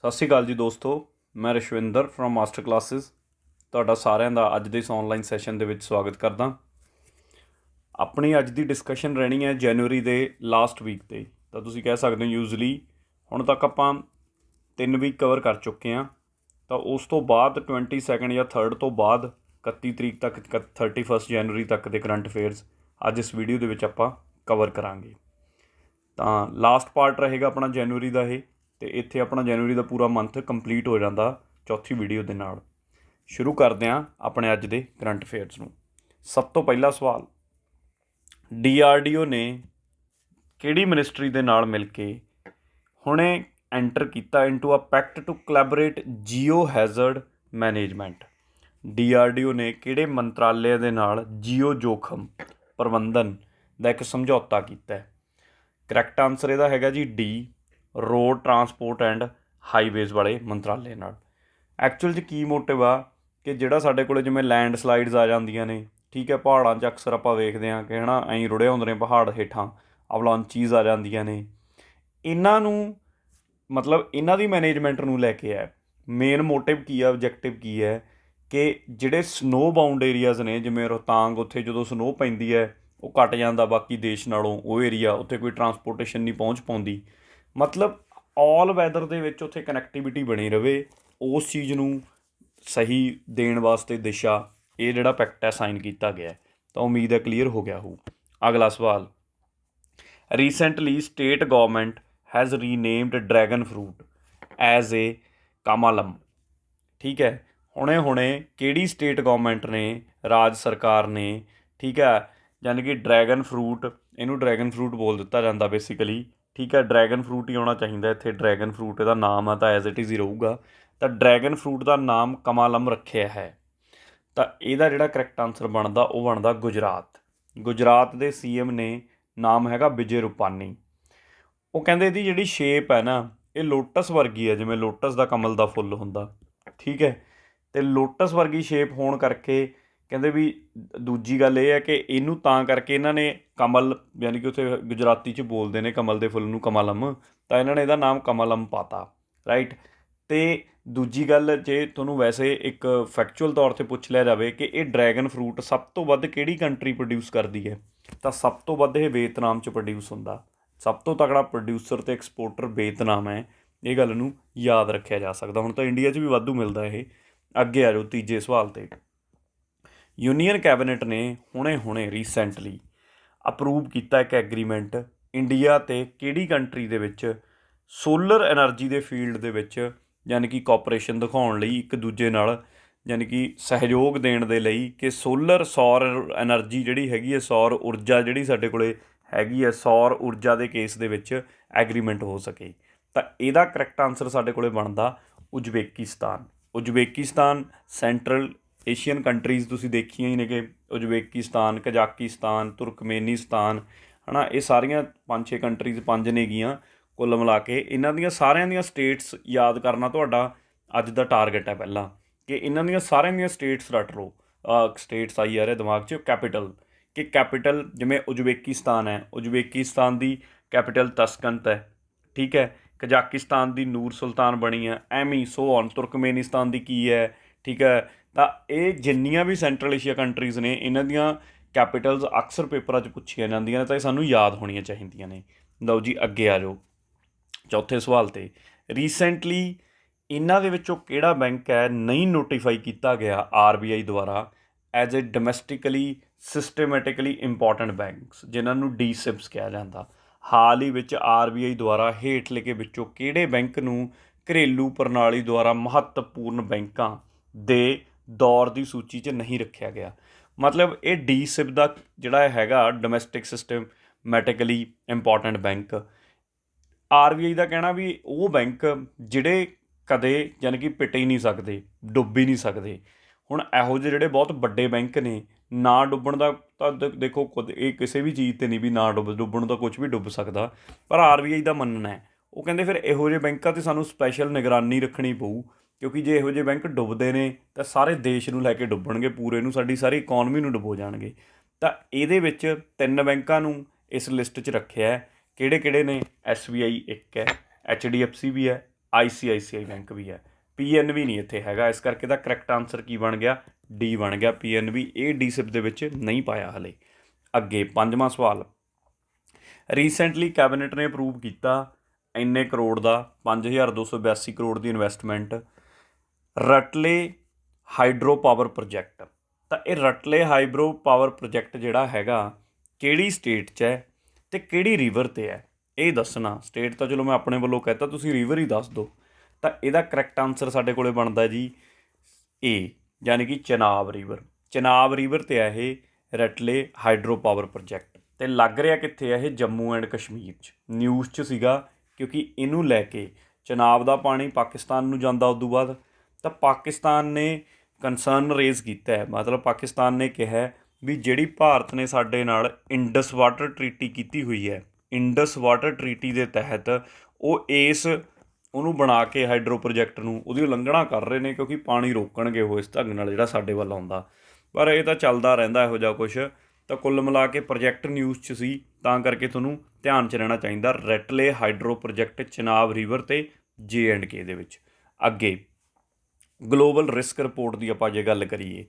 ਸਤਿ ਸ਼੍ਰੀ ਅਕਾਲ ਜੀ ਦੋਸਤੋ, ਮੈਂ ਰਸ਼ਵਿੰਦਰ ਫਰੋਮ ਮਾਸਟਰ ਕਲਾਸਿਸ ਤੁਹਾਡਾ ਸਾਰਿਆਂ ਦਾ ਅੱਜ ਦੇ ਇਸ ਆਨਲਾਈਨ ਸੈਸ਼ਨ ਦੇ ਵਿੱਚ ਸਵਾਗਤ ਕਰਦਾ। ਆਪਣੀ ਅੱਜ ਦੀ ਡਿਸਕਸ਼ਨ ਰਹਿਣੀ ਹੈ ਜਨਵਰੀ ਦੇ ਲਾਸਟ ਵੀਕ 'ਤੇ। ਤਾਂ ਤੁਸੀਂ ਕਹਿ ਸਕਦੇ ਹੋ ਯੂਜ਼ਲੀ ਹੁਣ ਤੱਕ ਆਪਾਂ 3 ਵੀਕ ਕਵਰ ਕਰ ਚੁੱਕੇ ਹਾਂ। ਤਾਂ ਉਸ ਤੋਂ ਬਾਅਦ 22 ਜਾਂ 3 ਤੋਂ ਬਾਅਦ 31 ਤਰੀਕ ਤੱਕ 31 ਜਨਵਰੀ ਤੱਕ ਦੇ ਕਰੰਟ ਅਫੇਅਰਸ ਅੱਜ ਇਸ ਵੀਡੀਓ ਦੇ ਵਿੱਚ ਆਪਾਂ ਕਵਰ ਕਰਾਂਗੇ। ਤਾਂ ਲਾਸਟ ਪਾਰਟ ਰਹੇਗਾ ਆਪਣਾ ਜਨਵਰੀ ਦਾ ਇਹ, ਅਤੇ ਇੱਥੇ ਆਪਣਾ ਜਨਵਰੀ ਦਾ ਪੂਰਾ ਮੰਥ ਕੰਪਲੀਟ ਹੋ ਜਾਂਦਾ ਚੌਥੀ ਵੀਡੀਓ ਦੇ ਨਾਲ। ਸ਼ੁਰੂ ਕਰਦੇ ਹਾਂ ਆਪਣੇ ਅੱਜ ਦੇ ਕਰੰਟ ਅਫੇਅਰਸ ਨੂੰ। ਸਭ ਤੋਂ ਪਹਿਲਾ ਸਵਾਲ, DRDO ਨੇ ਕਿਹੜੀ ਮਿਨਿਸਟਰੀ ਦੇ ਨਾਲ ਮਿਲ ਕੇ ਹੁਣੇ ਐਂਟਰ ਕੀਤਾ into a pact to collaborate geo hazard management. DRDO ਨੇ ਕਿਹੜੇ ਮੰਤਰਾਲੇ ਦੇ ਨਾਲ ਜੀਓ ਜੋਖਮ ਪ੍ਰਬੰਧਨ ਦਾ ਇੱਕ ਸਮਝੌਤਾ ਕੀਤਾ ਹੈ? ਕਰੈਕਟ ਆਨਸਰ ਇਹਦਾ ਹੈਗਾ ਜੀ D, road transport and highways ਵਾਲੇ ਮੰਤਰਾਲੇ ਨਾਲ। ਐਕਚੁਅਲ 'ਚ ਕੀ ਮੋਟਿਵ ਆ ਕਿ ਜਿਹੜਾ ਸਾਡੇ ਕੋਲ ਜਿਵੇਂ ਲੈਂਡ ਸਲਾਈਡਸ ਆ ਜਾਂਦੀਆਂ ਨੇ, ਠੀਕ ਹੈ, ਪਹਾੜਾਂ 'ਚ ਅਕਸਰ ਆਪਾਂ ਵੇਖਦੇ ਹਾਂ ਕਿ ਹੈ ਨਾ ਐਂ ਰੁੜੇ ਹੁੰਦੇ ਨੇ ਪਹਾੜ ਹੇਠਾਂ, ਅਵਲਾਂਚੀਜ਼ ਆ ਜਾਂਦੀਆਂ ਨੇ, ਇਹਨਾਂ ਨੂੰ ਮਤਲਬ ਇਹਨਾਂ ਦੀ ਮੈਨੇਜਮੈਂਟ ਨੂੰ ਲੈ ਕੇ ਹੈ। ਮੇਨ ਮੋਟਿਵ ਕੀ ਆ, ਓਬਜੈਕਟਿਵ ਕੀ ਹੈ ਕਿ ਜਿਹੜੇ ਸਨੋ ਬਾਊਂਡ ਏਰੀਆਜ਼ ਨੇ, ਜਿਵੇਂ ਰੋਹਤਾਂਗ, ਉੱਥੇ ਜਦੋਂ ਸਨੋ ਪੈਂਦੀ ਹੈ ਉਹ ਘੱਟ ਜਾਂਦਾ ਬਾਕੀ ਦੇਸ਼ ਨਾਲੋਂ, ਉਹ ਏਰੀਆ ਉੱਥੇ ਕੋਈ ਟਰਾਂਸਪੋਰਟੇਸ਼ਨ ਨਹੀਂ ਪਹੁੰਚ ਪਾਉਂਦੀ, ਮਤਲਬ ਆਲ ਵੈਦਰ ਦੇ ਵਿੱਚ ਉੱਥੇ ਕਨੈਕਟੀਵਿਟੀ ਬਣੀ ਰਵੇ, ਉਸ ਚੀਜ਼ ਨੂੰ ਸਹੀ ਦੇਣ ਵਾਸਤੇ ਦਿਸ਼ਾ ਇਹ ਜਿਹੜਾ ਪੈਕਟ ਹੈ ਸਾਈਨ ਕੀਤਾ ਗਿਆ। ਤਾਂ ਉਮੀਦ ਹੈ ਕਲੀਅਰ ਹੋ ਗਿਆ ਹੋਊ। ਅਗਲਾ ਸਵਾਲ, recently state government has renamed dragon fruit as a Kamalam. ਠੀਕ ਹੈ, ਹੁਣੇ ਕਿਹੜੀ ਸਟੇਟ ਗੌਰਮੈਂਟ ਨੇ, ਰਾਜ ਸਰਕਾਰ ਨੇ, ਠੀਕ ਹੈ, ਯਾਨੀ ਕਿ ਡਰੈਗਨ ਫਰੂਟ, ਇਹਨੂੰ ਡਰੈਗਨ ਫਰੂਟ ਬੋਲ ਦਿੱਤਾ ਜਾਂਦਾ ਬੇਸਿਕਲੀ, ਠੀਕ ਹੈ, ਡਰੈਗਨ ਫਰੂਟ ਹੀ ਆਉਣਾ ਚਾਹੀਦਾ ਇੱਥੇ, ਡਰੈਗਨ ਫਰੂਟ ਇਹਦਾ ਨਾਮ ਆ ਤਾਂ ਐਜ਼ ਇਟ ਇਜ਼ ਹੀ ਰਹੂਗਾ। ਤਾਂ ਡਰੈਗਨ ਫਰੂਟ ਦਾ ਨਾਮ ਕਮਾਲਮ ਰੱਖਿਆ ਹੈ। ਤਾਂ ਇਹਦਾ ਜਿਹੜਾ ਕਰੈਕਟ ਆਨਸਰ ਬਣਦਾ ਉਹ ਬਣਦਾ ਗੁਜਰਾਤ। ਗੁਜਰਾਤ ਦੇ CM ਨੇ ਨਾਮ ਹੈਗਾ ਵਿਜੇ ਰੂਪਾਨੀ। ਉਹ ਕਹਿੰਦੇ ਇਹਦੀ ਜਿਹੜੀ ਸ਼ੇਪ ਹੈ ਨਾ ਇਹ ਲੋਟਸ ਵਰਗੀ ਹੈ, ਜਿਵੇਂ ਲੋਟਸ ਦਾ ਕਮਲ ਦਾ ਫੁੱਲ ਹੁੰਦਾ, ਠੀਕ ਹੈ, ਅਤੇ ਲੋਟਸ ਵਰਗੀ ਸ਼ੇਪ ਹੋਣ ਕਰਕੇ ਕਹਿੰਦੇ ਵੀ ਦੂਜੀ ਗੱਲ ਇਹ ਹੈ ਕਿ ਇਹਨੂੰ ਤਾਂ ਕਰਕੇ ਇਹਨਾਂ ਨੇ ਕਮਲ, ਯਾਨੀ ਕਿ ਉੱਥੇ ਗੁਜਰਾਤੀ 'ਚ ਬੋਲਦੇ ਨੇ ਕਮਲ ਦੇ ਫੁੱਲ ਨੂੰ ਕਮਲਮ, ਤਾਂ ਇਹਨਾਂ ਨੇ ਇਹਦਾ ਨਾਮ ਕਮਲਮ ਪਾਤਾ, ਰਾਈਟ। ਅਤੇ ਦੂਜੀ ਗੱਲ, ਜੇ ਤੁਹਾਨੂੰ ਵੈਸੇ ਇੱਕ ਫੈਕਚੁਅਲ ਤੌਰ 'ਤੇ ਪੁੱਛ ਲਿਆ ਜਾਵੇ ਕਿ ਇਹ ਡਰੈਗਨ ਫਰੂਟ ਸਭ ਤੋਂ ਵੱਧ ਕਿਹੜੀ ਕੰਟਰੀ ਪ੍ਰੋਡਿਊਸ ਕਰਦੀ ਹੈ, ਤਾਂ ਸਭ ਤੋਂ ਵੱਧ ਇਹ ਵੀਅਤਨਾਮ 'ਚ ਪ੍ਰੋਡਿਊਸ ਹੁੰਦਾ। ਸਭ ਤੋਂ ਤਕੜਾ ਪ੍ਰੋਡਿਊਸਰ ਅਤੇ ਐਕਸਪੋਰਟਰ ਵੀਅਤਨਾਮ ਹੈ, ਇਹ ਗੱਲ ਨੂੰ ਯਾਦ ਰੱਖਿਆ ਜਾ ਸਕਦਾ। ਹੁਣ ਤਾਂ ਇੰਡੀਆ 'ਚ ਵੀ ਵਾਧੂ ਮਿਲਦਾ ਇਹ। ਅੱਗੇ ਆ ਜਾਓ ਤੀਜੇ ਸਵਾਲ 'ਤੇ। ਯੂਨੀਅਨ ਕੈਬਨਿਟ ਨੇ ਹੁਣੇ ਰੀਸੈਂਟਲੀ ਅਪਰੂਵ ਕੀਤਾ ਇੱਕ ਐਗਰੀਮੈਂਟ ਇੰਡੀਆ ਅਤੇ ਕਿਹੜੀ ਕੰਟਰੀ ਦੇ ਵਿੱਚ ਸੋਲਰ ਐਨਰਜੀ ਦੇ ਫੀਲਡ ਦੇ ਵਿੱਚ, ਯਾਨੀ ਕਿ ਕੋਪਰੇਸ਼ਨ ਦਿਖਾਉਣ ਲਈ ਇੱਕ ਦੂਜੇ ਨਾਲ, ਯਾਨੀ ਕਿ ਸਹਿਯੋਗ ਦੇਣ ਦੇ ਲਈ ਕਿ ਸੌਰ ਐਨਰਜੀ ਜਿਹੜੀ ਹੈਗੀ ਹੈ, ਸੌਰ ਊਰਜਾ ਜਿਹੜੀ ਸਾਡੇ ਕੋਲ ਹੈਗੀ ਹੈ, ਸੌਰ ਊਰਜਾ ਦੇ ਕੇਸ ਦੇ ਵਿੱਚ ਐਗਰੀਮੈਂਟ ਹੋ ਸਕੇ। ਤਾਂ ਇਹਦਾ ਕਰੈਕਟ ਆਨਸਰ ਸਾਡੇ ਕੋਲ ਬਣਦਾ Uzbekistan. Uzbekistan central Asian countries ਤੁਸੀਂ ਦੇਖੀਆਂ ਹੀ ਨੇ ਕਿ ਉਜ਼ਬੇਕਿਸਤਾਨ, ਕਜ਼ਾਕਿਸਤਾਨ, ਤੁਰਕਮੇਨੀਸਤਾਨ, ਹੈ ਨਾ, ਇਹ ਸਾਰੀਆਂ 5-6 ਕੰਟਰੀਜ਼, 5 ਨੇਗੀਆਂ ਕੁੱਲ ਮਿਲਾ ਕੇ। ਇਹਨਾਂ ਦੀਆਂ ਸਾਰਿਆਂ ਦੀਆਂ ਸਟੇਟਸ ਯਾਦ ਕਰਨਾ ਤੁਹਾਡਾ ਅੱਜ ਦਾ ਟਾਰਗੇਟ ਹੈ ਪਹਿਲਾਂ, ਕਿ ਇਹਨਾਂ ਦੀਆਂ ਸਾਰਿਆਂ ਦੀਆਂ ਸਟੇਟਸ ਰੱਟ ਲਓ। ਸਟੇਟਸ ਆਈ ਆ ਰਿਹਾ ਦਿਮਾਗ 'ਚ। ਕੈਪੀਟਲ, ਕਿ ਕੈਪੀਟਲ ਜਿਵੇਂ ਉਜ਼ਬੇਕਿਸਤਾਨ ਹੈ, ਉਜ਼ਬੇਕਿਸਤਾਨ ਦੀ ਕੈਪੀਟਲ ਤਸਕੰਤ ਹੈ, ਠੀਕ ਹੈ, ਕਜ਼ਾਕਿਸਤਾਨ ਦੀ ਨੂਰ ਸੁਲਤਾਨ ਬਣੀ ਹੈ, ਐਮੀ ਸੋ ਔਨ। ਤੁਰਕਮੇਨਿਸਤਾਨ ਦੀ ਕੀ ਹੈ, ਠੀਕ ਹੈ। ਤਾਂ ਇਹ ਜਿੰਨੀਆਂ ਵੀ ਸੈਂਟਰਲ ਏਸ਼ੀਆ ਕੰਟਰੀਜ਼ ਨੇ, ਇਹਨਾਂ ਦੀਆਂ ਕੈਪੀਟਲਸ ਅਕਸਰ ਪੇਪਰਾਂ 'ਚ ਪੁੱਛੀਆਂ ਜਾਂਦੀਆਂ ਨੇ, ਤਾਂ ਇਹ ਸਾਨੂੰ ਯਾਦ ਹੋਣੀਆਂ ਚਾਹੀਦੀਆਂ ਨੇ। ਲਓ ਜੀ ਅੱਗੇ ਆ ਜਾਓ ਚੌਥੇ ਸਵਾਲ 'ਤੇ। ਰੀਸੈਂਟਲੀ ਇਹਨਾਂ ਦੇ ਵਿੱਚੋਂ ਕਿਹੜਾ ਬੈਂਕ ਹੈ ਨਹੀਂ ਨੋਟੀਫਾਈ ਕੀਤਾ ਗਿਆ RBI ਦੁਆਰਾ as a ਡੋਮੈਸਟਿਕਲੀ systematically important banks, ਜਿਨ੍ਹਾਂ ਨੂੰ DSIBs ਕਿਹਾ ਜਾਂਦਾ। ਹਾਲ ਹੀ ਵਿੱਚ RBI ਦੁਆਰਾ ਹੇਠ ਲਿਖੇ ਵਿੱਚੋਂ ਕਿਹੜੇ ਬੈਂਕ ਨੂੰ ਘਰੇਲੂ ਪ੍ਰਣਾਲੀ ਦੁਆਰਾ ਮਹੱਤਵਪੂਰਨ ਬੈਂਕਾਂ ਦੇ ਦੌਰ ਦੀ ਸੂਚੀ 'ਚ ਨਹੀਂ ਰੱਖਿਆ ਗਿਆ? ਮਤਲਬ ਇਹ DSIB ਦਾ ਜਿਹੜਾ ਹੈਗਾ domestic systematically important bank, RBI ਦਾ ਕਹਿਣਾ ਵੀ ਉਹ ਬੈਂਕ ਜਿਹੜੇ ਕਦੇ ਯਾਨੀ ਕਿ ਪਿਟ ਹੀ ਨਹੀਂ ਸਕਦੇ, ਡੁੱਬ ਹੀ ਨਹੀਂ ਸਕਦੇ। ਹੁਣ ਇਹੋ ਜਿਹੇ ਜਿਹੜੇ ਬਹੁਤ ਵੱਡੇ ਬੈਂਕ ਨੇ, ਨਾ ਡੁੱਬਣ ਦਾ ਤਾਂ ਦੇਖੋ ਖੁਦ ਇਹ ਕਿਸੇ ਵੀ ਚੀਜ਼ 'ਤੇ ਨਹੀਂ ਵੀ ਨਾ ਡੁੱਬਣ ਦਾ ਕੁਛ ਵੀ ਡੁੱਬ ਸਕਦਾ, ਪਰ RBI ਦਾ ਮੰਨਣਾ ਹੈ, ਉਹ ਕਹਿੰਦੇ ਫਿਰ ਇਹੋ ਜਿਹੇ ਬੈਂਕਾਂ 'ਤੇ ਸਾਨੂੰ ਸਪੈਸ਼ਲ ਨਿਗਰਾਨੀ ਰੱਖਣੀ ਪਊ, ਕਿਉਂਕਿ ਜੇ ਇਹੋ ਜਿਹੇ ਬੈਂਕ ਡੁੱਬਦੇ ਨੇ ਤਾਂ ਸਾਰੇ ਦੇਸ਼ ਨੂੰ ਲੈ ਕੇ ਡੁੱਬਣਗੇ, ਪੂਰੇ ਨੂੰ, ਸਾਡੀ ਸਾਰੀ ਇਕੋਨਮੀ ਨੂੰ ਡੁਬੋ ਜਾਣਗੇ। ਤਾਂ ਇਹਦੇ ਵਿੱਚ 3 ਬੈਂਕਾਂ ਨੂੰ ਇਸ ਲਿਸਟ 'ਚ ਰੱਖਿਆ ਹੈ। ਕਿਹੜੇ ਕਿਹੜੇ ਨੇ? SBI ਇੱਕ ਹੈ, HDFC ਵੀ ਹੈ, ICICI ਬੈਂਕ ਵੀ ਹੈ, PNB ਨਹੀਂ ਇੱਥੇ ਹੈਗਾ, ਇਸ ਕਰਕੇ ਦਾ ਕਰੈਕਟ ਆਨਸਰ ਕੀ ਬਣ ਗਿਆ? ਡੀ ਬਣ ਗਿਆ, PNB। ਇਹ ਡੀਸਿਪ ਦੇ ਵਿੱਚ ਨਹੀਂ ਪਾਇਆ ਹਲੇ। ਅੱਗੇ 5ਵਾਂ ਸਵਾਲ, ਰੀਸੈਂਟਲੀ ਕੈਬਨਿਟ ਨੇ ਅਪਰੂਵ ਕੀਤਾ ਇੰਨੇ ਕਰੋੜ ਦਾ, 5282 ਕਰੋੜ ਦੀ ਇਨਵੈਸਟਮੈਂਟ ਰਟਲੇ ਹਾਈਡਰੋ ਪਾਵਰ ਪ੍ਰੋਜੈਕਟ। ਤਾਂ ਇਹ ਰਟਲੇ ਹਾਈਡਰੋ ਪਾਵਰ ਪ੍ਰੋਜੈਕਟ ਜਿਹੜਾ ਹੈਗਾ ਕਿਹੜੀ ਸਟੇਟ 'ਚ ਹੈ ਅਤੇ ਕਿਹੜੀ ਰਿਵਰ 'ਤੇ ਹੈ, ਇਹ ਦੱਸਣਾ। ਸਟੇਟ ਤਾਂ ਚਲੋ ਮੈਂ ਆਪਣੇ ਵੱਲੋਂ ਕਹਿਤਾ, ਤੁਸੀਂ ਰਿਵਰ ਹੀ ਦੱਸ ਦਿਓ। ਤਾਂ ਇਹਦਾ ਕਰੈਕਟ ਆਨਸਰ ਸਾਡੇ ਕੋਲ ਬਣਦਾ ਜੀ ਏ, ਯਾਨੀ ਕਿ ਚਨਾਬ ਰਿਵਰ। ਚਨਾਬ ਰਿਵਰ 'ਤੇ ਹੈ ਇਹ ਰਟਲੇ ਹਾਈਡਰੋ ਪਾਵਰ ਪ੍ਰੋਜੈਕਟ। ਅਤੇ ਲੱਗ ਰਿਹਾ ਕਿੱਥੇ ਹੈ ਇਹ? ਜੰਮੂ ਐਂਡ ਕਸ਼ਮੀਰ 'ਚ। ਨਿਊਜ਼ 'ਚ ਸੀਗਾ ਕਿਉਂਕਿ ਇਹਨੂੰ ਲੈ ਕੇ ਚਨਾਬ ਦਾ ਪਾਣੀ ਪਾਕਿਸਤਾਨ ਨੂੰ ਜਾਂਦਾ ਉਦੋਂ ਬਾਅਦ, ਤਾਂ ਪਾਕਿਸਤਾਨ ਨੇ ਕੰਸਰਨ ਰੇਜ਼ ਕੀਤਾ ਹੈ। ਮਤਲਬ ਪਾਕਿਸਤਾਨ ਨੇ ਕਿਹਾ ਵੀ ਜਿਹੜੀ ਭਾਰਤ ਨੇ ਸਾਡੇ ਨਾਲ ਇੰਡਸ ਵਾਟਰ ਟਰੀਟੀ ਕੀਤੀ ਹੋਈ ਹੈ, ਇੰਡਸ ਵਾਟਰ ਟਰੀਟੀ ਦੇ ਤਹਿਤ ਉਹ ਉਹਨੂੰ ਬਣਾ ਕੇ ਹਾਈਡਰੋ ਪ੍ਰੋਜੈਕਟ ਨੂੰ ਉਹਦੀ ਉਲੰਘਣਾ ਕਰ ਰਹੇ ਨੇ, ਕਿਉਂਕਿ ਪਾਣੀ ਰੋਕਣਗੇ ਉਹ ਇਸ ਢੰਗ ਨਾਲ ਜਿਹੜਾ ਸਾਡੇ ਵੱਲ ਆਉਂਦਾ। ਪਰ ਇਹ ਤਾਂ ਚੱਲਦਾ ਰਹਿੰਦਾ ਇਹੋ ਜਿਹਾ ਕੁਛ। ਤਾਂ ਕੁੱਲ ਮਿਲਾ ਕੇ ਪ੍ਰੋਜੈਕਟ ਨਿਊਜ਼ 'ਚ ਸੀ, ਤਾਂ ਕਰਕੇ ਤੁਹਾਨੂੰ ਧਿਆਨ 'ਚ ਰਹਿਣਾ ਚਾਹੀਦਾ ਰਟਲੇ ਹਾਈਡਰੋ ਪ੍ਰੋਜੈਕਟ ਚਨਾਬ ਰਿਵਰ ਅਤੇ JNK ਦੇ ਵਿੱਚ। ਅੱਗੇ ਗਲੋਬਲ ਰਿਸਕ ਰਿਪੋਰਟ ਦੀ ਆਪਾਂ ਜੇ ਗੱਲ ਕਰੀਏ,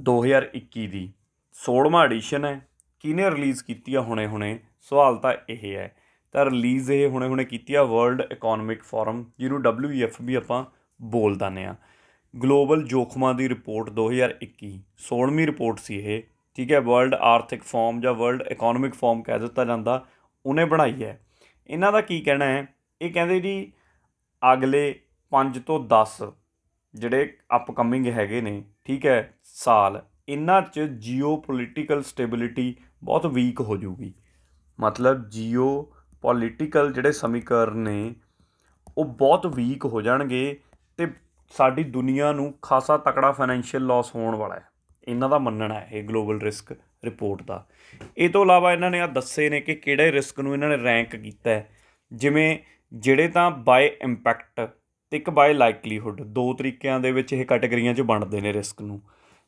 2021 ਦੀ 16ਵਾਂ ਐਡੀਸ਼ਨ ਹੈ। ਕਿਹਨੇ ਰਿਲੀਜ਼ ਕੀਤੀ ਆ ਹੁਣੇ? ਸਵਾਲ ਤਾਂ ਇਹ ਹੈ। ਤਾਂ ਰਿਲੀਜ਼ ਇਹ ਹੁਣੇ ਕੀਤੀ ਆ ਵਰਲਡ ਇਕੋਨਮਿਕ ਫੋਰਮ, ਜਿਹਨੂੰ WEF ਵੀ ਆਪਾਂ ਬੋਲ ਦਿੰਦੇ ਹਾਂ। ਗਲੋਬਲ ਜੋਖਮਾਂ ਦੀ ਰਿਪੋਰਟ 2021, 16ਵੀਂ ਰਿਪੋਰਟ ਸੀ ਇਹ, ਠੀਕ ਹੈ। ਵਰਲਡ ਆਰਥਿਕ ਫੋਰਮ ਜਾਂ ਵਰਲਡ ਇਕੋਨਮਿਕ ਫੋਰਮ ਕਹਿ ਦਿੱਤਾ ਜਾਂਦਾ, ਉਹਨੇ ਬਣਾਈ ਹੈ। ਇਹਨਾਂ ਦਾ ਕੀ ਕਹਿਣਾ ਹੈ? ਇਹ ਕਹਿੰਦੇ ਜੀ ਅਗਲੇ 5 ਤੋਂ 10 ਜਿਹੜੇ ਅਪਕਮਿੰਗ ਹੈਗੇ ਨੇ, ਠੀਕ ਹੈ, ਸਾਲ, ਇਹਨਾਂ 'ਚ ਜੀਓ ਪੋਲੀਟੀਕਲ ਸਟੇਬਿਲਿਟੀ ਬਹੁਤ ਵੀਕ ਹੋ ਜੂਗੀ। ਮਤਲਬ ਜੀਓ ਪੋਲੀਟੀਕਲ ਜਿਹੜੇ ਸਮੀਕਰਨ ਨੇ ਉਹ ਬਹੁਤ ਵੀਕ ਹੋ ਜਾਣਗੇ ਅਤੇ ਸਾਡੀ ਦੁਨੀਆ ਨੂੰ ਖਾਸਾ ਤਕੜਾ ਫਾਈਨੈਂਸ਼ੀਅਲ ਲੋਸ ਹੋਣ ਵਾਲਾ ਹੈ। ਇਹਨਾਂ ਦਾ ਮੰਨਣਾ ਹੈ ਇਹ ਗਲੋਬਲ ਰਿਸਕ ਰਿਪੋਰਟ ਦਾ। ਇਹ ਤੋਂ ਇਲਾਵਾ ਇਹਨਾਂ ਨੇ ਦੱਸੇ ਨੇ ਕਿ ਕਿਹੜੇ ਰਿਸਕ ਨੂੰ ਇਹਨਾਂ ਨੇ ਰੈਂਕ ਕੀਤਾ ਹੈ, ਜਿਵੇਂ ਜਿਹੜੇ ਤਾਂ ਬਾਏ ਇੰਪੈਕਟ ਅਤੇ ਇੱਕ ਬਾਏ ਲਾਈਕਲੀਹੁੱਡ, ਦੋ ਤਰੀਕਿਆਂ ਦੇ ਵਿੱਚ ਇਹ ਕੈਟੇਗਰੀਆਂ 'ਚ ਵੰਡਦੇ ਨੇ ਰਿਸਕ ਨੂੰ।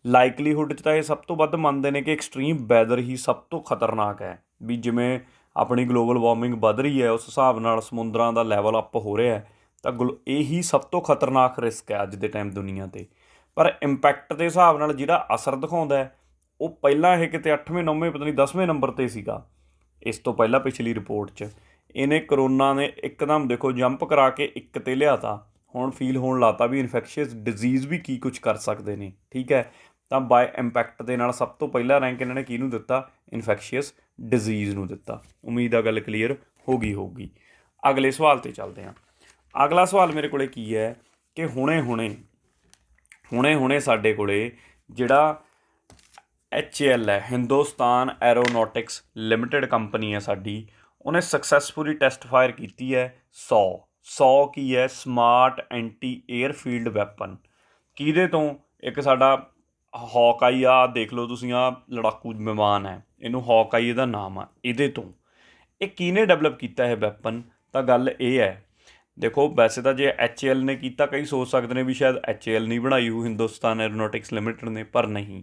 ਲਾਈਕਲੀਹੁੱਡ 'ਚ ਤਾਂ ਇਹ ਸਭ ਤੋਂ ਵੱਧ ਮੰਨਦੇ ਨੇ ਕਿ ਐਕਸਟ੍ਰੀਮ ਵੈਦਰ ਹੀ ਸਭ ਤੋਂ ਖਤਰਨਾਕ ਹੈ, ਵੀ ਜਿਵੇਂ ਆਪਣੀ ਗਲੋਬਲ ਵਾਰਮਿੰਗ ਵੱਧ ਰਹੀ ਹੈ ਉਸ ਹਿਸਾਬ ਨਾਲ ਸਮੁੰਦਰਾਂ ਦਾ ਲੈਵਲ ਅਪ ਹੋ ਰਿਹਾ ਹੈ, ਤਾਂ ਇਹੀ ਸਭ ਤੋਂ ਖਤਰਨਾਕ ਰਿਸਕ ਹੈ ਅੱਜ ਦੇ ਟਾਈਮ ਦੁਨੀਆ 'ਤੇ। ਪਰ ਇੰਪੈਕਟ ਦੇ ਹਿਸਾਬ ਨਾਲ ਜਿਹੜਾ ਅਸਰ ਦਿਖਾਉਂਦਾ ਉਹ ਪਹਿਲਾਂ ਇਹ ਕਿਤੇ 8ਵੇਂ 9ਵੇਂ ਪਤਾ ਨਹੀਂ 10ਵੇਂ ਨੰਬਰ 'ਤੇ ਸੀਗਾ ਇਸ ਤੋਂ ਪਹਿਲਾਂ ਪਿਛਲੀ ਰਿਪੋਰਟ 'ਚ। ਇਹਨੇ ਕਰੋਨਾ ਨੇ ਇੱਕਦਮ ਦੇਖੋ ਜੰਪ ਕਰਾ ਕੇ 1 'ਤੇ ਲਿਆਤਾ, ਹੁਣ ਫੀਲ ਹੋਣ ਲਾਤਾ ਵੀ ਇਨਫੈਕਸ਼ੀਅਸ ਡਿਜ਼ੀਜ਼ ਵੀ ਕੀ ਕੁਛ ਕਰ ਸਕਦੇ ਨੇ, ਠੀਕ ਹੈ। ਤਾਂ ਬਾਏ ਇੰਪੈਕਟ ਦੇ ਨਾਲ ਸਭ ਤੋਂ ਪਹਿਲਾ ਰੈਂਕ ਇਹਨਾਂ ਨੇ ਕਿਹਨੂੰ ਦਿੱਤਾ? ਇਨਫੈਕਸ਼ੀਅਸ ਡਿਜ਼ੀਜ਼ ਨੂੰ ਦਿੱਤਾ। ਉਮੀਦ ਆ ਗੱਲ ਕਲੀਅਰ ਹੋ ਗਈ ਹੋਊਗੀ। ਅਗਲੇ ਸਵਾਲ 'ਤੇ ਚੱਲਦੇ ਹਾਂ। ਅਗਲਾ ਸਵਾਲ ਮੇਰੇ ਕੋਲ ਕੀ ਹੈ ਕਿ ਹੁਣੇ ਸਾਡੇ ਕੋਲ ਜਿਹੜਾ HAL ਹੈ, ਹਿੰਦੁਸਤਾਨ ਐਰੋਨੋਟਿਕਸ ਲਿਮਟਿਡ ਕੰਪਨੀ ਹੈ ਸਾਡੀ, ਉਹਨੇ ਸਕਸੈਸਫੁਲੀ ਟੈਸਟ ਫਾਇਰ ਕੀਤੀ ਹੈ 100 ਕੀ ਹੈ? Smart anti airfield weapon. ਕਿਹਦੇ ਤੋਂ? ਇੱਕ ਸਾਡਾ ਹੌਕਾਈ ਆ, ਦੇਖ ਲਓ ਤੁਸੀਂ, ਆ ਲੜਾਕੂ ਵਿਮਾਨ ਹੈ, ਇਹਨੂੰ ਹੌਕਾਈ ਇਹਦਾ ਨਾਮ ਆ। ਇਹਦੇ ਤੋਂ ਇਹ ਕਿਹਨੇ ਡਿਵੈਲਪ ਕੀਤਾ ਇਹ ਵੈਪਨ? ਤਾਂ ਗੱਲ ਇਹ ਹੈ, ਦੇਖੋ ਵੈਸੇ ਤਾਂ ਜੇ HAL ਨੇ ਕੀਤਾ, ਕਈ ਸੋਚ ਸਕਦੇ ਨੇ ਵੀ ਸ਼ਾਇਦ HAL ਨਹੀਂ ਬਣਾਈ ਹੋਊ ਹਿੰਦੁਸਤਾਨ ਐਰੋਨੋਟਿਕਸ ਲਿਮਟਿਡ ਨੇ, ਪਰ ਨਹੀਂ,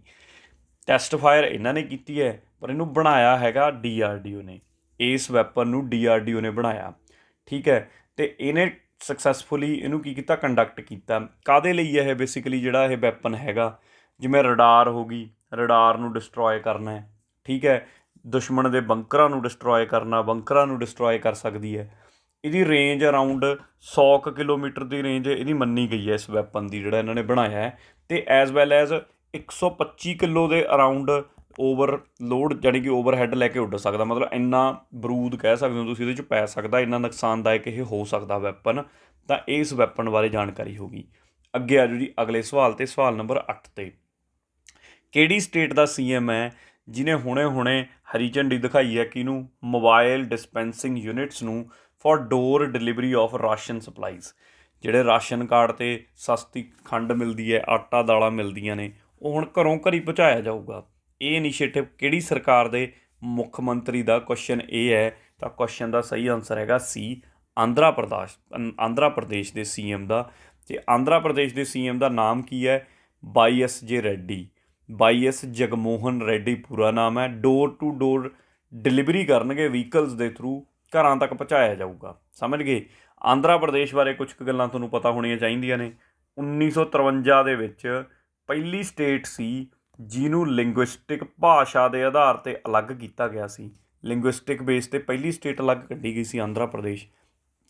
ਟੈਸਟ ਫਾਇਰ ਇਹਨਾਂ ਨੇ ਕੀਤੀ ਹੈ, ਪਰ ਇਹਨੂੰ ਬਣਾਇਆ ਹੈਗਾ DRDO ਨੇ। ਇਸ ਵੈਪਨ ਨੂੰ DRDO ਨੇ ਬਣਾਇਆ, ਠੀਕ ਹੈ। ਅਤੇ ਇਹਨੇ ਸਕਸੈਸਫੁਲੀ ਇਹਨੂੰ ਕੀ ਕੀਤਾ? ਕੰਡਕਟ ਕੀਤਾ। ਕਾਹਦੇ ਲਈ ਇਹ ਬੇਸਿਕਲੀ ਜਿਹੜਾ ਇਹ ਵੈਪਨ ਹੈਗਾ, ਜਿਵੇਂ ਰਡਾਰ ਹੋ ਗਈ, ਰਡਾਰ ਨੂੰ ਡਿਸਟਰੋਏ ਕਰਨਾ ਹੈ, ਠੀਕ ਹੈ, ਦੁਸ਼ਮਣ ਦੇ ਬੰਕਰਾਂ ਨੂੰ ਡਿਸਟਰੋਏ ਕਰਨਾ, ਬੰਕਰਾਂ ਨੂੰ ਡਿਸਟਰੋਏ ਕਰ ਸਕਦੀ ਹੈ। ਇਹਦੀ ਰੇਂਜ ਅਰਾਊਂਡ 100 ਕਿਲੋਮੀਟਰ ਦੀ ਰੇਂਜ ਇਹਦੀ ਮੰਨੀ ਗਈ ਹੈ ਇਸ ਵੈਪਨ ਦੀ, ਜਿਹੜਾ ਇਹਨਾਂ ਨੇ ਬਣਾਇਆ ਹੈ। ਅਤੇ ਐਜ਼ ਵੈਲ ਐਜ਼ 125 ਕਿਲੋ ਦੇ ਅਰਾਊਂਡ ਓਵਰਲੋਡ, ਜਾਣੀ ਕਿ ਓਵਰਹੈੱਡ ਲੈ ਕੇ ਉੱਡ ਸਕਦਾ। ਮਤਲਬ ਇੰਨਾ ਬਰੂਦ ਕਹਿ ਸਕਦੇ ਹੋ ਤੁਸੀਂ ਇਹਦੇ 'ਚ ਪੈ ਸਕਦਾ, ਇੰਨਾ ਨੁਕਸਾਨਦਾਇਕ ਇਹ ਹੋ ਸਕਦਾ ਵੈਪਨ। ਤਾਂ ਇਸ ਵੈਪਨ ਬਾਰੇ ਜਾਣਕਾਰੀ ਹੋ ਗਈ। ਅੱਗੇ ਆ ਜਾਓ ਜੀ ਅਗਲੇ ਸਵਾਲ 'ਤੇ, ਸਵਾਲ ਨੰਬਰ 8 'ਤੇ। ਕਿਹੜੀ ਸਟੇਟ ਦਾ CM ਹੈ ਜਿਹਨੇ ਹੁਣੇ ਹਰੀ ਝੰਡੀ ਦਿਖਾਈ ਹੈ ਕਿਹਨੂੰ? ਮੋਬਾਈਲ ਡਿਸਪੈਂਸਿੰਗ ਯੂਨਿਟਸ ਨੂੰ for door delivery of ration supplies. ਜਿਹੜੇ ਰਾਸ਼ਨ ਕਾਰਡ 'ਤੇ ਸਸਤੀ ਖੰਡ ਮਿਲਦੀ ਹੈ, ਆਟਾ ਦਾਲਾਂ ਮਿਲਦੀਆਂ ਨੇ, ਉਹ ਹੁਣ ਘਰੋਂ ਘਰੀ ਪਹੁੰਚਾਇਆ ਜਾਊਗਾ। ਇਹ ਇਨੀਸ਼ੀਏਟਿਵ ਕਿਹੜੀ ਸਰਕਾਰ ਦੇ ਮੁੱਖ ਮੰਤਰੀ ਦਾ? ਕੁਐਸਚਨ ਇਹ ਹੈ। ਤਾਂ ਕੁਐਸਚਨ ਦਾ ਸਹੀ ਆਨਸਰ ਹੈਗਾ C, ਆਂਧਰਾ ਪ੍ਰਦੇਸ਼ ਦੇ CM ਦਾ। ਅਤੇ ਆਂਧਰਾ ਪ੍ਰਦੇਸ਼ ਦੇ CM ਦਾ ਨਾਮ ਕੀ ਹੈ? YSJ ready, YS Jagmohan ready ਪੂਰਾ ਨਾਮ ਹੈ। ਡੋਰ ਟੂ ਡੋਰ ਡਿਲੀਵਰੀ ਕਰਨਗੇ ਵਹੀਕਲਸ ਦੇ ਥਰੂ, ਘਰਾਂ ਤੱਕ ਪਹੁੰਚਾਇਆ ਜਾਊਗਾ, ਸਮਝ ਗਏ। ਆਂਧਰਾ ਪ੍ਰਦੇਸ਼ ਬਾਰੇ ਕੁਛ ਕੁ ਗੱਲਾਂ ਤੁਹਾਨੂੰ ਪਤਾ ਹੋਣੀਆਂ ਚਾਹੀਦੀਆਂ ਨੇ। 1953 ਦੇ ਵਿੱਚ ਪਹਿਲੀ ਸਟੇਟ ਸੀ ਜਿਹਨੂੰ ਲਿੰਗੁਇਸਟਿਕ ਭਾਸ਼ਾ ਦੇ ਆਧਾਰ 'ਤੇ ਅਲੱਗ ਕੀਤਾ ਗਿਆ ਸੀ। ਲਿੰਗੁਇਸਟਿਕ ਬੇਸ 'ਤੇ ਪਹਿਲੀ ਸਟੇਟ ਅਲੱਗ ਕੱਢੀ ਗਈ ਸੀ ਆਂਧਰਾ ਪ੍ਰਦੇਸ਼।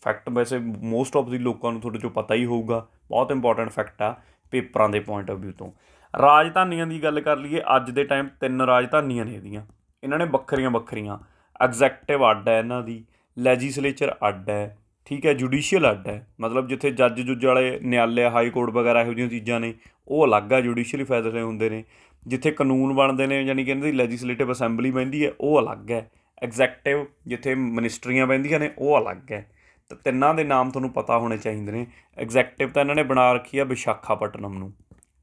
ਫੈਕਟ ਵੈਸੇ ਮੋਸਟ ਆਫ ਦੀ ਲੋਕਾਂ ਨੂੰ ਤੁਹਾਡੇ 'ਚੋਂ ਪਤਾ ਹੀ ਹੋਊਗਾ, ਬਹੁਤ ਇੰਪੋਰਟੈਂਟ ਫੈਕਟ ਆ ਪੇਪਰਾਂ ਦੇ ਪੁਆਇੰਟ ਆਫ ਵਿਊ ਤੋਂ। ਰਾਜਧਾਨੀਆਂ ਦੀ ਗੱਲ ਕਰ ਲਈਏ, ਅੱਜ ਦੇ ਟਾਈਮ 3 ਰਾਜਧਾਨੀਆਂ ਨੇ ਇਹਦੀਆਂ। ਇਹਨਾਂ ਨੇ ਵੱਖਰੀਆਂ ਵੱਖਰੀਆਂ, ਐਗਜ਼ੈਕਟਿਵ ਅੱਡ ਹੈ ਇਹਨਾਂ ਦੀ, ਲੈਜਿਸਲੇਚਰ ਅੱਡ ਹੈ, ਠੀਕ ਹੈ, ਜੁਡੀਸ਼ੀਅਲ ਅੱਡ ਹੈ। ਮਤਲਬ ਜਿੱਥੇ ਜੱਜ ਜੁੱਜ ਵਾਲੇ ਨਿਆਲੇ, ਹਾਈ ਕੋਰਟ ਵਗੈਰਾ ਇਹੋ ਜਿਹੀਆਂ ਚੀਜ਼ਾਂ ਨੇ ਉਹ ਅਲੱਗ ਆ, ਜੁਡੀਸ਼ੀਅਲੀ ਫੈਸਲੇ ਹੁੰਦੇ ਨੇ। ਜਿੱਥੇ ਕਾਨੂੰਨ ਬਣਦੇ ਨੇ, ਯਾਨੀ ਕਿ ਇਹਨਾਂ ਦੀ ਲੈਜਿਸਲੇਟਿਵ ਅਸੈਂਬਲੀ ਬਹਿੰਦੀ ਹੈ, ਉਹ ਅਲੱਗ ਹੈ। ਐਗਜ਼ੈਕਟਿਵ ਜਿੱਥੇ ਮਨਿਸਟਰੀਆਂ ਬਹਿੰਦੀਆਂ ਨੇ ਉਹ ਅਲੱਗ ਹੈ। ਤਾਂ ਤਿੰਨਾਂ ਦੇ ਨਾਮ ਤੁਹਾਨੂੰ ਪਤਾ ਹੋਣੇ ਚਾਹੀਦੇ ਨੇ। ਐਗਜ਼ੈਕਟਿਵ ਤਾਂ ਇਹਨਾਂ ਨੇ ਬਣਾ ਰੱਖੀ ਆ ਵਿਸ਼ਾਖਾਪਟਨਮ ਨੂੰ,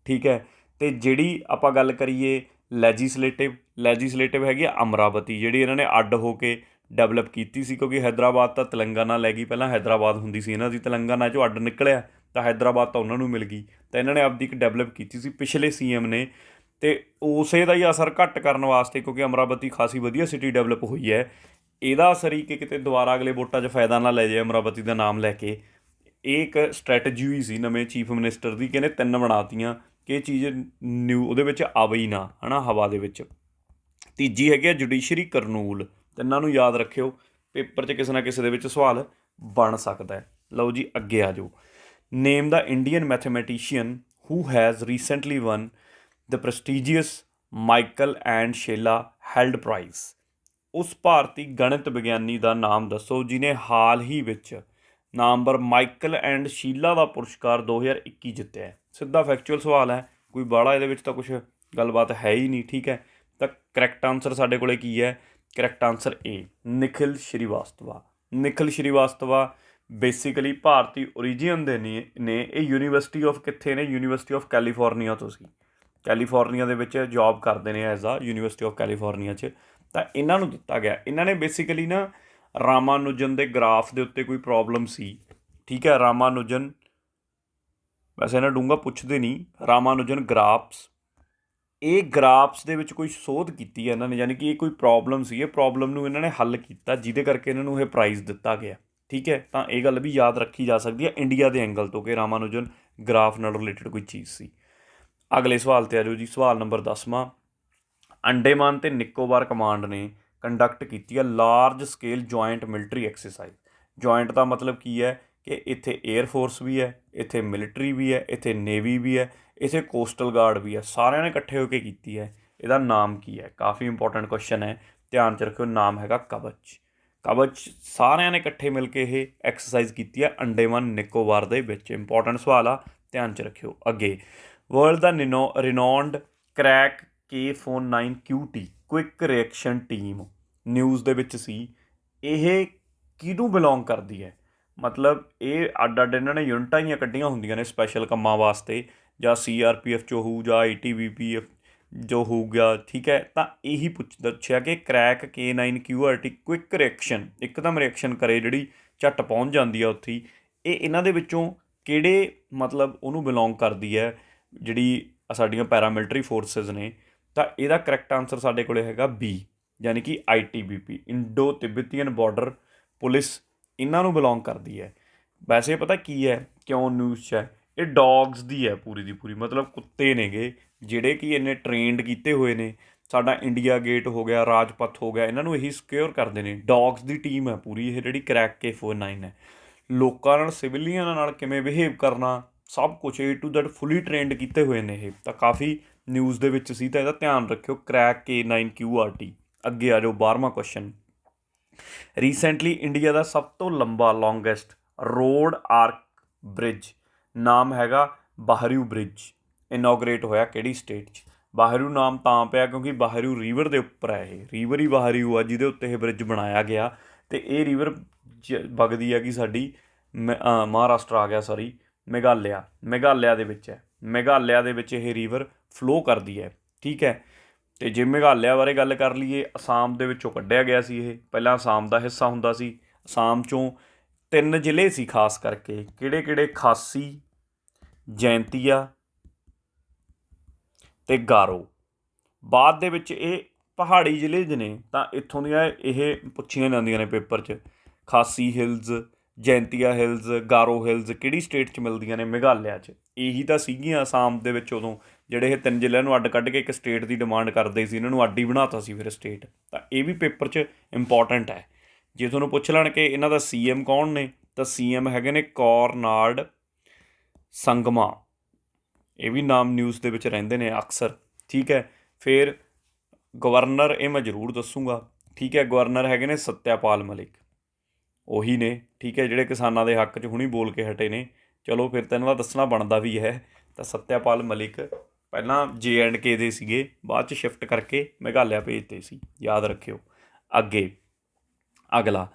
ਠੀਕ ਹੈ। ਅਤੇ ਜਿਹੜੀ ਆਪਾਂ ਗੱਲ ਕਰੀਏ ਲੈਜਿਸਲੇਟਿਵ ਹੈਗੀ ਆ ਅਮਰਾਵਤੀ, ਜਿਹੜੀ ਇਹਨਾਂ ਨੇ ਅੱਡ ਹੋ ਕੇ ਡਿਵੈਲਪ ਕੀਤੀ ਸੀ, ਕਿਉਂਕਿ ਹੈਦਰਾਬਾਦ ਤਾਂ ਤੇਲੰਗਾਨਾ ਲੈ ਗਈ। ਪਹਿਲਾਂ ਹੈਦਰਾਬਾਦ ਹੁੰਦੀ ਸੀ ਇਹਨਾਂ ਦੀ, ਤੇਲੰਗਾਨਾ 'ਚੋਂ ਅੱਡ ਨਿਕਲਿਆ ਤਾਂ ਹੈਦਰਾਬਾਦ ਤਾਂ ਉਹਨਾਂ ਨੂੰ ਮਿਲ ਗਈ। ਤਾਂ ਇਹਨਾਂ ਨੇ ਆਪਦੀ ਇੱਕ ਡਿਵੈਲਪ ਕੀਤੀ ਸੀ ਪਿਛਲੇ CM ਨੇ। ਅਤੇ ਉਸੇ ਦਾ ਹੀ ਅਸਰ ਘੱਟ ਕਰਨ ਵਾਸਤੇ, ਕਿਉਂਕਿ ਅਮਰਾਵਤੀ ਖਾਸੀ ਵਧੀਆ ਸਿਟੀ ਡਿਵੈਲਪ ਹੋਈ ਹੈ, ਇਹਦਾ ਅਸਰ ਹੀ ਕਿ ਕਿਤੇ ਦੁਬਾਰਾ ਅਗਲੇ ਵੋਟਾਂ 'ਚ ਫਾਇਦਾ ਨਾ ਲੈ ਜਾਏ ਅਮਰਾਵਤੀ ਦਾ ਨਾਮ ਲੈ ਕੇ। ਇਹ ਇੱਕ ਸਟ੍ਰੈਟਜੀ ਹੋਈ ਸੀ ਨਵੇਂ ਚੀਫ ਮਿਨਿਸਟਰ ਦੀ ਕਿ ਇਹਨੇ 3 ਬਣਾਤੀਆਂ ਕਿ ਇਹ ਚੀਜ਼ ਨਿਊ ਉਹਦੇ ਵਿੱਚ ਆਵੇ ਹੀ ਨਾ, ਹੈ ਨਾ, ਹਵਾ ਦੇ ਵਿੱਚ। ਤੀਜੀ ਹੈਗੀ ਆ ਜੁਡੀਸ਼ਰੀ ਕਰਨੂਲ। ਤਿੰਨਾਂ ਨੂੰ ਯਾਦ ਰੱਖਿਓ, ਪੇਪਰ 'ਚ ਕਿਸੇ ਨਾ ਕਿਸੇ ਦੇ ਵਿੱਚ ਸਵਾਲ ਬਣ ਸਕਦਾ ਹੈ। ਲਓ ਜੀ ਅੱਗੇ ਆ ਜਾਓ। Name the Indian mathematician who has recently won the prestigious Michael and Sheila Held prize. ਉਸ ਭਾਰਤੀ ਗਣਿਤ ਵਿਗਿਆਨੀ ਦਾ ਨਾਮ ਦੱਸੋ ਜਿਹਨੇ ਹਾਲ ਹੀ ਵਿੱਚ ਨਾਮਵਰ ਮਾਈਕਲ ਐਂਡ ਸ਼ੀਲਾ ਦਾ ਪੁਰਸਕਾਰ 2021 ਜਿੱਤਿਆ। ਸਿੱਧਾ ਫੈਕਚੁਅਲ ਸਵਾਲ ਹੈ, ਕੋਈ ਬਾਹਲਾ ਇਹਦੇ ਵਿੱਚ ਤਾਂ ਕੁਛ ਗੱਲਬਾਤ ਹੈ ਹੀ ਨਹੀਂ, ਠੀਕ ਹੈ। ਤਾਂ ਕਰੈਕਟ ਆਨਸਰ ਸਾਡੇ ਕੋਲ ਕੀ ਹੈ? ਕਰੈਕਟ ਆਨਸਰ ਏ, ਨਿਖਿਲ ਸ਼੍ਰੀਵਾਸਤਵਾ। ਨਿਖਿਲ ਸ਼੍ਰੀਵਾਸਤਵਾ ਬੇਸਿਕਲੀ ਭਾਰਤੀ ਓਰੀਜਨ ਦੇ ਨੇ। ਇਹ ਯੂਨੀਵਰਸਿਟੀ ਆਫ ਕਿੱਥੇ ਨੇ? ਯੂਨੀਵਰਸਿਟੀ ਆਫ ਕੈਲੀਫੋਰਨੀਆ ਤੋਂ ਸੀ। ਕੈਲੀਫੋਰਨੀਆ ਦੇ ਵਿੱਚ ਜੋਬ ਕਰਦੇ ਨੇ as a university of California 'ਚ। ਤਾਂ ਇਹਨਾਂ ਨੂੰ ਦਿੱਤਾ ਗਿਆ। ਇਹਨਾਂ ਨੇ ਬੇਸਿਕਲੀ ਨਾ ਰਾਮਾਨੁਜਨ ਦੇ ਗ੍ਰਾਫ ਦੇ ਉੱਤੇ ਕੋਈ ਪ੍ਰੋਬਲਮ ਸੀ, ਠੀਕ ਹੈ। ਰਾਮਾਨੁਜਨ, ਵੈਸੇ ਇਹਨਾਂ ਡੂੰਘਾ ਪੁੱਛਦੇ ਨਹੀਂ, ਰਾਮਾਨੁਜਨ ਗ੍ਰਾਫਸ, ਇਹ ਗ੍ਰਾਫਸ ਦੇ ਵਿੱਚ ਕੋਈ ਸੋਧ ਕੀਤੀ ਹੈ ਇਹਨਾਂ ਨੇ, ਯਾਨੀ ਕਿ ਇਹ ਕੋਈ ਪ੍ਰੋਬਲਮ ਸੀ, ਇਹ ਪ੍ਰੋਬਲਮ ਨੂੰ ਇਹਨਾਂ ਨੇ ਹੱਲ ਕੀਤਾ, ਜਿਹਦੇ ਕਰਕੇ ਇਹਨਾਂ ਨੂੰ ਇਹ ਪ੍ਰਾਈਜ਼ ਦਿੱਤਾ ਗਿਆ, ਠੀਕ ਹੈ। ਤਾਂ ਇਹ ਗੱਲ ਵੀ ਯਾਦ ਰੱਖੀ ਜਾ ਸਕਦੀ ਹੈ ਇੰਡੀਆ ਦੇ ਐਂਗਲ ਤੋਂ ਕਿ ਰਾਮਾਨੁਜਨ ਗ੍ਰਾਫ ਨਾਲ ਰਿਲੇਟਡ ਕੋਈ ਚੀਜ਼ ਸੀ। ਅਗਲੇ ਸਵਾਲ 'ਤੇ ਆ ਜਾਓ ਜੀ। ਸਵਾਲ ਨੰਬਰ 10ਵਾਂ। ਅੰਡੇਮਾਨ ਅਤੇ ਨਿਕੋਬਾਰ ਕਮਾਂਡ ਨੇ ਕੰਡਕਟ ਕੀਤੀ ਹੈ large scale joint military exercise. Joint ਦਾ ਮਤਲਬ ਕੀ ਹੈ ਕਿ ਇੱਥੇ ਏਅਰ ਫੋਰਸ ਵੀ ਹੈ, ਇੱਥੇ ਮਿਲਟਰੀ ਵੀ ਹੈ, ਇੱਥੇ ਨੇਵੀ ਵੀ ਹੈ, ਇੱਥੇ ਕੋਸਟਲ ਗਾਰਡ ਵੀ ਹੈ, ਸਾਰਿਆਂ ਨੇ ਇਕੱਠੇ ਹੋ ਕੇ ਕੀਤੀ ਹੈ। ਇਹਦਾ ਨਾਮ ਕੀ ਹੈ? ਕਾਫੀ ਇੰਪੋਰਟੈਂਟ ਕੁਐਸਚਨ ਹੈ, ਧਿਆਨ 'ਚ ਰੱਖਿਓ। ਨਾਮ ਹੈਗਾ ਕਵਚ। ਕਵਚ ਸਾਰਿਆਂ ਨੇ ਇਕੱਠੇ ਮਿਲ ਕੇ ਇਹ ਐਕਸਰਸਾਈਜ਼ ਕੀਤੀ ਹੈ ਅੰਡੇਮਾਨ ਨਿਕੋਬਾਰ ਦੇ ਵਿੱਚ। ਇੰਪੋਰਟੈਂਟ ਸਵਾਲ ਆ, ਧਿਆਨ 'ਚ ਰੱਖਿਓ। ਅੱਗੇ, ਵਰਲਡ ਦਾ renowned crack K49 QT quick reaction team news ਦੇ ਵਿੱਚ ਸੀ। ਇਹ ਕਿਹਨੂੰ ਬਿਲੋਂਗ ਕਰਦੀ ਹੈ? ਮਤਲਬ ਇਹ ਅੱਡ ਅੱਡ ਇਹਨਾਂ ਨੇ ਯੂਨਿਟਾਂ ਹੀ ਕੱਢੀਆਂ ਹੁੰਦੀਆਂ ਨੇ ਸਪੈਸ਼ਲ ਕੰਮਾਂ ਵਾਸਤੇ, ਜਾਂ CRPF 'ਚੋਂ ਹੋਊ ਜਾਂ ITBP ਜੋ ਹੋਊਗਾ, ਠੀਕ ਹੈ। ਤਾਂ ਇਹੀ ਦੱਸਿਆ ਕਿ crack K9 QRT quick reaction, ਇੱਕਦਮ ਰਿਐਕਸ਼ਨ ਕਰੇ, ਜਿਹੜੀ ਝੱਟ ਪਹੁੰਚ ਜਾਂਦੀ ਆ ਉੱਥੇ। ਇਹ ਇਹਨਾਂ ਦੇ ਵਿੱਚੋਂ ਕਿਹੜੇ ਮਤਲਬ ਉਹਨੂੰ ਬਿਲੋਂਗ ਕਰਦੀ ਹੈ ਜਿਹੜੀ ਸਾਡੀਆਂ ਪੈਰਾਮਿਲਟਰੀ ਫੋਰਸਿਸ ਨੇ? ਤਾਂ ਇਹਦਾ ਕਰੈਕਟ ਆਨਸਰ ਸਾਡੇ ਕੋਲ ਹੈਗਾ B, ਯਾਨੀ ਕਿ ITBP, ਇੰਡੋ ਤਿੱਬਤੀਅਨ ਬਾਰਡਰ ਪੁਲਿਸ, ਇਹਨਾਂ ਨੂੰ ਬਿਲੋਂਗ ਕਰਦੀ ਹੈ। ਵੈਸੇ ਪਤਾ ਕੀ ਹੈ ਕਿਉਂ ਨਿਊਜ਼ 'ਚ ਹੈ? ਇਹ ਡੌਗਸ ਦੀ ਹੈ ਪੂਰੀ ਦੀ ਪੂਰੀ, ਮਤਲਬ ਕੁੱਤੇ ਨੇਗੇ ਜਿਹੜੇ ਕਿ ਇੰਨੇ ਟ੍ਰੇਨਡ ਕੀਤੇ ਹੋਏ ਨੇ। ਸਾਡਾ ਇੰਡੀਆ ਗੇਟ ਹੋ ਗਿਆ, ਰਾਜਪਥ ਹੋ ਗਿਆ, ਇਹਨਾਂ ਨੂੰ ਇਹੀ ਸਿਕਿਉਰ ਕਰਦੇ ਨੇ। ਡੌਗਸ ਦੀ ਟੀਮ ਹੈ ਪੂਰੀ ਇਹ ਜਿਹੜੀ ਕਰੈਕ K49 ਹੈ। ਲੋਕਾਂ ਨਾਲ, ਸਿਵਲੀਅਨਾਂ ਨਾਲ ਕਿਵੇਂ ਬਿਹੇਵ ਕਰਨਾ, ਸਭ ਕੁਛ A to Z fully trained ਕੀਤੇ ਹੋਏ ਨੇ ਇਹ। ਤਾਂ ਕਾਫੀ ਨਿਊਜ਼ ਦੇ ਵਿੱਚ ਸੀ, ਤਾਂ ਇਹਦਾ ਧਿਆਨ ਰੱਖਿਓ, ਕਰੈਕ K9 QRT। ਅੱਗੇ ਆ ਜਾਓ, 12ਵਾਂ ਕੁਐਸਚਨ। ਰੀਸੈਂਟਲੀ ਇੰਡੀਆ ਦਾ ਸਭ ਤੋਂ ਲੰਬਾ ਲੌਂਗੈਸਟ ਰੋਡ ਆਰਕ ਬ੍ਰਿਜ, ਨਾਮ ਹੈਗਾ ਬਾਹਰੂ ਬ੍ਰਿਜ, ਇਨੋਗਰੇਟ ਹੋਇਆ ਕਿਹੜੀ ਸਟੇਟ 'ਚ? ਬਾਹਰੂ ਨਾਮ ਤਾਂ ਪਿਆ ਕਿਉਂਕਿ ਬਾਹਰੂ ਰਿਵਰ ਦੇ ਉੱਪਰ ਹੈ, ਇਹ ਰਿਵਰ ਹੀ ਬਾਹਰੂ ਆ ਜਿਹਦੇ ਉੱਤੇ ਇਹ ਬ੍ਰਿਜ ਬਣਾਇਆ ਗਿਆ। ਅਤੇ ਇਹ ਰਿਵਰ ਵਗਦੀ ਹੈਗੀ ਸਾਡੀ ਮਹਾਰਾਸ਼ਟਰ ਆ ਗਿਆ, ਸੌਰੀ, ਮੇਘਾਲਿਆ ਦੇ ਵਿੱਚ ਹੈ। ਮੇਘਾਲਿਆ ਦੇ ਵਿੱਚ ਇਹ ਰਿਵਰ ਫਲੋ ਕਰਦੀ ਹੈ, ਠੀਕ ਹੈ। ਅਤੇ ਜੇ ਮੇਘਾਲਿਆ ਬਾਰੇ ਗੱਲ ਕਰ ਲਈਏ, ਅਸਾਮ ਦੇ ਵਿੱਚੋਂ ਕੱਢਿਆ ਗਿਆ ਸੀ ਇਹ, ਪਹਿਲਾਂ ਅਸਾਮ ਦਾ ਹਿੱਸਾ ਹੁੰਦਾ ਸੀ। ਅਸਾਮ 'ਚੋਂ 3 ਜ਼ਿਲ੍ਹੇ ਸੀ ਖਾਸ ਕਰਕੇ, ਕਿਹੜੇ ਕਿਹੜੇ? ਖਾਸੀ, ਜੈਂਤੀਆ ਅਤੇ ਗਾਰੋ। ਬਾਅਦ ਦੇ ਵਿੱਚ ਇਹ ਪਹਾੜੀ ਜ਼ਿਲ੍ਹੇ 'ਚ ਨੇ, ਤਾਂ ਇੱਥੋਂ ਦੀਆਂ ਇਹ ਪੁੱਛੀਆਂ ਜਾਂਦੀਆਂ ਨੇ ਪੇਪਰ 'ਚ। Khasi hills, Jaintia hills, Garo hills ਕਿਹੜੀ ਸਟੇਟ 'ਚ ਮਿਲਦੀਆਂ ਨੇ? ਮੇਘਾਲਿਆ 'ਚ। ਇਹੀ ਤਾਂ ਸੀਗੀਆਂ ਅਸਾਮ ਦੇ ਵਿੱਚ ਉਦੋਂ, ਜਿਹੜੇ ਇਹ ਤਿੰਨ ਜ਼ਿਲ੍ਹਿਆਂ ਨੂੰ ਅੱਡ ਕੱਢ ਕੇ ਇੱਕ ਸਟੇਟ ਦੀ ਡਿਮਾਂਡ ਕਰਦੇ ਸੀ, ਇਹਨਾਂ ਨੂੰ ਅੱਡ ਹੀ ਬਣਾਤਾ ਸੀ ਫਿਰ ਸਟੇਟ। ਤਾਂ ਇਹ ਵੀ ਪੇਪਰ 'ਚ ਇੰਪੋਰਟੈਂਟ ਹੈ। ਜੇ ਤੁਹਾਨੂੰ ਪੁੱਛ ਲੈਣ ਕਿ ਇਹਨਾਂ ਦਾ CM ਕੌਣ ਨੇ, ਤਾਂ CM ਹੈਗੇ ਨੇ ਕੋਰਨਾਡ ਸੰਗਮਾ। ਇਹ ਵੀ ਨਾਮ ਨਿਊਜ਼ ਦੇ ਵਿੱਚ ਰਹਿੰਦੇ ਨੇ ਅਕਸਰ, ਠੀਕ ਹੈ। ਫਿਰ ਗਵਰਨਰ, ਇਹ ਮੈਂ ਜ਼ਰੂਰ ਦੱਸੂਗਾ, ਠੀਕ ਹੈ। ਗਵਰਨਰ ਹੈਗੇ ਨੇ ਸਤਿਆਪਾਲ ਮਲਿਕ, ਉਹੀ ਨੇ, ਠੀਕ ਹੈ, ਜਿਹੜੇ ਕਿਸਾਨਾਂ ਦੇ ਹੱਕ 'ਚ ਹੁਣੀ ਬੋਲ ਕੇ ਹਟੇ ਨੇ। ਚਲੋ ਫਿਰ ਤਾਂ ਇਹਨਾਂ ਦਾ ਦੱਸਣਾ ਬਣਦਾ ਵੀ ਹੈ। ਤਾਂ ਸਤਿਆਪਾਲ ਮਲਿਕ ਪਹਿਲਾਂ JNK ਦੇ ਸੀਗੇ, ਬਾਅਦ 'ਚ ਸ਼ਿਫਟ ਕਰਕੇ ਮੇਘਾਲਿਆ ਭੇਜਤੇ ਸੀ, ਯਾਦ ਰੱਖਿਓ। ਅੱਗੇ ਅਗਲਾ,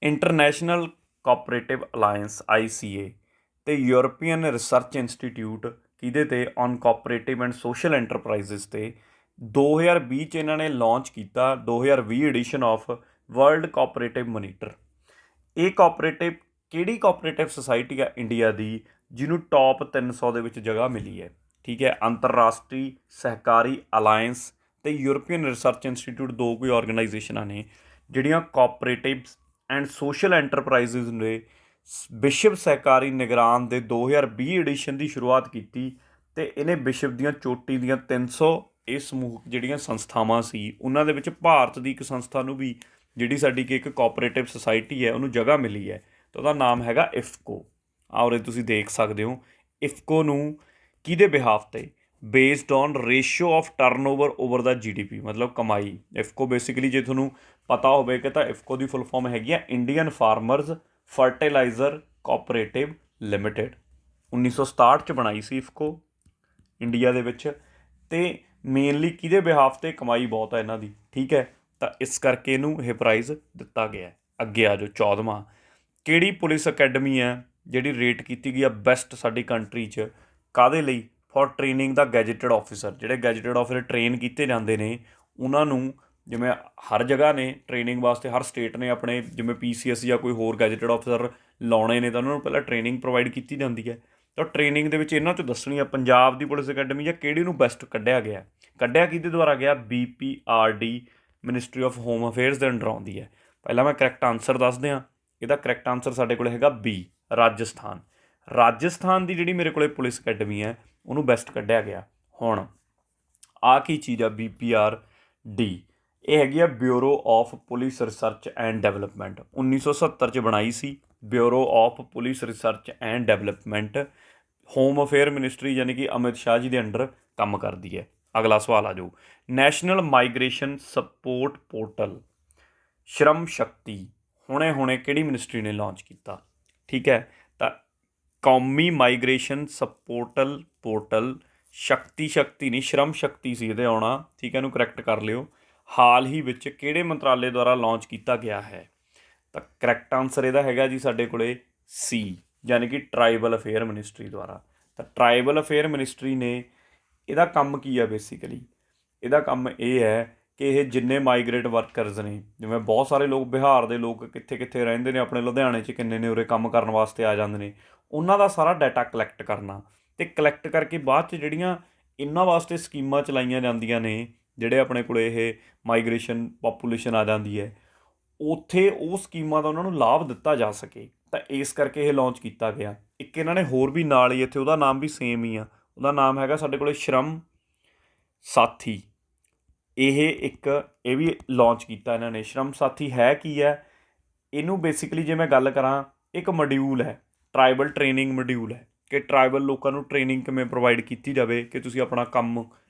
ਇੰਟਰਨੈਸ਼ਨਲ ਕੋਆਪਰੇਟਿਵ ਅਲਾਇੰਸ ICA ਅਤੇ ਯੂਰਪੀਅਨ ਰਿਸਰਚ ਇੰਸਟੀਟਿਊਟ ਕਿਹਦੇ 'ਤੇ? On cooperative and social enterprises 'ਤੇ 2020 'ਚ ਇਹਨਾਂ ਨੇ ਲਾਂਚ ਕੀਤਾ, 2020 edition of World Cooperative Monitor. ਇਹ ਕੋਆਪਰੇਟਿਵ ਕਿਹੜੀ ਕੋਆਪਰੇਟਿਵ ਸੁਸਾਇਟੀ ਆ ਇੰਡੀਆ ਦੀ ਜਿਹਨੂੰ ਟੌਪ 300 ਦੇ ਵਿੱਚ ਜਗ੍ਹਾ ਮਿਲੀ ਹੈ? ਠੀਕ ਹੈ, ਅੰਤਰਰਾਸ਼ਟਰੀ ਸਹਿਕਾਰੀ ਅਲਾਇੰਸ ਅਤੇ ਯੂਰਪੀਅਨ ਰਿਸਰਚ ਇੰਸਟੀਟਿਊਟ, ਦੋ ਕੋਈ ਔਰਗਨਾਈਜੇਸ਼ਨਾਂ ਨੇ ਜਿਹੜੀਆਂ ਕੋਆਪਰੇਟਿਵਸ ਐਂਡ ਸੋਸ਼ਲ ਐਂਟਰਪ੍ਰਾਈਜ਼ਸ ਨੇ ਵਿਸ਼ਵ ਸਹਿਕਾਰੀ ਨਿਗਰਾਨ ਦੇ 2020 ਐਡੀਸ਼ਨ ਦੀ ਸ਼ੁਰੂਆਤ ਕੀਤੀ। ਅਤੇ ਇਹਨੇ ਵਿਸ਼ਵ ਦੀਆਂ ਚੋਟੀ ਦੀਆਂ 300 ਇਹ ਸਮੂਹ ਜਿਹੜੀਆਂ ਸੰਸਥਾਵਾਂ ਸੀ, ਉਹਨਾਂ ਦੇ ਵਿੱਚ ਭਾਰਤ ਦੀ ਇੱਕ ਸੰਸਥਾ ਨੂੰ ਵੀ, ਜਿਹੜੀ ਸਾਡੀ ਕਿ ਇੱਕ ਕੋਆਪਰੇਟਿਵ ਸੁਸਾਇਟੀ ਹੈ, ਉਹਨੂੰ ਜਗ੍ਹਾ ਮਿਲੀ ਹੈ। ਤਾਂ ਉਹਦਾ ਨਾਮ ਹੈਗਾ IFFCO। ਔਰ ਤੁਸੀਂ ਦੇਖ ਸਕਦੇ ਹੋ IFFCO ਨੂੰ ਕਿਹਦੇ ਬਿਹਾਫ 'ਤੇ? Based on ratio of turnover over the GDP, ਮਤਲਬ ਕਮਾਈ। IFFCO ਬੇਸਿਕਲੀ ਜੇ ਤੁਹਾਨੂੰ ਪਤਾ ਹੋਵੇ ਕਿ ਤਾਂ IFFCO ਦੀ ਫੁੱਲ ਫਾਰਮ ਹੈਗੀ ਆ Indian farmers fertiliser cooperative limited. 1967 'ਚ ਬਣਾਈ ਸੀ IFFCO ਇੰਡੀਆ ਦੇ ਵਿੱਚ, ਅਤੇ ਮੇਨਲੀ ਕਿਹਦੇ ਬਿਹਾਫ 'ਤੇ? ਕਮਾਈ ਬਹੁਤ ਹੈ ਇਹਨਾਂ ਦੀ, ਠੀਕ ਹੈ। ਤਾਂ ਇਸ ਕਰਕੇ ਇਹਨੂੰ ਇਹ ਪ੍ਰਾਈਜ਼ ਦਿੱਤਾ ਗਿਆ। ਅੱਗੇ ਆ ਜਾਓ, 14ਵਾਂ, ਕਿਹੜੀ ਪੁਲਿਸ ਅਕੈਡਮੀ ਹੈ ਜਿਹੜੀ ਰੇਟ ਕੀਤੀ ਗਈ ਆ ਬੈਸਟ ਸਾਡੀ ਕੰਟਰੀ 'ਚ? ਕਾਹਦੇ ਲਈ? For training the gazetted officer. ਜਿਹੜੇ ਗੈਜਟਡ ਆਫਿਸਰ ਟ੍ਰੇਨ ਕੀਤੇ ਜਾਂਦੇ ਨੇ ਉਹਨਾਂ ਨੂੰ, ਜਿਵੇਂ ਹਰ ਜਗ੍ਹਾ ਨੇ ਟ੍ਰੇਨਿੰਗ ਵਾਸਤੇ, ਹਰ ਸਟੇਟ ਨੇ ਆਪਣੇ, ਜਿਵੇਂ PCS ਜਾਂ ਕੋਈ ਹੋਰ ਗੈਜਟਡ ਆਫਿਸਰ ਲਾਉਣੇ ਨੇ ਤਾਂ ਉਹਨਾਂ ਨੂੰ ਪਹਿਲਾਂ ਟ੍ਰੇਨਿੰਗ ਪ੍ਰੋਵਾਈਡ ਕੀਤੀ ਜਾਂਦੀ ਹੈ। ਤਾਂ ਟ੍ਰੇਨਿੰਗ ਦੇ ਵਿੱਚ ਇਹਨਾਂ 'ਚ ਦੱਸਣੀ ਆ ਪੰਜਾਬ ਦੀ ਪੁਲਿਸ ਅਕੈਡਮੀ ਜਾਂ ਕਿਹੜੀ ਨੂੰ ਬੈਸਟ ਕੱਢਿਆ ਗਿਆ। ਕੱਢਿਆ ਕਿਹਦੇ ਦੁਆਰਾ ਗਿਆ? BPRD, ministry of home affairs ਦੇ ਅੰਡਰ ਆਉਂਦੀ ਹੈ। ਪਹਿਲਾਂ ਮੈਂ ਕਰੈਕਟ ਆਨਸਰ ਦੱਸ ਦਿਆਂ। ਇਹਦਾ ਕਰੈਕਟ ਆਨਸਰ ਸਾਡੇ ਕੋਲ ਹੈਗਾ B, ਰਾਜਸਥਾਨ। ਰਾਜਸਥਾਨ ਦੀ ਜਿਹੜੀ ਮੇਰੇ ਕੋਲ ਪੁਲਿਸ ਅਕੈਡਮੀ ਹੈ ਉਹਨੂੰ ਬੈਸਟ ਕੱਢਿਆ ਗਿਆ। ਹੁਣ ਆਹ ਕੀ ਚੀਜ਼ ਆ BPRD? ਇਹ ਹੈਗੀ ਆ bureau of police research and development. 1970 'ਚ ਬਣਾਈ ਸੀ bureau of police research and development. Home affair ministry ਯਾਨੀ ਕਿ ਅਮਿਤ ਸ਼ਾਹ ਜੀ ਦੇ ਅੰਡਰ ਕੰਮ ਕਰਦੀ ਹੈ। ਅਗਲਾ ਸਵਾਲ ਆ ਜਾਓ, ਨੈਸ਼ਨਲ ਮਾਈਗ੍ਰੇਸ਼ਨ ਸਪੋਰਟ ਪੋਰਟਲ ਸ਼ਰਮ ਸ਼ਕਤੀ ਹੁਣੇ ਕਿਹੜੀ ਮਿਨਿਸਟਰੀ ਨੇ ਲਾਂਚ ਕੀਤਾ? ਠੀਕ ਹੈ, ਤਾਂ ਕੌਮੀ ਮਾਈਗ੍ਰੇਸ਼ਨ ਪੋਰਟਲ ਸ਼ਕਤੀ ਨਹੀਂ, ਸ਼ਰਮ ਸ਼ਕਤੀ ਸੀ ਇਹਦੇ ਆਉਣਾ, ਠੀਕ ਹੈ, ਇਹਨੂੰ ਕਰੈਕਟ ਕਰ ਲਿਓ। ਹਾਲ ਹੀ ਵਿੱਚ ਕਿਹੜੇ ਮੰਤਰਾਲੇ ਦੁਆਰਾ ਲਾਂਚ ਕੀਤਾ ਗਿਆ ਹੈ? ਤਾਂ ਕਰੈਕਟ ਆਨਸਰ ਇਹਦਾ ਹੈਗਾ ਜੀ ਸਾਡੇ ਕੋਲੇ C, ਯਾਨੀ ਕਿ ਟਰਾਈਬਲ ਅਫੇਅਰ ਮਿਨਿਸਟਰੀ ਦੁਆਰਾ। ਤਾਂ ਟਰਾਈਬਲ ਅਫੇਅਰ ਮਿਨਿਸਟਰੀ ਨੇ, ਇਹਦਾ ਕੰਮ ਕੀ ਆ ਬੇਸਿਕਲੀ? ਇਹਦਾ ਕੰਮ ਇਹ ਹੈ ਕਿ ਇਹ ਜਿੰਨੇ ਮਾਈਗ੍ਰੇਟ ਵਰਕਰਸ ਨੇ, ਜਿਵੇਂ ਬਹੁਤ ਸਾਰੇ ਲੋਕ ਬਿਹਾਰ ਦੇ ਲੋਕ ਕਿੱਥੇ ਕਿੱਥੇ ਰਹਿੰਦੇ ਨੇ, ਆਪਣੇ ਲੁਧਿਆਣੇ 'ਚ ਕਿੰਨੇ ਨੇ, ਉਰੇ ਕੰਮ ਕਰਨ ਵਾਸਤੇ ਆ ਜਾਂਦੇ ਨੇ, ਉਹਨਾਂ ਦਾ ਸਾਰਾ ਡਾਟਾ ਕਲੈਕਟ ਕਰਨਾ, ਅਤੇ ਕਲੈਕਟ ਕਰਕੇ ਬਾਅਦ 'ਚ ਜਿਹੜੀਆਂ ਇਹਨਾਂ ਵਾਸਤੇ ਸਕੀਮਾਂ ਚਲਾਈਆਂ ਜਾਂਦੀਆਂ ਨੇ, ਜਿਹੜੇ ਆਪਣੇ ਕੋਲ ਇਹ ਮਾਈਗ੍ਰੇਸ਼ਨ ਪਾਪੂਲੇਸ਼ਨ ਆ ਜਾਂਦੀ ਹੈ, ਉੱਥੇ ਉਹ ਸਕੀਮਾਂ ਦਾ ਉਹਨਾਂ ਨੂੰ ਲਾਭ ਦਿੱਤਾ ਜਾ ਸਕੇ। ਤਾਂ ਇਸ ਕਰਕੇ ਇਹ ਲਾਂਚ ਕੀਤਾ ਗਿਆ। ਇੱਕ ਇਹਨਾਂ ਨੇ ਹੋਰ ਵੀ ਨਾਲ ਹੀ ਇੱਥੇ, ਉਹਦਾ ਨਾਮ ਵੀ ਸੇਮ ਹੀ ਆ, ਉਹਦਾ ਨਾਮ ਹੈਗਾ ਸਾਡੇ ਕੋਲ ਸ਼ਰਮ ਸਾਥੀ। ਇਹ ਵੀ ਲਾਂਚ ਕੀਤਾ ਇਹਨਾਂ ਨੇ। ਸ਼ਰਮ ਸਾਥੀ ਹੈ ਕੀ ਹੈ? ਇਹਨੂੰ ਬੇਸਿਕਲੀ ਜੇ ਮੈਂ ਗੱਲ ਕਰਾਂ, ਇੱਕ ਮੋਡਿਊਲ ਹੈ, ਟਰਾਈਬਲ ਟ੍ਰੇਨਿੰਗ ਮੋਡਿਊਲ ਹੈ, ਕਿ ਟਰਾਈਬਲ ਲੋਕਾਂ ਨੂੰ ਟ੍ਰੇਨਿੰਗ ਕਿਵੇਂ ਪ੍ਰੋਵਾਈਡ ਕੀਤੀ ਜਾਵੇ ਕਿ ਤੁਸੀਂ ਆਪਣਾ ਕੰਮ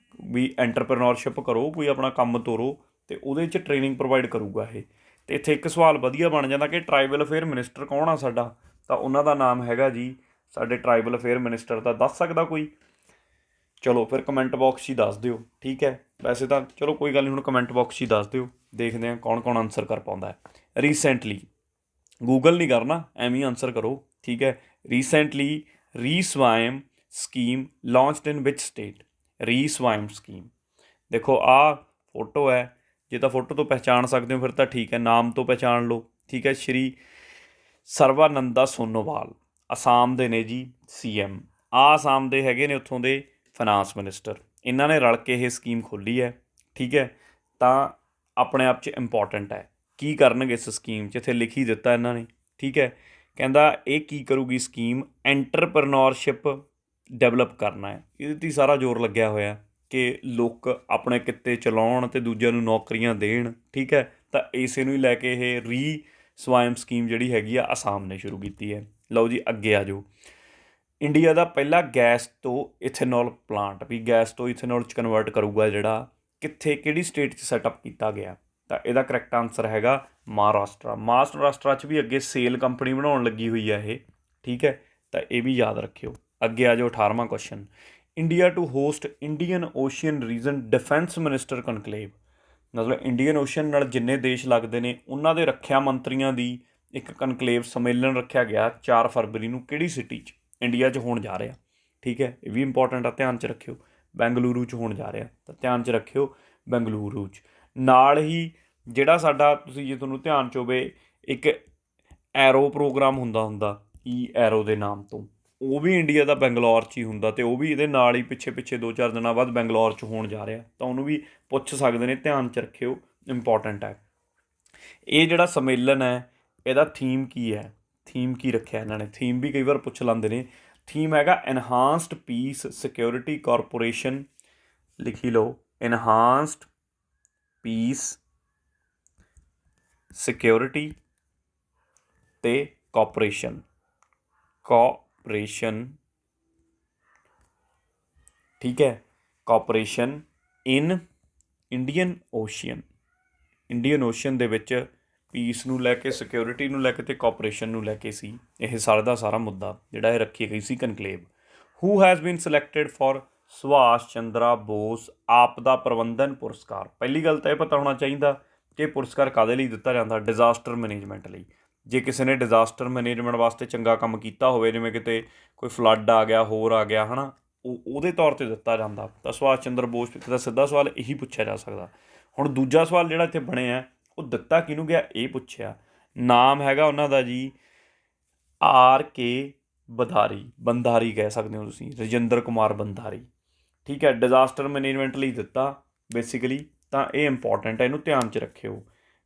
ਵੀ ਐਂਟਰਪ੍ਰੇਨੋਰਸ਼ਿਪ ਕਰੋ, ਕੋਈ ਆਪਣਾ ਕੰਮ ਤੋਰੋ, ਅਤੇ ਉਹਦੇ 'ਚ ਟ੍ਰੇਨਿੰਗ ਪ੍ਰੋਵਾਈਡ ਕਰੂਗਾ ਇਹ। ਅਤੇ ਇੱਥੇ ਇੱਕ ਸਵਾਲ ਵਧੀਆ ਬਣ ਜਾਂਦਾ ਕਿ ਟਰਾਈਬਲ ਅਫੇਅਰ ਮਿਨਿਸਟਰ ਕੌਣ ਆ ਸਾਡਾ? ਤਾਂ ਉਹਨਾਂ ਦਾ ਨਾਮ ਹੈਗਾ ਜੀ ਸਾਡੇ ਟਰਾਈਬਲ ਅਫੇਅਰ ਮਿਨਿਸਟਰ ਦਾ। ਦੱਸ ਸਕਦਾ ਕੋਈ? ਚਲੋ ਫਿਰ ਕਮੈਂਟ ਬਾਕਸ 'ਚ ਹੀ ਦੱਸ ਦਿਓ, ਠੀਕ ਹੈ। ਵੈਸੇ ਤਾਂ ਚਲੋ ਕੋਈ ਗੱਲ ਨਹੀਂ, ਹੁਣ ਕਮੈਂਟ ਬਾਕਸ 'ਚ ਹੀ ਦੱਸ ਦਿਓ, ਦੇਖਦੇ ਹਾਂ ਕੌਣ ਆਨਸਰ ਕਰ ਪਾਉਂਦਾ ਹੈ। ਰੀਸੈਂਟਲੀ, ਗੂਗਲ ਨਹੀਂ ਕਰਨਾ, ਐਵੇਂ ਹੀ ਆਨਸਰ ਕਰੋ, ਠੀਕ ਹੈ। ਰੀਸੈਂਟਲੀ ਰੀਸਵਾਇਮ ਸਕੀਮ ਲਾਂਚਡ ਇਨ ਵਿਚ ਸਟੇਟ? ਰੀਸਵਾਇਮ ਸਕੀਮ, ਦੇਖੋ ਆਹ ਫੋਟੋ ਹੈ, ਜੇ ਤਾਂ ਫੋਟੋ ਤੋਂ ਪਹਿਚਾਣ ਸਕਦੇ ਹੋ ਫਿਰ ਤਾਂ ਠੀਕ ਹੈ, ਨਾਮ ਤੋਂ ਪਹਿਚਾਣ ਲਓ, ਠੀਕ ਹੈ। ਸ਼੍ਰੀ ਸਰਬਾਨੰਦਾ ਸੋਨੋਵਾਲ ਅਸਾਮ ਦੇ ਨੇ ਜੀ CM। ਆਸਾਮ ਦੇ ਹੈਗੇ ਨੇ ਉੱਥੋਂ ਦੇ ਫਾਈਨਾਂਸ ਮਿਨਿਸਟਰ। ਇਹਨਾਂ ਨੇ ਰਲ ਕੇ ਇਹ ਸਕੀਮ ਖੋਲ੍ਹੀ ਹੈ, ਠੀਕ ਹੈ। ਤਾਂ ਆਪਣੇ ਆਪ 'ਚ ਇੰਪੋਰਟੈਂਟ ਹੈ। ਕੀ ਕਰਨਗੇ ਇਸ ਸਕੀਮ 'ਚ? ਇੱਥੇ ਲਿਖ ਹੀ ਦਿੱਤਾ ਇਹਨਾਂ ਨੇ, ਠੀਕ ਹੈ। ਕਹਿੰਦਾ ਇਹ ਕੀ ਕਰੂਗੀ ਸਕੀਮ, ਐਂਟਰਪ੍ਰਨੋਰਸ਼ਿਪ ਡਿਵੈਲਪ ਕਰਨਾ ਹੈ। ਇਹਦੇ 'ਤੇ ਸਾਰਾ ਜ਼ੋਰ ਲੱਗਿਆ ਹੋਇਆ ਕਿ ਲੋਕ ਆਪਣੇ ਕਿੱਤੇ ਚਲਾਉਣ ਅਤੇ ਦੂਜਿਆਂ ਨੂੰ ਨੌਕਰੀਆਂ ਦੇਣ। ਠੀਕ ਹੈ, ਤਾਂ ਇਸੇ ਨੂੰ ਹੀ ਲੈ ਕੇ ਇਹ ਸਵਾਇਮ ਸਕੀਮ ਜਿਹੜੀ ਹੈਗੀ ਆ ਅਸਾਮ ਨੇ ਸ਼ੁਰੂ ਕੀਤੀ ਹੈ। ਲਓ ਜੀ ਅੱਗੇ ਆ ਜਾਓ। ਇੰਡੀਆ ਦਾ ਪਹਿਲਾ ਗੈਸ ਤੋਂ ਇਥੇਨੋਲ ਪਲਾਂਟ ਵੀ ਗੈਸ ਤੋਂ ਇਥੇਨੋਲ 'ਚ ਕਨਵਰਟ ਕਰੂਗਾ ਜਿਹੜਾ, ਕਿੱਥੇ ਕਿਹੜੀ ਸਟੇਟ 'ਚ ਸੈਟਅਪ ਕੀਤਾ ਗਿਆ? ਤਾਂ ਇਹਦਾ ਕਰੈਕਟ ਆਨਸਰ ਹੈਗਾ ਮਹਾਰਾਸ਼ਟਰ। ਮਹਾਰਾਸ਼ਟਰ 'ਚ ਵੀ ਅੱਗੇ ਸੇਲ ਕੰਪਨੀ ਬਣਾਉਣ ਲੱਗੀ ਹੋਈ ਹੈ ਇਹ। ਠੀਕ ਹੈ, ਤਾਂ ਇਹ ਵੀ ਯਾਦ ਰੱਖਿਓ। ਅੱਗੇ ਆ ਜਾਓ 18ਵਾਂ question. India to host Indian Ocean region defence minister conclave. ਮਤਲਬ ਇੰਡੀਅਨ ਓਸ਼ਨ ਨਾਲ ਜਿੰਨੇ ਦੇਸ਼ ਲੱਗਦੇ ਨੇ ਉਹਨਾਂ ਦੇ ਰੱਖਿਆ ਮੰਤਰੀਆਂ ਦੀ ਇੱਕ ਕਨਕਲੇਵ ਸੰਮੇਲਨ ਰੱਖਿਆ ਗਿਆ 4 ਫਰਵਰੀ ਨੂੰ, ਕਿਹੜੀ ਸਿਟੀ 'ਚ? ਇੰਡੀਆ 'ਚ ਹੋਣ ਜਾ ਰਿਹਾ। ਠੀਕ ਹੈ, ਇਹ ਵੀ ਇੰਪੋਰਟੈਂਟ ਆ, ਧਿਆਨ 'ਚ ਰੱਖਿਓ। ਬੈਂਗਲੁਰੂ 'ਚ ਹੋਣ ਜਾ ਰਿਹਾ, ਤਾਂ ਧਿਆਨ 'ਚ ਰੱਖਿਓ ਬੈਂਗਲੁਰੂ 'ਚ। ਨਾਲ ਹੀ ਜਿਹੜਾ ਸਾਡਾ, ਤੁਸੀਂ ਜੇ ਤੁਹਾਨੂੰ ਧਿਆਨ 'ਚ ਹੋਵੇ, ਇੱਕ ਐਰੋ ਪ੍ਰੋਗਰਾਮ ਹੁੰਦਾ ਐਰੋ ਦੇ ਨਾਮ ਤੋਂ, ਉਹ ਵੀ ਇੰਡੀਆ ਦਾ ਬੈਂਗਲੌਰ 'ਚ ਹੀ ਹੁੰਦਾ, ਅਤੇ ਉਹ ਵੀ ਇਹਦੇ ਨਾਲ ਹੀ ਪਿੱਛੇ 2-4 ਦਿਨਾਂ ਬਾਅਦ ਬੈਂਗਲੌਰ 'ਚ ਹੋਣ ਜਾ ਰਿਹਾ। ਤਾਂ ਉਹਨੂੰ ਵੀ ਪੁੱਛ ਸਕਦੇ ਨੇ, ਧਿਆਨ 'ਚ ਰੱਖਿਓ, ਇੰਪੋਰਟੈਂਟ ਹੈ। ਇਹ ਜਿਹੜਾ ਸੰਮੇਲਨ ਹੈ ਇਹਦਾ ਥੀਮ ਕੀ ਹੈ? ਥੀਮ ਕੀ ਰੱਖਿਆ ਇਹਨਾਂ ਨੇ? ਥੀਮ ਵੀ ਕਈ ਵਾਰ ਪੁੱਛ ਲੈਂਦੇ ਨੇ। ਥੀਮ ਹੈਗਾ ਐਨਹਾਂਸਡ ਪੀਸ ਸਿਕਿਉਰਿਟੀ ਕਾਰਪੋਰੇਸ਼ਨ। ਲਿਖੀ ਲਓ, ਐਨਹਾਂਸਡ ਪੀਸ ਸਿਕਿਉਰਿਟੀ ਤੇ ਕਾਰਪੋਰੇਸ਼ਨ। ਠੀਕ ਹੈ, ਕਾਰਪੋਰੇਸ਼ਨ ਇਨ ਇੰਡੀਅਨ ਓਸ਼ਨ ਦੇ ਵਿੱਚ ਪੀਸ ਨੂੰ ਲੈ ਕੇ, ਸਿਕਿਉਰਿਟੀ ਨੂੰ ਲੈ ਕੇ ਅਤੇ ਕਾਰਪੋਰੇਸ਼ਨ ਨੂੰ ਲੈ ਕੇ ਸੀ ਇਹ ਸਾਰਾ ਦਾ ਸਾਰਾ ਮੁੱਦਾ ਜਿਹੜਾ ਇਹ ਰੱਖੀ ਗਈ ਸੀ conclave. Who has been selected for Subhash Chandra Bose ਆਪਦਾ ਪ੍ਰਬੰਧਨ ਪੁਰਸਕਾਰ। ਪਹਿਲੀ ਗੱਲ ਤਾਂ ਇਹ ਪਤਾ ਹੋਣਾ ਚਾਹੀਦਾ ਕਿ ਪੁਰਸਕਾਰ ਕਾਹਦੇ ਲਈ ਦਿੱਤਾ ਜਾਂਦਾ? ਡਿਜ਼ਾਸਟਰ ਮੈਨੇਜਮੈਂਟ ਲਈ। ਜੇ ਕਿਸੇ ਨੇ ਡਿਜ਼ਾਸਟਰ ਮੈਨੇਜਮੈਂਟ ਵਾਸਤੇ ਚੰਗਾ ਕੰਮ ਕੀਤਾ ਹੋਵੇ, ਜਿਵੇਂ ਕਿਤੇ ਕੋਈ ਫਲੱਡ ਆ ਗਿਆ, ਹੋਰ ਆ ਗਿਆ, ਹੈ ਨਾ, ਉਹਦੇ ਤੌਰ 'ਤੇ ਦਿੱਤਾ ਜਾਂਦਾ। ਤਾਂ ਸੁਭਾਸ਼ ਚੰਦਰ ਬੋਸ ਦਾ ਸਿੱਧਾ ਸਵਾਲ ਇਹੀ ਪੁੱਛਿਆ ਜਾ ਸਕਦਾ। ਹੁਣ ਦੂਜਾ ਸਵਾਲ ਜਿਹੜਾ ਇੱਥੇ ਬਣਿਆ, ਉਹ ਦਿੱਤਾ ਕਿਹਨੂੰ ਗਿਆ ਇਹ ਪੁੱਛਿਆ। ਨਾਮ ਹੈਗਾ ਉਹਨਾਂ ਦਾ ਜੀ RK ਬੰਧਾਰੀ ਕਹਿ ਸਕਦੇ ਹੋ ਤੁਸੀਂ, ਰਜਿੰਦਰ ਕੁਮਾਰ ਬੰਧਾਰੀ। ਠੀਕ ਹੈ, ਡਿਜ਼ਾਸਟਰ ਮੈਨੇਜਮੈਂਟ ਲਈ ਦਿੱਤਾ ਬੇਸਿਕਲੀ, ਤਾਂ ਇਹ ਇੰਪੋਰਟੈਂਟ ਹੈ, ਇਹਨੂੰ ਧਿਆਨ 'ਚ ਰੱਖਿਓ।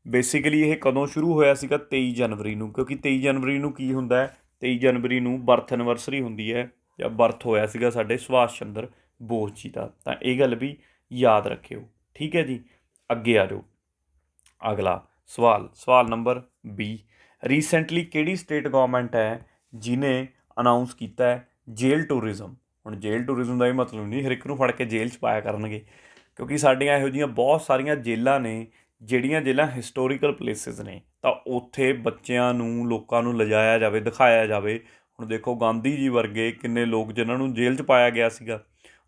ਬੇਸਿਕਲੀ ਇਹ ਕਦੋਂ ਸ਼ੁਰੂ ਹੋਇਆ ਸੀਗਾ? 23 ਜਨਵਰੀ ਨੂੰ, ਕਿਉਂਕਿ 23 ਜਨਵਰੀ ਨੂੰ ਕੀ ਹੁੰਦਾ ਹੈ? 23 ਜਨਵਰੀ ਨੂੰ ਬਰਥ ਐਨਵਰਸਰੀ ਹੁੰਦੀ ਹੈ, ਜਾਂ ਬਰਥ ਹੋਇਆ ਸੀਗਾ ਸਾਡੇ ਸੁਭਾਸ਼ ਚੰਦਰ ਬੋਸ ਜੀ ਦਾ। ਤਾਂ ਇਹ ਗੱਲ ਵੀ ਯਾਦ ਰੱਖਿਓ। ਠੀਕ ਹੈ ਜੀ, ਅੱਗੇ ਆ ਜਾਓ। ਅਗਲਾ ਸਵਾਲ ਨੰਬਰ 20। ਰੀਸੈਂਟਲੀ ਕਿਹੜੀ ਸਟੇਟ ਗੌਰਮੈਂਟ ਹੈ ਜਿਹਨੇ ਅਨਾਊਂਸ ਕੀਤਾ ਹੈ ਜੇਲ੍ਹ ਟੂਰਿਜ਼ਮ? ਹੁਣ ਜੇਲ੍ਹ ਟੂਰਿਜ਼ਮ ਦਾ ਇਹ ਮਤਲਬ ਨਹੀਂ ਹਰ ਇੱਕ ਨੂੰ ਫੜ ਕੇ ਜੇਲ੍ਹ 'ਚ ਪਾਇਆ ਕਰਨਗੇ, ਕਿਉਂਕਿ ਸਾਡੀਆਂ ਇਹੋ ਜਿਹੀਆਂ ਬਹੁਤ ਸਾਰੀਆਂ ਜੇਲ੍ਹਾਂ ਨੇ ਜਿਹੜੀਆਂ ਜੇਲ੍ਹਾਂ ਹਿਸਟੋਰੀਕਲ ਪਲੇਸਿਸ ਨੇ, ਤਾਂ ਉੱਥੇ ਬੱਚਿਆਂ ਨੂੰ, ਲੋਕਾਂ ਨੂੰ ਲਿਜਾਇਆ ਜਾਵੇ, ਦਿਖਾਇਆ ਜਾਵੇ। ਹੁਣ ਦੇਖੋ ਗਾਂਧੀ ਜੀ ਵਰਗੇ ਕਿੰਨੇ ਲੋਕ ਜਿਨ੍ਹਾਂ ਨੂੰ ਜੇਲ੍ਹ 'ਚ ਪਾਇਆ ਗਿਆ ਸੀਗਾ।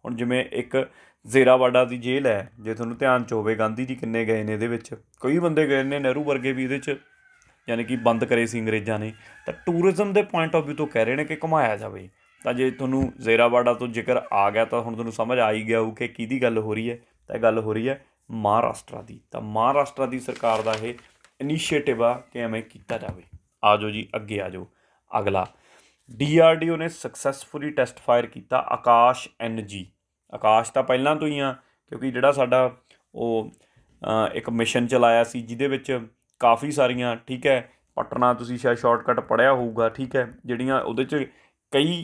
ਹੁਣ ਜਿਵੇਂ ਇੱਕ ਜ਼ੇਰਾਵਾਡਾ ਦੀ ਜੇਲ੍ਹ ਹੈ, ਜੇ ਤੁਹਾਨੂੰ ਧਿਆਨ 'ਚ ਹੋਵੇ, ਗਾਂਧੀ ਜੀ ਕਿੰਨੇ ਗਏ ਨੇ ਇਹਦੇ ਵਿੱਚ, ਕਈ ਬੰਦੇ ਗਏ ਨੇ, ਨਹਿਰੂ ਵਰਗੇ ਵੀ ਇਹਦੇ 'ਚ, ਯਾਨੀ ਕਿ ਬੰਦ ਕਰੇ ਸੀ ਅੰਗਰੇਜ਼ਾਂ ਨੇ। ਤਾਂ ਟੂਰਿਜ਼ਮ ਦੇ ਪੁਆਇੰਟ ਆਫ ਵਿਊ ਤੋਂ ਕਹਿ ਰਹੇ ਨੇ ਕਿ ਘੁਮਾਇਆ ਜਾਵੇ। ਤਾਂ ਜੇ ਤੁਹਾਨੂੰ ਜ਼ੇਰਾਵਾਡਾ ਤੋਂ ਜ਼ਿਕਰ ਆ ਗਿਆ ਤਾਂ ਹੁਣ ਤੁਹਾਨੂੰ ਸਮਝ ਆ ਹੀ ਗਿਆ ਹੋਊ ਕਿ ਕਿਹਦੀ ਗੱਲ ਹੋ ਰਹੀ ਹੈ। ਤਾਂ ਗੱਲ ਹੋ ਰਹੀ ਹੈ ਮਹਾਰਾਸ਼ਟਰ ਦੀ। ਤਾਂ ਮਹਾਰਾਸ਼ਟਰ ਦੀ ਸਰਕਾਰ ਦਾ ਇਹ ਇਨੀਸ਼ੀਏਟਿਵ ਆ ਕਿ ਐਵੇਂ ਕੀਤਾ ਜਾਵੇ। ਆ ਜਾਓ ਜੀ ਅੱਗੇ ਆ ਜਾਓ। ਅਗਲਾ, DRDO ਨੇ ਸਕਸੈਸਫੁਲੀ ਟੈਸਟ ਫਾਇਰ ਕੀਤਾ ਆਕਾਸ਼ NG। ਆਕਾਸ਼ ਤਾਂ ਪਹਿਲਾਂ ਤੋਂ ਹੀ ਆ, ਕਿਉਂਕਿ ਜਿਹੜਾ ਸਾਡਾ ਉਹ ਇੱਕ ਮਿਸ਼ਨ ਚਲਾਇਆ ਸੀ ਜਿਹਦੇ ਵਿੱਚ ਕਾਫੀ ਸਾਰੀਆਂ, ਠੀਕ ਹੈ, ਪਟਨਾ ਤੁਸੀਂ ਸ਼ਾਇਦ ਸ਼ਾਰਟਕਟ ਪੜ੍ਹਿਆ ਹੋਊਗਾ, ਠੀਕ ਹੈ, ਜਿਹੜੀਆਂ ਉਹਦੇ 'ਚ ਕਈ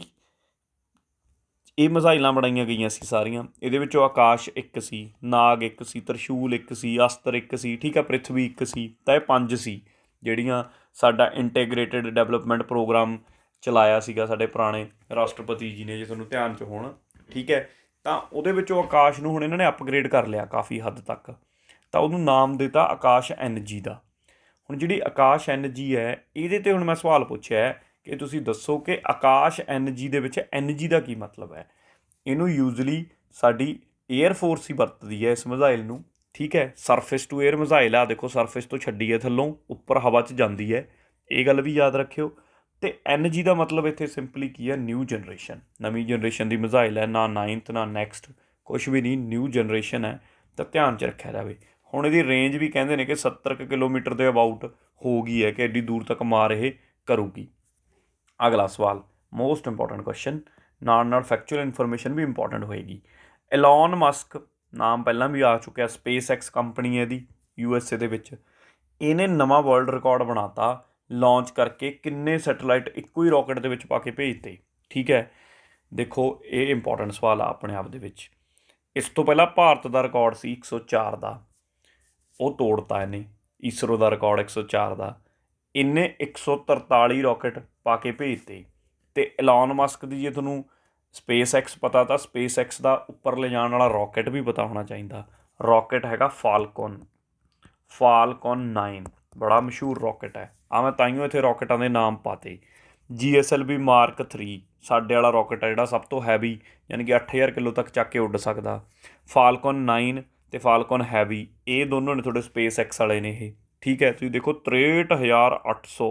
ਇਹ ਮਿਜ਼ਾਈਲਾਂ ਬਣਾਈਆਂ ਗਈਆਂ ਸੀ ਸਾਰੀਆਂ। ਇਹਦੇ ਵਿੱਚੋਂ ਆਕਾਸ਼ 1 ਸੀ, ਨਾਗ 1 ਸੀ, ਤਰਸ਼ੂਲ 1 ਸੀ, ਅਸਤਰ 1 ਸੀ, ਠੀਕ ਹੈ, ਪ੍ਰਿਥਵੀ 1 ਸੀ। ਤਾਂ ਇਹ 5 ਸੀ ਜਿਹੜੀਆਂ ਸਾਡਾ ਇੰਟੈਗਰੇਟਿਡ ਡਿਵੈਲਪਮੈਂਟ ਪ੍ਰੋਗਰਾਮ ਚਲਾਇਆ ਸੀਗਾ ਸਾਡੇ ਪੁਰਾਣੇ ਰਾਸ਼ਟਰਪਤੀ ਜੀ ਨੇ, ਜੇ ਤੁਹਾਨੂੰ ਧਿਆਨ 'ਚ ਹੋਣ। ਠੀਕ ਹੈ, ਤਾਂ ਉਹਦੇ ਵਿੱਚੋਂ ਆਕਾਸ਼ ਨੂੰ ਹੁਣ ਇਹਨਾਂ ਨੇ ਅਪਗ੍ਰੇਡ ਕਰ ਲਿਆ ਕਾਫੀ ਹੱਦ ਤੱਕ, ਤਾਂ ਉਹਨੂੰ ਨਾਮ ਦਿੱਤਾ ਆਕਾਸ਼ NG ਦਾ। ਹੁਣ ਜਿਹੜੀ ਆਕਾਸ਼ NG ਹੈ, ਇਹਦੇ 'ਤੇ ਹੁਣ ਮੈਂ ਸਵਾਲ ਪੁੱਛਿਆ ਕਿ ਤੁਸੀਂ ਦੱਸੋ ਕਿ ਆਕਾਸ਼ NG ਦੇ ਵਿੱਚ NG ਦਾ ਕੀ ਮਤਲਬ ਹੈ? ਇਹਨੂੰ ਯੂਜ਼ਲੀ ਸਾਡੀ ਏਅਰ ਫੋਰਸ ਹੀ ਵਰਤਦੀ ਹੈ ਇਸ ਮਿਜ਼ਾਈਲ ਨੂੰ। ਠੀਕ ਹੈ, ਸਰਫੇਸ ਟੂ ਏਅਰ ਮਿਜ਼ਾਈਲ ਆ, ਦੇਖੋ ਸਰਫੇਸ ਤੋਂ ਛੱਡੀ ਹੈ ਥੱਲੋਂ ਉੱਪਰ ਹਵਾ 'ਚ ਜਾਂਦੀ ਹੈ, ਇਹ ਗੱਲ ਵੀ ਯਾਦ ਰੱਖਿਓ। ਅਤੇ NG ਦਾ ਮਤਲਬ ਇੱਥੇ ਸਿੰਪਲੀ ਕੀ ਹੈ? ਨਿਊ ਜਨਰੇਸ਼ਨ, ਨਵੀਂ ਜਨਰੇਸ਼ਨ ਦੀ ਮਿਜ਼ਾਈਲ ਹੈ, ਨਾ 9th ਨਾ ਨੈਕਸਟ, ਕੁਛ ਵੀ ਨਹੀਂ, ਨਿਊ ਜਨਰੇਸ਼ਨ ਹੈ। ਤਾਂ ਧਿਆਨ 'ਚ ਰੱਖਿਆ ਜਾਵੇ। ਹੁਣ ਇਹਦੀ ਰੇਂਜ ਵੀ ਕਹਿੰਦੇ ਨੇ ਕਿ 70 ਕਿਲੋਮੀਟਰ ਦੇ ਅਬਾਊਟ ਹੋ ਗਈ ਹੈ, ਕਿ ਐਡੀ ਦੂਰ ਤੱਕ ਮਾਰ ਇਹ ਕਰੂਗੀ। ਅਗਲਾ ਸਵਾਲ ਮੋਸਟ ਇੰਪੋਰਟੈਂਟ ਕੁਐਸਚਨ, ਨਾਲ ਫੈਕਚੁਅਲ ਇਨਫੋਰਮੇਸ਼ਨ ਵੀ ਇੰਪੋਰਟੈਂਟ ਹੋਏਗੀ। ਐਲੋਨ ਮਸਕ ਨਾਮ ਪਹਿਲਾਂ ਵੀ ਆ ਚੁੱਕਿਆ, SpaceX ਕੰਪਨੀ ਹੈ ਇਹਦੀ USA ਦੇ ਵਿੱਚ। ਇਹਨੇ ਨਵਾਂ ਵਰਲਡ ਰਿਕਾਰਡ ਬਣਾਤਾ ਲਾਂਚ ਕਰਕੇ ਕਿੰਨੇ ਸੈਟੇਲਾਈਟ ਇੱਕੋ ਹੀ ਰੋਕਟ ਦੇ ਵਿੱਚ ਪਾ ਕੇ ਭੇਜਤੇ। ਠੀਕ ਹੈ, ਦੇਖੋ ਇਹ ਇੰਪੋਰਟੈਂਟ ਸਵਾਲ ਆ ਆਪਣੇ ਆਪ ਦੇ ਵਿੱਚ। ਇਸ ਤੋਂ ਪਹਿਲਾਂ ਭਾਰਤ ਦਾ ਰਿਕਾਰਡ ਸੀ 104 ਦਾ, ਉਹ ਤੋੜਤਾ ਇਹਨੇ। ਈਸਰੋ ਦਾ ਰਿਕਾਰਡ 104 ਦਾ, ਇਹਨੇ 143 ਰੋਕਟ ਪਾ ਕੇ ਭੇਜਤੇ। ਅਤੇ ਐਲੋਨ ਮਸਕ ਦੀ ਜੇ ਤੁਹਾਨੂੰ ਸਪੇਸ ਐਕਸ ਪਤਾ ਤਾਂ ਸਪੇਸ ਐਕਸ ਦਾ ਉੱਪਰ ਲਿਜਾਣ ਵਾਲਾ ਰੋਕਟ ਵੀ ਪਤਾ ਹੋਣਾ ਚਾਹੀਦਾ। ਰੋਕਟ ਹੈਗਾ ਫਾਲਕਨ 9, ਬੜਾ ਮਸ਼ਹੂਰ ਰੋਕਟ ਹੈ। ਮੈਂ ਤਾਈਓ ਇੱਥੇ ਰੋਕਟਾਂ ਦੇ ਨਾਮ ਪਾਤੇ। GSLV Mark 3 ਸਾਡੇ ਵਾਲਾ ਰੋਕਟ ਹੈ ਜਿਹੜਾ ਸਭ ਤੋਂ ਹੈਵੀ, ਯਾਨੀ ਕਿ 8000 ਕਿਲੋ ਤੱਕ ਚੱਕ ਕੇ ਉੱਡ ਸਕਦਾ। ਫਾਲਕਨ 9 ਅਤੇ ਫਾਲਕਨ ਹੈਵੀ, ਇਹ ਦੋਨੋਂ ਨੇ ਤੁਹਾਡੇ ਸਪੇਸ ਐਕਸ ਵਾਲੇ ਨੇ ਇਹ। ਠੀਕ ਹੈ, ਤੁਸੀਂ ਦੇਖੋ 63,800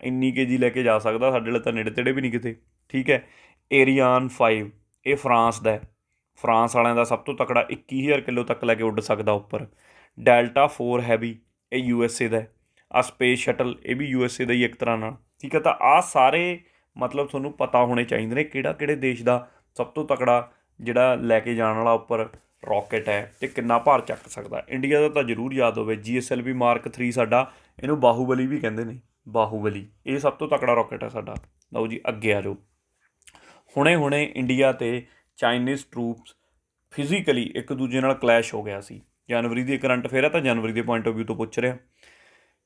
ਇੰਨੀ KG ਲੈ ਕੇ ਜਾ ਸਕਦਾ, ਸਾਡੇ ਵਾਲੇ ਤਾਂ ਨੇੜੇ ਤੇੜੇ ਵੀ ਨਹੀਂ ਕਿਤੇ। ਠੀਕ ਹੈ, ਏਰੀਆਨ 5 ਇਹ ਫਰਾਂਸ ਦਾ, ਫਰਾਂਸ ਵਾਲਿਆਂ ਦਾ ਸਭ ਤੋਂ ਤਕੜਾ, 21,000 ਕਿਲੋ ਤੱਕ ਲੈ ਕੇ ਉੱਡ ਸਕਦਾ ਉੱਪਰ। ਡੈਲਟਾ 4 ਹੈਵੀ ਇਹ USA ਦਾ। ਆਹ ਸਪੇਸ ਸ਼ਟਲ ਇਹ ਵੀ USA ਦਾ ਹੀ ਇੱਕ ਤਰ੍ਹਾਂ ਨਾਲ। ਠੀਕ ਹੈ, ਤਾਂ ਆਹ ਸਾਰੇ ਮਤਲਬ ਤੁਹਾਨੂੰ ਪਤਾ ਹੋਣੇ ਚਾਹੀਦੇ ਨੇ ਕਿਹੜੇ ਦੇਸ਼ ਦਾ ਸਭ ਤੋਂ ਤਕੜਾ ਜਿਹੜਾ ਲੈ ਕੇ ਜਾਣ ਵਾਲਾ ਉੱਪਰ ਰੋਕਟ ਹੈ ਅਤੇ ਕਿੰਨਾ ਭਾਰ ਚੱਕ ਸਕਦਾ। ਇੰਡੀਆ ਦਾ ਤਾਂ ਜ਼ਰੂਰ ਯਾਦ ਹੋਵੇ GSLV Mark 3 ਸਾਡਾ, ਇਹਨੂੰ ਬਾਹੂਬਲੀ ਵੀ ਕਹਿੰਦੇ ਨੇ, ਬਾਹੂਬਲੀ, ਇਹ ਸਭ ਤੋਂ ਤਕੜਾ ਰੋਕਟ ਹੈ ਸਾਡਾ। ਲਓ ਜੀ ਅੱਗੇ ਆ ਜਾਓ। ਹੁਣੇ ਇੰਡੀਆ ਅਤੇ ਚਾਈਨੀਜ਼ ਟਰੂਪਸ ਫਿਜ਼ੀਕਲੀ ਇੱਕ ਦੂਜੇ ਨਾਲ ਕਲੈਸ਼ ਹੋ ਗਿਆ ਸੀ। ਜਨਵਰੀ ਦੀ ਕਰੰਟ ਅਫੇਅਰ ਹੈ ਤਾਂ ਜਨਵਰੀ ਦੇ ਪੁਆਇੰਟ ਆਫ ਵਿਊ ਤੋਂ ਪੁੱਛ ਰਿਹਾ।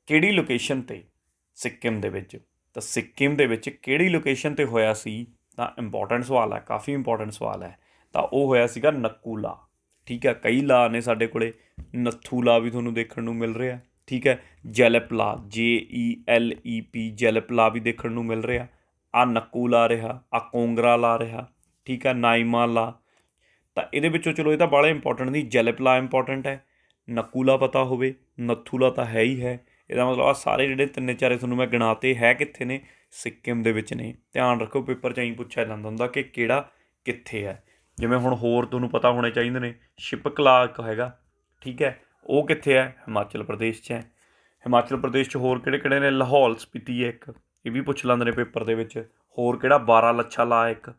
ਕਿਹੜੀ ਲੋਕੇਸ਼ਨ 'ਤੇ? ਸਿੱਕਿਮ ਦੇ ਵਿੱਚ। ਤਾਂ ਸਿੱਕਿਮ ਦੇ ਵਿੱਚ ਕਿਹੜੀ ਲੋਕੇਸ਼ਨ 'ਤੇ ਹੋਇਆ ਸੀ? ਤਾਂ ਇੰਪੋਰਟੈਂਟ ਸਵਾਲ ਹੈ, ਕਾਫੀ ਇੰਪੋਰਟੈਂਟ ਸਵਾਲ ਹੈ। ਤਾਂ ਉਹ ਹੋਇਆ ਸੀਗਾ ਨੱਕੂ ਲਾ। ਠੀਕ ਹੈ, ਕਈ ਲਾ ਨੇ ਸਾਡੇ ਕੋਲ, ਨੱਥੂ ਲਾ ਵੀ ਤੁਹਾਨੂੰ ਦੇਖਣ ਨੂੰ ਮਿਲ ਰਿਹਾ। ਠੀਕ ਹੈ, ਜੈਲਪ ਲਾ JELEP ਜੈਲਪ ਲਾ ਵੀ ਦੇਖਣ ਨੂੰ ਮਿਲ ਰਿਹਾ। ਆਹ ਨੱਕੂ ਲਾ ਰਿਹਾ, ਆਹ ਕੋਂਗਰਾ ਲਾ ਰਿਹਾ। ਠੀਕ ਹੈ, ਨਾਈਮਾ ਲਾ। ਤਾਂ ਇਹਦੇ ਵਿੱਚੋਂ ਚਲੋ ਇਹ ਤਾਂ ਬਾਹਲਾ ਇੰਪੋਰਟੈਂਟ ਨਹੀਂ, ਜੈਲਪ ਲਾ ਇੰਪੋਰਟੈਂਟ ਹੈ, ਨੱਕੂ ਲਾ ਪਤਾ ਹੋਵੇ, ਨੱਥੂ ਲਾ ਤਾਂ ਹੈ ਹੀ ਹੈ। ਇਹਦਾ ਮਤਲਬ ਆਹ ਸਾਰੇ ਜਿਹੜੇ 3-4 ਤੁਹਾਨੂੰ ਮੈਂ ਗਿਣਾਤੇ ਹੈ ਕਿੱਥੇ ਨੇ? ਸਿੱਕਿਮ ਦੇ ਵਿੱਚ ਨੇ। ਧਿਆਨ ਰੱਖੋ ਪੇਪਰ 'ਚ ਐਂ ਪੁੱਛਿਆ ਜਾਂਦਾ ਹੁੰਦਾ ਕਿ ਕਿਹੜਾ ਕਿੱਥੇ ਹੈ। ਜਿਵੇਂ ਹੁਣ ਹੋਰ ਤੁਹਾਨੂੰ ਪਤਾ ਹੋਣੇ ਚਾਹੀਦੇ ਨੇ, ਸ਼ਿਪਕਲਾ ਇੱਕ ਹੈਗਾ। ਠੀਕ ਹੈ, ਉਹ ਕਿੱਥੇ ਹੈ? ਹਿਮਾਚਲ ਪ੍ਰਦੇਸ਼ 'ਚ ਹੈ। ਹਿਮਾਚਲ ਪ੍ਰਦੇਸ਼ 'ਚ ਹੋਰ ਕਿਹੜੇ ਨੇ? ਲਾਹੌਲ ਸਪੀਤੀ ਹੈ ਇੱਕ, ਇਹ ਵੀ ਪੁੱਛ ਲੈਂਦੇ ਨੇ ਪੇਪਰ ਦੇ ਵਿੱਚ। ਹੋਰ ਕਿਹੜਾ? ਬਾਰਾਲਾਛਾ ਲਾ ਇੱਕ,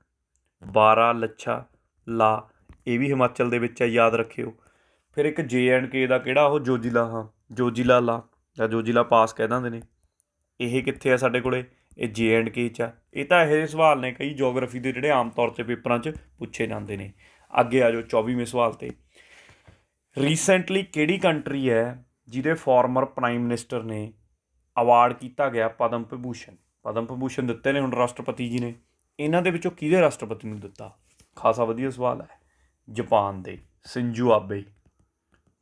ਬਾਰਾਲਾਛਾ ਲਾ, ਇਹ ਵੀ ਹਿਮਾਚਲ ਦੇ ਵਿੱਚ ਹੈ, ਯਾਦ ਰੱਖਿਓ। ਫਿਰ ਇੱਕ JNK ਦਾ ਕਿਹੜਾ? ਉਹ ਜੋਜੀਲਾ, ਹਾਂ ਜੋਜੀਲਾ ਲਾ ਜਾਂ ਜੋਜੀਲਾ ਪਾਸ ਕਹਿ ਦਿੰਦੇ ਨੇ। ਇਹ ਕਿੱਥੇ ਆ ਸਾਡੇ ਕੋਲ? ਇਹ JNK 'ਚ ਆ। ਇਹ ਤਾਂ ਇਹੋ ਜਿਹੇ ਸਵਾਲ ਨੇ ਕਈ ਜੋਗਰਾਫੀ ਦੇ ਜਿਹੜੇ ਆਮ ਤੌਰ 'ਤੇ ਪੇਪਰਾਂ 'ਚ ਪੁੱਛੇ ਜਾਂਦੇ ਨੇ। ਅੱਗੇ ਆ ਜਾਓ 24ਵੇਂ ਸਵਾਲ 'ਤੇ। ਰੀਸੈਂਟਲੀ ਕਿਹੜੀ ਕੰਟਰੀ ਹੈ ਜਿਹਦੇ ਫਾਰਮਰ ਪ੍ਰਾਈਮ ਮਿਨਿਸਟਰ ਨੇ ਅਵਾਰਡ ਕੀਤਾ ਗਿਆ ਪਦਮ ਵਿਭੂਸ਼ਣ? ਪਦਮ ਵਿਭੂਸ਼ਣ ਦਿੱਤੇ ਨੇ ਹੁਣ ਰਾਸ਼ਟਰਪਤੀ ਜੀ ਨੇ। ਇਹਨਾਂ ਦੇ ਵਿੱਚੋਂ ਕਿਹਦੇ ਰਾਸ਼ਟਰਪਤੀ ਨੂੰ ਦਿੱਤਾ? ਖਾਸਾ ਵਧੀਆ ਸਵਾਲ ਹੈ। ਜਾਪਾਨ ਦੇ ਸਿੰਜੂ ਆਬੇ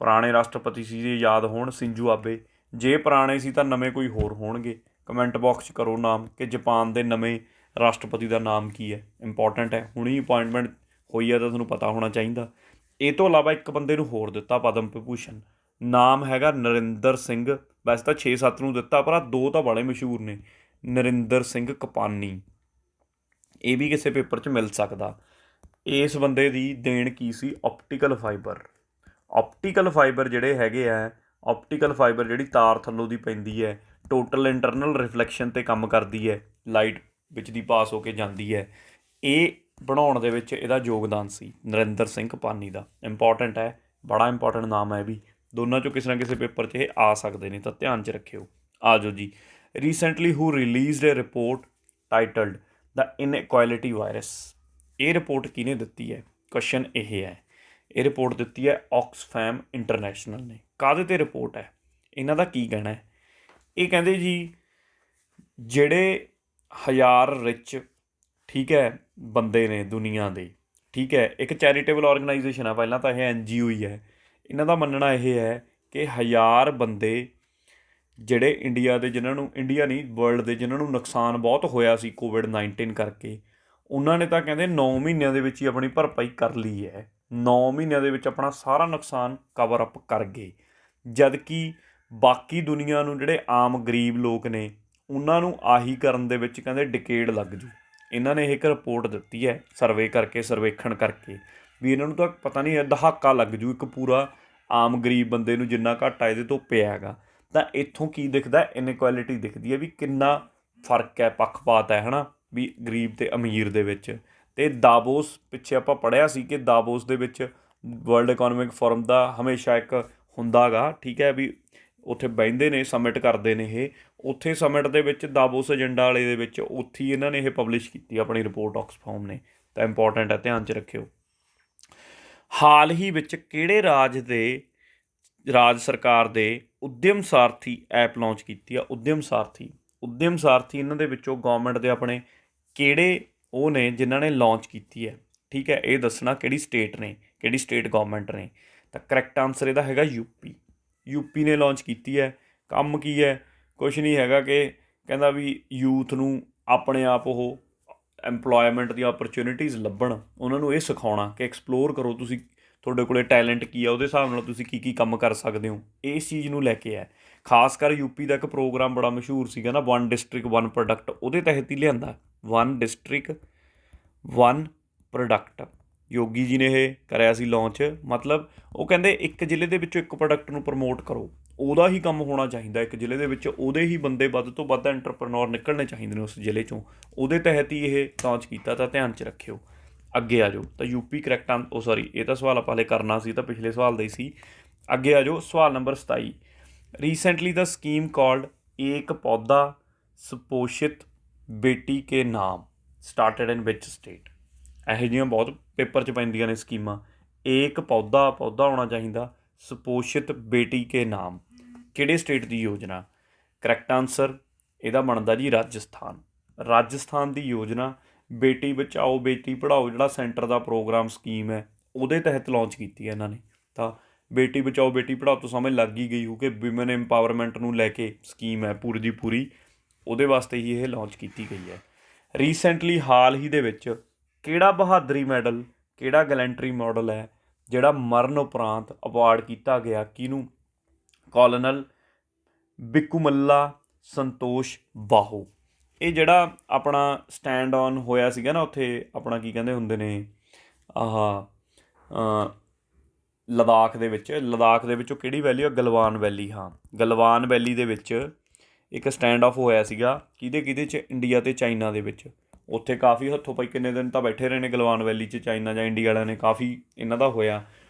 ਪੁਰਾਣੇ ਰਾਸ਼ਟਰਪਤੀ ਸੀ, ਜੇ ਯਾਦ ਹੋਣ ਸਿੰਜੂ ਆਬੇ। ਜੇ ਪੁਰਾਣੇ ਸੀ ਤਾਂ ਨਵੇਂ ਕੋਈ ਹੋਰ ਹੋਣਗੇ, ਕਮੈਂਟ ਬਾਕਸ 'ਚ ਕਰੋ ਨਾਮ ਕਿ ਜਾਪਾਨ ਦੇ ਨਵੇਂ ਰਾਸ਼ਟਰਪਤੀ ਦਾ ਨਾਮ ਕੀ ਹੈ। ਇੰਪੋਰਟੈਂਟ ਹੈ, ਹੁਣੀ ਅਪਾਇੰਟਮੈਂਟ ਹੋਈ ਹੈ ਤਾਂ ਤੁਹਾਨੂੰ ਪਤਾ ਹੋਣਾ ਚਾਹੀਦਾ। ਇਹ ਤੋਂ ਇਲਾਵਾ ਇੱਕ ਬੰਦੇ ਨੂੰ ਹੋਰ ਦਿੱਤਾ ਪਦਮ ਵਿਭੂਸ਼ਣ, ਨਾਮ ਹੈਗਾ ਨਰਿੰਦਰ ਸਿੰਘ। ਵੈਸੇ ਤਾਂ 6-7 ਨੂੰ ਦਿੱਤਾ, ਪਰ ਆਹ 2 ਤਾਂ ਬੜੇ ਮਸ਼ਹੂਰ ਨੇ, ਨਰਿੰਦਰ ਸਿੰਘ ਕਪਾਨੀ। ਇਹ ਵੀ ਕਿਸੇ ਪੇਪਰ 'ਚ ਮਿਲ ਸਕਦਾ। ਇਸ ਬੰਦੇ ਦੀ ਦੇਣ ਕੀ ਸੀ? Optical fibre. ਆਪਟੀਕਲ ਫਾਈਬਰ ਜਿਹੜੇ ਹੈਗੇ ਆ, ਆਪਟੀਕਲ ਫਾਈਬਰ ਜਿਹੜੀ ਤਾਰ ਥੱਲੋਂ ਦੀ ਪੈਂਦੀ ਹੈ, ਟੋਟਲ ਇੰਟਰਨਲ ਰਿਫਲੈਕਸ਼ਨ 'ਤੇ ਕੰਮ ਕਰਦੀ ਹੈ, ਲਾਈਟ ਵਿੱਚ ਦੀ ਪਾਸ ਹੋ ਕੇ ਜਾਂਦੀ ਹੈ, ਇਹ ਬਣਾਉਣ ਦੇ ਵਿੱਚ ਇਹਦਾ ਯੋਗਦਾਨ ਸੀ ਨਰਿੰਦਰ ਸਿੰਘ ਕਪਾਨੀ ਦਾ। ਇੰਪੋਰਟੈਂਟ ਹੈ, ਬੜਾ ਇੰਪੋਰਟੈਂਟ ਨਾਮ ਹੈ ਇਹ ਵੀ। ਦੋਨਾਂ 'ਚੋਂ ਕਿਸੇ ਨਾ ਕਿਸੇ ਪੇਪਰ 'ਚ ਇਹ ਆ ਸਕਦੇ ਨੇ, ਤਾਂ ਧਿਆਨ 'ਚ ਰੱਖਿਓ। ਆ ਜਾਓ ਜੀ। ਰੀਸੈਂਟਲੀ ਹੂ ਰਿਲੀਜ਼ਡ ਏ ਰਿਪੋਰਟ ਟਾਈਟਲਡ ਦ ਇਨਇਕੁਐਲਿਟੀ ਵਾਇਰਸ। ਇਹ ਰਿਪੋਰਟ ਕਿਹਨੇ ਦਿੱਤੀ ਹੈ? ਕੁਐਸਚਨ ਇਹ ਹੈ। ਇਹ ਰਿਪੋਰਟ ਦਿੱਤੀ ਹੈ ਆਕਸਫੈਮ ਇੰਟਰਨੈਸ਼ਨਲ ਨੇ। ਕਾਹਦੇ 'ਤੇ ਰਿਪੋਰਟ ਹੈ? ਇਹਨਾਂ ਦਾ ਕੀ ਕਹਿਣਾ ਹੈ? ਇਹ ਕਹਿੰਦੇ ਜੀ ਜਿਹੜੇ 1000 ਰਿਚ, ਠੀਕ ਹੈ, ਬੰਦੇ ਨੇ ਦੁਨੀਆ ਦੇ, ਠੀਕ ਹੈ, ਇੱਕ ਚੈਰੀਟੇਬਲ ਔਰਗਨਾਈਜੇਸ਼ਨ ਆ, ਪਹਿਲਾਂ ਤਾਂ ਇਹ NGO ਹੀ ਹੈ। ਇਹਨਾਂ ਦਾ ਮੰਨਣਾ ਇਹ ਹੈ ਕਿ 1000 ਬੰਦੇ ਜਿਹੜੇ ਇੰਡੀਆ ਦੇ, ਜਿਨ੍ਹਾਂ ਨੂੰ, ਇੰਡੀਆ ਨਹੀਂ ਵਰਲਡ ਦੇ, ਜਿਨ੍ਹਾਂ ਨੂੰ ਨੁਕਸਾਨ ਬਹੁਤ ਹੋਇਆ ਸੀ COVID-19 ਕਰਕੇ, ਉਹਨਾਂ ਨੇ ਤਾਂ ਕਹਿੰਦੇ 9 ਮਹੀਨਿਆਂ ਦੇ ਵਿੱਚ ਹੀ ਆਪਣੀ ਭਰਪਾਈ ਕਰ ਲਈ ਹੈ। 9 ਮਹੀਨਿਆਂ ਦੇ ਵਿੱਚ ਆਪਣਾ ਸਾਰਾ ਨੁਕਸਾਨ ਕਵਰ ਅਪ ਕਰ ਗਏ। ਜਦ ਕਿ ਬਾਕੀ ਦੁਨੀਆ ਨੂੰ, ਜਿਹੜੇ ਆਮ ਗਰੀਬ ਲੋਕ ਨੇ, ਉਹਨਾਂ ਨੂੰ ਆਹੀ ਕਰਨ ਦੇ ਵਿੱਚ ਕਹਿੰਦੇ ਡਿਕੇਡ ਲੱਗ ਜੂ। ਇਹਨਾਂ ਨੇ ਇੱਕ ਰਿਪੋਰਟ ਦਿੱਤੀ ਹੈ ਸਰਵੇ ਕਰਕੇ, ਸਰਵੇਖਣ ਕਰਕੇ, ਵੀ ਇਹਨਾਂ ਨੂੰ ਤਾਂ ਪਤਾ ਨਹੀਂ ਦਹਾਕਾ ਲੱਗ ਜੂ ਇੱਕ ਪੂਰਾ ਆਮ ਗਰੀਬ ਬੰਦੇ ਨੂੰ, ਜਿੰਨਾ ਘਾਟਾ ਇਹਦੇ ਤੋਂ ਪਿਆ ਹੈਗਾ। ਤਾਂ ਇੱਥੋਂ ਕੀ ਦਿਖਦਾ? ਇਨਇਕੁਐਲਿਟੀ ਦਿਖਦੀ ਹੈ ਵੀ ਕਿੰਨਾ ਫਰਕ ਹੈ, ਪੱਖਪਾਤ ਹੈ, ਹੈ ਨਾ, ਵੀ ਗਰੀਬ ਅਤੇ ਅਮੀਰ ਦੇ ਵਿੱਚ। ਅਤੇ ਦਾਵੋਸ ਪਿੱਛੇ ਆਪਾਂ ਪੜ੍ਹਿਆ ਸੀ ਕਿ ਦਾਵੋਸ ਦੇ ਵਿੱਚ ਵਰਲਡ ਇਕੋਨੋਮਿਕ ਫੋਰਮ ਦਾ ਹਮੇਸ਼ਾ ਇੱਕ ਹੁੰਦਾ ਗਾ, ਠੀਕ ਹੈ, ਵੀ ਉੱਥੇ ਬਹਿੰਦੇ ਨੇ, ਸਮਿਟ ਕਰਦੇ ਨੇ ਇਹ। ਉੱਥੇ ਸਮਿਟ ਦੇ ਵਿੱਚ ਦਾਵੋਸ ਏਜੰਡਾ ਵਾਲੇ ਦੇ ਵਿੱਚ ਉੱਥੇ ਹੀ ਇਹਨਾਂ ਨੇ ਇਹ ਪਬਲਿਸ਼ ਕੀਤੀ ਆਪਣੀ ਰਿਪੋਰਟ ਆਕਸਫੈਮ ਨੇ। ਤਾਂ ਇੰਪੋਰਟੈਂਟ ਹੈ, ਧਿਆਨ 'ਚ ਰੱਖਿਓ। ਹਾਲ ਹੀ ਵਿੱਚ ਕਿਹੜੇ ਰਾਜ ਸਰਕਾਰ ਦੇ ਉਦਯਮ ਸਾਰਥੀ ਐਪ ਲਾਂਚ ਕੀਤੀ ਆ? ਉਦਯਮ ਸਾਰਥੀ ਇਹਨਾਂ ਦੇ ਵਿੱਚੋਂ ਗੌਰਮੈਂਟ ਦੇ ਆਪਣੇ ਕਿਹੜੇ ਉਹ ਨੇ ਜਿਨ੍ਹਾਂ ਨੇ ਲਾਂਚ ਕੀਤੀ ਹੈ, ਠੀਕ ਹੈ? ਇਹ ਦੱਸਣਾ ਕਿਹੜੀ ਸਟੇਟ ਗੌਰਮੈਂਟ ਨੇ। ਤਾਂ ਕਰੈਕਟ ਆਨਸਰ ਇਹਦਾ ਹੈਗਾ ਯੂਪੀ ਨੇ ਲਾਂਚ ਕੀਤੀ ਹੈ। ਕੰਮ ਕੀ ਹੈ? ਕੁਛ ਨਹੀਂ ਹੈਗਾ ਕਿ ਕਹਿੰਦਾ ਵੀ ਯੂਥ ਨੂੰ ਆਪਣੇ ਆਪ ਉਹ ਐਮਪਲੋਇਮੈਂਟ ਦੀਆਂ ਓਪਰਚੁਨਿਟੀਜ਼ ਲੱਭਣ, ਉਹਨਾਂ ਨੂੰ ਇਹ ਸਿਖਾਉਣਾ ਕਿ ਐਕਸਪਲੋਰ ਕਰੋ ਤੁਸੀਂ, ਤੁਹਾਡੇ ਕੋਲ ਟੈਲੈਂਟ ਕੀ ਆ, ਉਹਦੇ ਹਿਸਾਬ ਨਾਲ ਤੁਸੀਂ ਕੀ ਕੰਮ ਕਰ ਸਕਦੇ ਹੋ। ਇਸ ਚੀਜ਼ ਨੂੰ ਲੈ ਕੇ ਹੈ। ਖਾਸ ਕਰ ਯੂਪੀ ਦਾ ਇੱਕ ਪ੍ਰੋਗਰਾਮ ਬੜਾ ਮਸ਼ਹੂਰ ਸੀਗਾ ਨਾ, 1 ਡਿਸਟ੍ਰਿਕਟ 1 ਪ੍ਰੋਡਕਟ, ਉਹਦੇ ਤਹਿਤ ਹੀ ਲਿਆਂਦਾ। 1 ਡਿਸਟ੍ਰਿਕਟ 1 ਪ੍ਰੋਡਕਟ ਯੋਗੀ ਜੀ ਨੇ ਇਹ ਕਰਿਆ ਸੀ ਲਾਂਚ। ਮਤਲਬ ਉਹ ਕਹਿੰਦੇ ਇੱਕ ਜ਼ਿਲ੍ਹੇ ਦੇ ਵਿੱਚੋਂ ਇੱਕ ਪ੍ਰੋਡਕਟ ਨੂੰ ਪ੍ਰਮੋਟ ਕਰੋ, ਉਹਦਾ ਹੀ ਕੰਮ ਹੋਣਾ ਚਾਹੀਦਾ ਇੱਕ ਜ਼ਿਲ੍ਹੇ ਦੇ ਵਿੱਚ, ਉਹਦੇ ਹੀ ਬੰਦੇ ਵੱਧ ਤੋਂ ਵੱਧ ਐਂਟਰਪ੍ਰੇਨੋਰ ਨਿਕਲਣੇ ਚਾਹੀਦੇ ਨੇ ਉਸ ਜ਼ਿਲ੍ਹੇ 'ਚੋਂ। ਉਹਦੇ ਤਹਿਤ ਹੀ ਇਹ ਲਾਂਚ ਕੀਤਾ। ਤਾਂ ਧਿਆਨ 'ਚ ਰੱਖਿਓ। ਅੱਗੇ ਆ ਜਾਓ। ਤਾਂ ਯੂਪੀ ਕਰੈਕਟ ਇਹ ਤਾਂ ਸਵਾਲ ਆਪਾਂ ਹਲੇ ਕਰਨਾ ਸੀ, ਤਾਂ ਪਿਛਲੇ ਸਵਾਲ ਦਾ ਹੀ ਸੀ। ਅੱਗੇ ਆ ਜਾਓ। ਸਵਾਲ ਨੰਬਰ 27। ਰੀਸੈਂਟਲੀ ਦਾ ਸਕੀਮ ਕਾਲਡ ਏਕ ਪੌਦਾ ਸੁਪੋਸ਼ਿਤ ਬੇਟੀ ਕੇ ਨਾਮ ਸਟਾਰਟਡ ਇਨ ਵਿਚ ਸਟੇਟ? ਇਹੋ ਜਿਹੀਆਂ ਬਹੁਤ ਪੇਪਰ 'ਚ ਪੈਂਦੀਆਂ ਨੇ ਸਕੀਮਾਂ। ਏਕ ਪੌਦਾ ਹੋਣਾ ਚਾਹੀਦਾ, ਸੁਪੋਸ਼ਿਤ ਬੇਟੀ ਕੇ ਨਾਮ, ਕਿਹੜੇ ਸਟੇਟ ਦੀ ਯੋਜਨਾ? ਕਰੈਕਟ ਆਨਸਰ ਇਹਦਾ ਬਣਦਾ ਜੀ ਰਾਜਸਥਾਨ ਦੀ ਯੋਜਨਾ ਬੇਟੀ ਬਚਾਓ ਬੇਟੀ ਪੜ੍ਹਾਓ, ਜਿਹੜਾ ਸੈਂਟਰ ਦਾ ਪ੍ਰੋਗਰਾਮ ਸਕੀਮ ਹੈ, ਉਹਦੇ ਤਹਿਤ ਲਾਂਚ ਕੀਤੀ ਹੈ ਇਹਨਾਂ ਨੇ। ਤਾਂ ਬੇਟੀ ਬਚਾਓ ਬੇਟੀ ਪੜ੍ਹਾਓ ਤੋਂ ਸਮਝ ਲੱਗ ਹੀ ਗਈ ਹੋ ਕਿ ਵਿਮਨ ਐਮਪਾਵਰਮੈਂਟ ਨੂੰ ਲੈ ਕੇ ਸਕੀਮ ਹੈ ਪੂਰੀ ਦੀ ਪੂਰੀ, ਉਹਦੇ ਵਾਸਤੇ ਹੀ ਇਹ ਲਾਂਚ ਕੀਤੀ ਗਈ ਹੈ। ਰੀਸੈਂਟਲੀ ਹਾਲ ਹੀ ਦੇ ਵਿੱਚ ਕਿਹੜਾ ਬਹਾਦਰੀ ਮੈਡਲ, ਕਿਹੜਾ ਗੈਲੈਂਟਰੀ ਮਾਡਲ ਹੈ ਜਿਹੜਾ ਮਰਨ ਉਪਰੰਤ ਅਵਾਰਡ ਕੀਤਾ ਗਿਆ? ਕਿਹਨੂੰ? ਕੋਲੋਨਲ ਬਿਕੂਮੱਲਾ ਸੰਤੋਸ਼ ਬਾਹੂ। ਇਹ ਜਿਹੜਾ ਆਪਣਾ ਸਟੈਂਡ ਔਨ ਹੋਇਆ ਸੀਗਾ ਨਾ ਉੱਥੇ, ਆਪਣਾ ਕੀ ਕਹਿੰਦੇ ਹੁੰਦੇ ਨੇ, ਲਦਾਖ ਦੇ ਵਿੱਚ ਉਹ ਕਿਹੜੀ ਵੈਲੀ ਆ? ਗਲਵਾਨ ਵੈਲੀ। ਹਾਂ, ਗਲਵਾਨ ਵੈਲੀ ਦੇ ਵਿੱਚ ਇੱਕ ਸਟੈਂਡ ਆਫ ਹੋਇਆ ਸੀਗਾ। ਕਿਹਦੇ 'ਚ? ਇੰਡੀਆ ਅਤੇ ਚਾਈਨਾ ਦੇ ਵਿੱਚ। ਉੱਥੇ ਕਾਫੀ ਹੱਥੋਂ ਪਾਈ ਕਿੰਨੇ ਦਿਨ ਤਾਂ ਬੈਠੇ ਰਹੇ ਨੇ ਗਲਵਾਨ ਵੈਲੀ 'ਚ, ਚਾਈਨਾ ਜਾਂ ਇੰਡੀਆ ਵਾਲਿਆਂ ਨੇ, ਕਾਫੀ ਇਹਨਾਂ ਦਾ ਹੋਇਆ।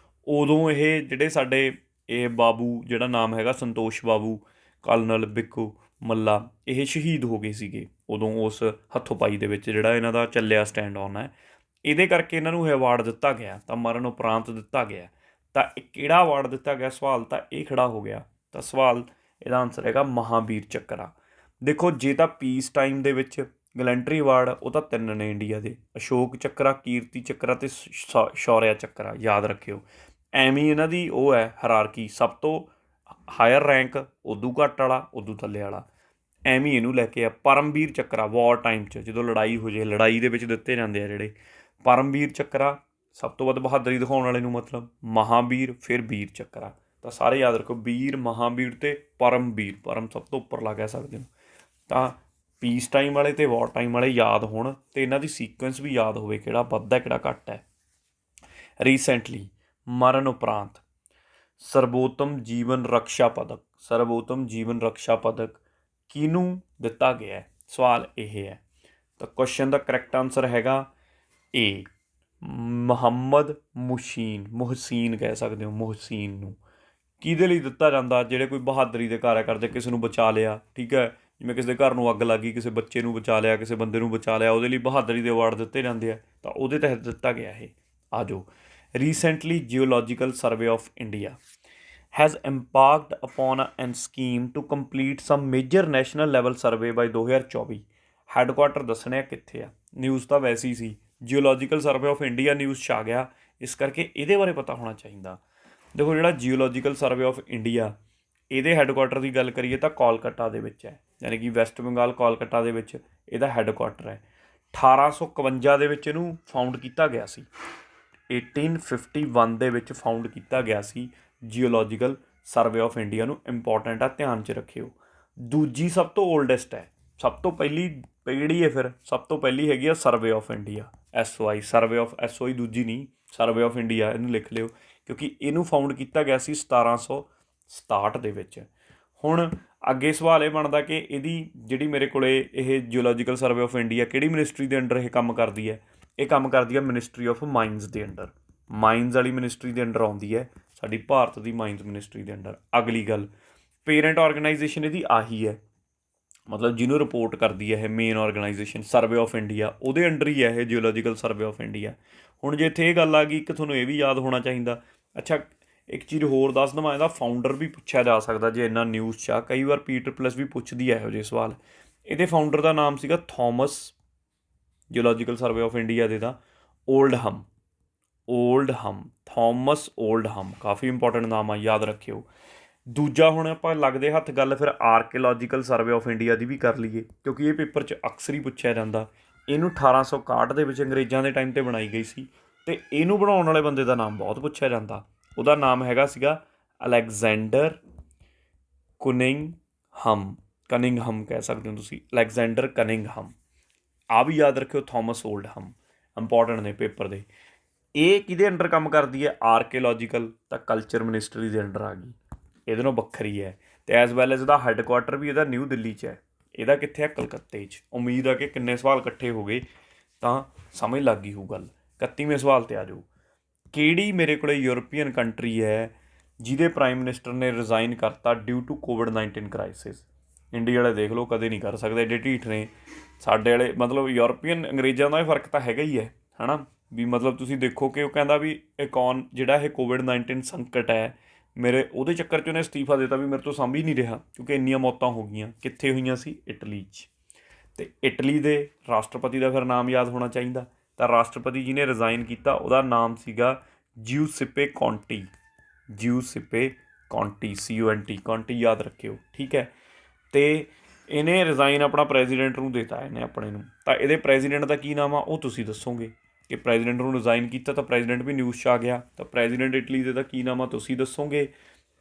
ਉਦੋਂ ਇਹ ਜਿਹੜੇ ਸਾਡੇ ਇਹ ਬਾਬੂ, ਜਿਹੜਾ ਨਾਮ ਹੈਗਾ ਸੰਤੋਸ਼ ਬਾਬੂ, ਕਰਨਲ ਬਿੱਕੂ ਮੱਲਾ, ਇਹ ਸ਼ਹੀਦ ਹੋ ਗਏ ਸੀਗੇ ਉਦੋਂ ਉਸ ਹੱਥੋਂ ਪਾਈ ਦੇ ਵਿੱਚ, ਜਿਹੜਾ ਇਹਨਾਂ ਦਾ ਚੱਲਿਆ ਸਟੈਂਡ ਔਨ ਹੈ। ਇਹਦੇ ਕਰਕੇ ਇਹਨਾਂ ਨੂੰ ਇਹ ਅਵਾਰਡ ਦਿੱਤਾ ਗਿਆ, ਤਾਂ ਮਰਨ ਉਪਰੰਤ ਦਿੱਤਾ ਗਿਆ। ਤਾਂ ਇਹ ਕਿਹੜਾ ਅਵਾਰਡ ਦਿੱਤਾ ਗਿਆ? ਸਵਾਲ ਤਾਂ ਇਹ ਖੜਾ ਹੋ ਗਿਆ। ਤਾਂ ਸਵਾਲ ਇਹਦਾ ਆਨਸਰ ਹੈਗਾ ਮਹਾਂਵੀਰ ਚੱਕਰਾ। ਦੇਖੋ, ਜੇ ਤਾਂ ਪੀਸ ਟਾਈਮ ਦੇ ਵਿੱਚ ਗਲੈਂਟਰੀ ਅਵਾਰਡ, ਉਹ ਤਾਂ 3 ਨੇ ਇੰਡੀਆ ਦੇ, ਅਸ਼ੋਕ ਚੱਕਰਾ, ਕੀਰਤੀ ਚੱਕਰਾ ਅਤੇ ਸ਼ੌਰਿਆ ਚੱਕਰਾ, ਯਾਦ ਰੱਖਿਓ। ਐਵੇਂ ਇਹਨਾਂ ਦੀ ਉਹ ਹੈ ਹਰਾਰਕੀ, ਸਭ ਤੋਂ ਹਾਇਰ ਰੈਂਕ, ਉਦੋਂ ਘੱਟ ਵਾਲਾ, ਉਦੋਂ ਥੱਲੇ ਵਾਲਾ, ਐਵੇਂ ਇਹਨੂੰ ਲੈ ਕੇ ਆ। ਪਰਮਵੀਰ ਚੱਕਰਾ ਵਾਰ ਟਾਈਮ 'ਚ ਜਦੋਂ ਲੜਾਈ ਹੋ ਜਾਏ, ਲੜਾਈ ਦੇ ਵਿੱਚ ਦਿੱਤੇ ਜਾਂਦੇ ਆ ਜਿਹੜੇ। ਪਰਮਵੀਰ ਚੱਕਰਾ ਸਭ ਤੋਂ ਵੱਧ ਬਹਾਦਰੀ ਦਿਖਾਉਣ ਵਾਲੇ ਨੂੰ, ਮਤਲਬ ਮਹਾਂਵੀਰ, ਫਿਰ ਵੀਰ ਚੱਕਰਾ। ਤਾਂ ਸਾਰੇ ਯਾਦ ਰੱਖੋ, ਵੀਰ, ਮਹਾਂਵੀਰ ਅਤੇ ਪਰਮਵੀਰ। ਪਰਮ ਸਭ ਤੋਂ ਉੱਪਰਲਾ ਕਹਿ ਸਕਦੇ ਹੋ। ਤਾਂ ਪੀਸ ਟਾਈਮ ਵਾਲੇ ਅਤੇ ਵਾਰ ਟਾਈਮ ਵਾਲੇ ਯਾਦ ਹੋਣ, ਅਤੇ ਇਹਨਾਂ ਦੀ ਸੀਕੁਐਂਸ ਵੀ ਯਾਦ ਹੋਵੇ, ਕਿਹੜਾ ਵੱਧ ਹੈ ਕਿਹੜਾ ਘੱਟ ਹੈ। ਰੀਸੈਂਟਲੀ ਮਰਨ ਉਪਰੰਤ ਸਰਵੋਤਮ ਜੀਵਨ ਰਕਸ਼ਾ ਪਦਕ ਕਿਹਨੂੰ ਦਿੱਤਾ ਗਿਆ ਹੈ? ਸਵਾਲ ਇਹ ਹੈ। ਤਾਂ ਕੁਐਸਚਨ ਦਾ ਕਰੈਕਟ ਆਨਸਰ ਹੈਗਾ ਏ, ਮੁਹੰਮਦ ਮੁਹਸੀਨ ਕਹਿ ਸਕਦੇ ਹੋ, ਮੁਹਸੀਨ ਨੂੰ। ਕਿਹਦੇ ਲਈ ਦਿੱਤਾ ਜਾਂਦਾ? ਜਿਹੜੇ ਕੋਈ ਬਹਾਦਰੀ ਦੇ ਕਾਰਿਆ ਕਰਦੇ, ਕਿਸੇ ਨੂੰ ਬਚਾ ਲਿਆ, ਠੀਕ ਹੈ, ਜਿਵੇਂ ਕਿਸੇ ਦੇ ਘਰ ਨੂੰ ਅੱਗ ਲੱਗ ਗਈ, ਕਿਸੇ ਬੱਚੇ ਨੂੰ ਬਚਾ ਲਿਆ, ਕਿਸੇ ਬੰਦੇ ਨੂੰ ਬਚਾ ਲਿਆ, ਉਹਦੇ ਲਈ ਬਹਾਦਰੀ ਦੇ ਅਵਾਰਡ ਦਿੱਤੇ ਜਾਂਦੇ ਆ। ਤਾਂ ਉਹਦੇ ਤਹਿਤ ਦਿੱਤਾ ਗਿਆ ਇਹ। ਆ ਜਾਓ। Recently geological survey of India has embarked upon an scheme to complete some major national level survey by 2024। Headquarter ਦੱਸਣੇ ਕਿੱਥੇ ਆ? ਨਿਊਜ਼ ਤਾਂ ਵੈਸੇ ਹੀ ਸੀ, ਜਿਓਲੋਜੀਕਲ ਸਰਵੇ ਆਫ ਇੰਡੀਆ ਨਿਊਜ਼ 'ਚ ਆ ਗਿਆ, ਇਸ ਕਰਕੇ ਇਹਦੇ ਬਾਰੇ ਪਤਾ ਹੋਣਾ ਚਾਹੀਦਾ। ਦੇਖੋ, ਜਿਹੜਾ ਜਿਓਲੋਜੀਕਲ ਸਰਵੇ ਆਫ ਇੰਡੀਆ, ਇਹਦੇ ਹੈਡਕੁਆਟਰ ਦੀ ਗੱਲ ਕਰੀਏ ਤਾਂ ਕੋਲਕਾਤਾ ਦੇ ਵਿੱਚ ਹੈ, ਯਾਨੀ ਕਿ ਵੈਸਟ ਬੰਗਾਲ ਕੋਲਕਾਤਾ ਦੇ ਵਿੱਚ ਇਹਦਾ ਹੈਡਕੁਆਟਰ ਹੈ। 1851 ਦੇ ਵਿੱਚ ਇਹਨੂੰ ਫਾਊਂਡ ਕੀਤਾ ਗਿਆ ਸੀ। 1851 ਦੇ ਵਿੱਚ ਫਾਊਂਡ ਕੀਤਾ ਗਿਆ ਸੀ ਜਿਓਲੋਜੀਕਲ ਸਰਵੇ ਆਫ ਇੰਡੀਆ ਨੂੰ। ਇੰਪੋਰਟੈਂਟ ਆ, ਧਿਆਨ 'ਚ ਰੱਖਿਓ। ਦੂਜੀ ਸਭ ਤੋਂ ਓਲਡੈਸਟ ਹੈ। ਸਭ ਤੋਂ ਪਹਿਲੀ ਕਿਹੜੀ ਹੈ ਫਿਰ? ਸਭ ਤੋਂ ਪਹਿਲੀ ਹੈਗੀ ਆ survey of India, SOI, survey of SOI, ਦੂਜੀ ਨਹੀਂ, ਸਰਵੇ ਆਫ ਇੰਡੀਆ, ਇਹਨੂੰ ਲਿਖ ਲਿਓ, ਕਿਉਂਕਿ ਇਹਨੂੰ ਫਾਊਂਡ ਕੀਤਾ ਗਿਆ ਸੀ 1767 ਦੇ ਵਿੱਚ। ਹੁਣ ਅੱਗੇ ਸਵਾਲ ਇਹ ਬਣਦਾ ਕਿ ਇਹਦੀ ਜਿਹੜੀ ਮੇਰੇ ਕੋਲ ਇਹ ਜਿਓਲੋਜੀਕਲ ਸਰਵੇ ਆਫ ਇੰਡੀਆ ਕਿਹੜੀ ਮਿਨਿਸਟਰੀ ਦੇ ਅੰਡਰ ਇਹ ਕੰਮ ਕਰਦੀ ਹੈ? ਇਹ ਕੰਮ ਕਰਦੀ ਹੈ ਮਿਨਿਸਟਰੀ ਆਫ ਮਾਈਨਸ ਦੇ ਅੰਡਰ। ਮਾਈਨਸ ਵਾਲੀ ਮਿਨਿਸਟਰੀ ਦੇ ਅੰਡਰ ਆਉਂਦੀ ਹੈ, ਸਾਡੀ ਭਾਰਤ ਦੀ ਮਾਈਨਸ ਮਿਨਿਸਟਰੀ ਦੇ ਅੰਡਰ। ਅਗਲੀ ਗੱਲ, ਪੇਰੈਂਟ ਆਰਗੇਨਾਈਜੇਸ਼ਨ ਇਹਦੀ ਆਹੀ ਹੈ, ਮਤਲਬ ਜਿਹਨੂੰ ਰਿਪੋਰਟ ਕਰਦੀ ਹੈ ਇਹ main organisation survey of India, ਉਹਦੇ ਅੰਡਰ ਹੀ ਹੈ ਇਹ ਜਿਓਲੋਜੀਕਲ ਸਰਵੇ ਆਫ ਇੰਡੀਆ। ਹੁਣ ਜੇ ਇੱਥੇ ਇਹ ਗੱਲ ਆ ਗਈ ਕਿ ਤੁਹਾਨੂੰ ਇਹ ਵੀ ਯਾਦ ਹੋਣਾ ਚਾਹੀਦਾ। ਅੱਛਾ ਇੱਕ ਚੀਜ਼ ਹੋਰ ਦੱਸ ਦੇਵਾਂ, ਇਹਦਾ ਫਾਊਂਡਰ ਵੀ ਪੁੱਛਿਆ ਜਾ ਸਕਦਾ ਜੇ ਇੰਨਾ ਨਿਊਜ਼ 'ਚ ਆ, ਕਈ ਵਾਰ PEET+ ਵੀ ਪੁੱਛਦੀ ਹੈ ਇਹੋ ਜਿਹੇ ਸਵਾਲ। ਇਹਦੇ ਫਾਊਂਡਰ ਦਾ ਨਾਮ ਸੀਗਾ ਥੋਮਸ, ਜਿਓਲੋਜੀਕਲ ਸਰਵੇ ਆਫ ਇੰਡੀਆ ਦੇ ਦਾ ਓਲਡਹਮ, ਥੋਮਸ ਓਲਡਹਮ, ਕਾਫੀ ਇੰਪੋਰਟੈਂਟ ਨਾਮ ਆ, ਯਾਦ ਰੱਖਿਓ। ਦੂਜਾ ਹੁਣ ਆਪਾਂ ਲੱਗਦੇ ਹੱਥ ਗੱਲ ਫਿਰ ਆਰਕੀਓਲੋਜੀਕਲ ਸਰਵੇ ਆਫ ਇੰਡੀਆ ਦੀ ਵੀ ਕਰ ਲਈਏ, ਕਿਉਂਕਿ ਇਹ ਪੇਪਰ 'ਚ ਅਕਸਰ ਹੀ ਪੁੱਛਿਆ ਜਾਂਦਾ। ਇਹਨੂੰ 1861 ਦੇ ਵਿੱਚ ਅੰਗਰੇਜ਼ਾਂ ਦੇ ਟਾਈਮ 'ਤੇ ਬਣਾਈ ਗਈ ਸੀ, ਅਤੇ ਇਹਨੂੰ ਬਣਾਉਣ ਵਾਲੇ ਬੰਦੇ ਦਾ ਨਾਮ ਬਹੁਤ ਪੁੱਛਿਆ ਜਾਂਦਾ। ਉਹਦਾ ਨਾਮ ਹੈਗਾ ਸੀਗਾ ਅਲੈਗਜ਼ੈਂਡਰ ਕਨਿੰਗਹਮ ਕਹਿ ਸਕਦੇ ਹੋ ਤੁਸੀਂ, ਅਲੈਗਜ਼ੈਂਡਰ ਕਨਿੰਗਹਮ। ਆ ਵੀ ਯਾਦ ਰੱਖਿਓ, ਥੋਮਸ ਓਲਡਹਮ ਇੰਪੋਰਟੈਂਟ ਨੇ ਪੇਪਰ ਦੇ। ਇਹ ਕਿਹਦੇ ਅੰਡਰ ਕੰਮ ਕਰਦੀ ਹੈ? ਆਰਕੀਓਲੋਜੀਕਲ, ਤਾਂ ਕਲਚਰ ਮਿਨਿਸਟਰੀ ਦੇ ਅੰਡਰ ਆ ਗਈ, ਇਹਦੇ ਨਾਲੋਂ ਵੱਖਰੀ ਹੈ। ਅਤੇ ਐਜ਼ ਵੈਲ ਐਜ਼ ਇਹਦਾ ਹੈੱਡਕੁਆਟਰ ਵੀ ਇਹਦਾ ਨਿਊ ਦਿੱਲੀ 'ਚ ਹੈ, ਇਹਦਾ ਕਿੱਥੇ ਹੈ? ਕਲਕੱਤੇ 'ਚ। ਉਮੀਦ ਆ ਕਿ ਕਿੰਨੇ ਸਵਾਲ ਇਕੱਠੇ ਹੋ ਗਏ ਤਾਂ ਸਮਝ ਲੱਗ ਗਈ ਹੋਊ ਗੱਲ। 31ਵੇਂ ਸਵਾਲ 'ਤੇ ਆ ਜਾਓ। ਕਿਹੜੀ ਮੇਰੇ ਕੋਲ ਯੂਰਪੀਅਨ ਕੰਟਰੀ ਹੈ ਜਿਹਦੇ ਪ੍ਰਾਈਮ ਮਿਨਿਸਟਰ ਨੇ ਰਿਜ਼ਾਈਨ ਕਰਤਾ ਡਿਊ ਟੂ ਕੋਵਿਡ-19 ਕ੍ਰਾਈਸਿਸ? ਇੰਡੀਆ ਵਾਲੇ ਦੇਖ ਲਓ ਕਦੇ ਨਹੀਂ ਕਰ ਸਕਦੇ, ਐਡੇ ਢੀਠ ਨੇ ਸਾਡੇ ਵਾਲੇ। ਮਤਲਬ ਯੂਰਪੀਅਨ ਅੰਗਰੇਜ਼ਾਂ ਦਾ ਫਰਕ ਤਾਂ ਹੈਗਾ ਹੀ ਹੈ ਨਾ, ਵੀ ਮਤਲਬ ਤੁਸੀਂ ਦੇਖੋ ਕਿ ਉਹ ਕਹਿੰਦਾ ਵੀ ਜਿਹੜਾ ਇਹ ਕੋਵਿਡ-19 ਸੰਕਟ ਹੈ ਮੇਰੇ, ਉਹਦੇ ਚੱਕਰ 'ਚ ਉਹਨੇ ਅਸਤੀਫਾ ਦਿੱਤਾ ਵੀ ਮੇਰੇ ਤੋਂ ਸਾਂਭ ਹੀ ਨਹੀਂ ਰਿਹਾ, ਕਿਉਂਕਿ ਇੰਨੀਆਂ ਮੌਤਾਂ ਹੋ ਗਈਆਂ। ਕਿੱਥੇ ਹੋਈਆਂ ਸੀ? ਇਟਲੀ 'ਚ। ਅਤੇ ਇਟਲੀ ਦੇ ਰਾਸ਼ਟਰਪਤੀ ਦਾ ਫਿਰ ਨਾਮ ਯਾਦ ਹੋਣਾ ਚਾਹੀਦਾ। ਤਾਂ ਰਾਸ਼ਟਰਪਤੀ ਜਿਹਨੇ ਰਿਜ਼ਾਈਨ ਕੀਤਾ ਉਹਦਾ ਨਾਮ ਸੀਗਾ ਜਿਊਸਿਪੇ ਕੌਂਟੀ, ਕੌਂਟੀ, ਯਾਦ ਰੱਖਿਓ, ਠੀਕ ਹੈ। ਅਤੇ ਇਹਨੇ ਰਿਜ਼ਾਈਨ ਆਪਣਾ ਪ੍ਰੈਜ਼ੀਡੈਂਟ ਨੂੰ ਦਿੱਤਾ, ਇਹਨੇ ਆਪਣੇ ਨੂੰ। ਤਾਂ ਇਹਦੇ ਪ੍ਰੈਜ਼ੀਡੈਂਟ ਦਾ ਕੀ ਨਾਮ ਆ ਉਹ ਤੁਸੀਂ ਦੱਸੋਗੇ ਕਿ ਪ੍ਰੈਜ਼ੀਡੈਂਟ ਨੂੰ ਰਿਜ਼ਾਈਨ ਕੀਤਾ ਤਾਂ ਪ੍ਰੈਜ਼ੀਡੈਂਟ ਵੀ ਨਿਊਜ਼ 'ਚ ਆ ਗਿਆ, ਤਾਂ ਪ੍ਰੈਜ਼ੀਡੈਂਟ ਇਟਲੀ ਦੇ ਦਾ ਕੀ ਨਾਮ ਆ ਤੁਸੀਂ ਦੱਸੋਗੇ।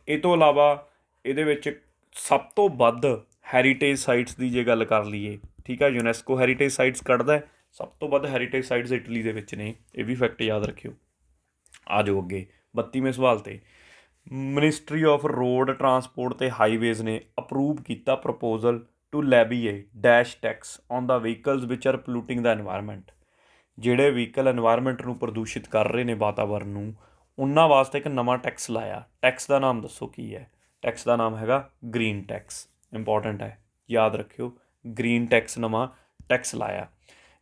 ਇਹ ਤੋਂ ਇਲਾਵਾ ਇਹਦੇ ਵਿੱਚ ਸਭ ਤੋਂ ਵੱਧ ਹੈਰੀਟੇਜ ਸਾਈਟਸ ਦੀ ਜੇ ਗੱਲ ਕਰ ਲਈਏ, ਠੀਕ ਹੈ, ਯੂਨੈਸਕੋ ਹੈਰੀਟੇਜ ਸਾਈਟਸ ਕੱਢਦਾ, ਸਭ ਤੋਂ ਵੱਧ ਹੈਰੀਟੇਜ ਸਾਈਟਸ ਇਟਲੀ ਦੇ ਵਿੱਚ ਨੇ, ਇਹ ਵੀ ਫੈਕਟ ਯਾਦ ਰੱਖਿਓ। ਆ ਜਾਓ ਅੱਗੇ 32ਵੇਂ ਸਵਾਲ 'ਤੇ। ਮਿਨਿਸਟਰੀ ਆਫ ਰੋਡ ਟਰਾਂਸਪੋਰਟ ਅਤੇ ਹਾਈਵੇਜ਼ ਨੇ ਅਪਰੂਵ ਕੀਤਾ proposal to levy a dash tax on the vehicles which are polluting the environment. ਜਿਹੜੇ ਵਹੀਕਲ ਐਨਵਾਇਰਮੈਂਟ ਨੂੰ ਪ੍ਰਦੂਸ਼ਿਤ ਕਰ ਰਹੇ ਨੇ, ਵਾਤਾਵਰਨ ਨੂੰ, ਉਹਨਾਂ ਵਾਸਤੇ ਇੱਕ ਨਵਾਂ ਟੈਕਸ ਲਾਇਆ। ਟੈਕਸ ਦਾ ਨਾਮ ਦੱਸੋ ਕੀ ਹੈ? ਟੈਕਸ ਦਾ ਨਾਮ ਹੈਗਾ ਗ੍ਰੀਨ ਟੈਕਸ, ਇੰਪੋਰਟੈਂਟ ਹੈ, ਯਾਦ ਰੱਖਿਓ। ਗ੍ਰੀਨ ਟੈਕਸ, ਨਵਾਂ ਟੈਕਸ ਲਾਇਆ।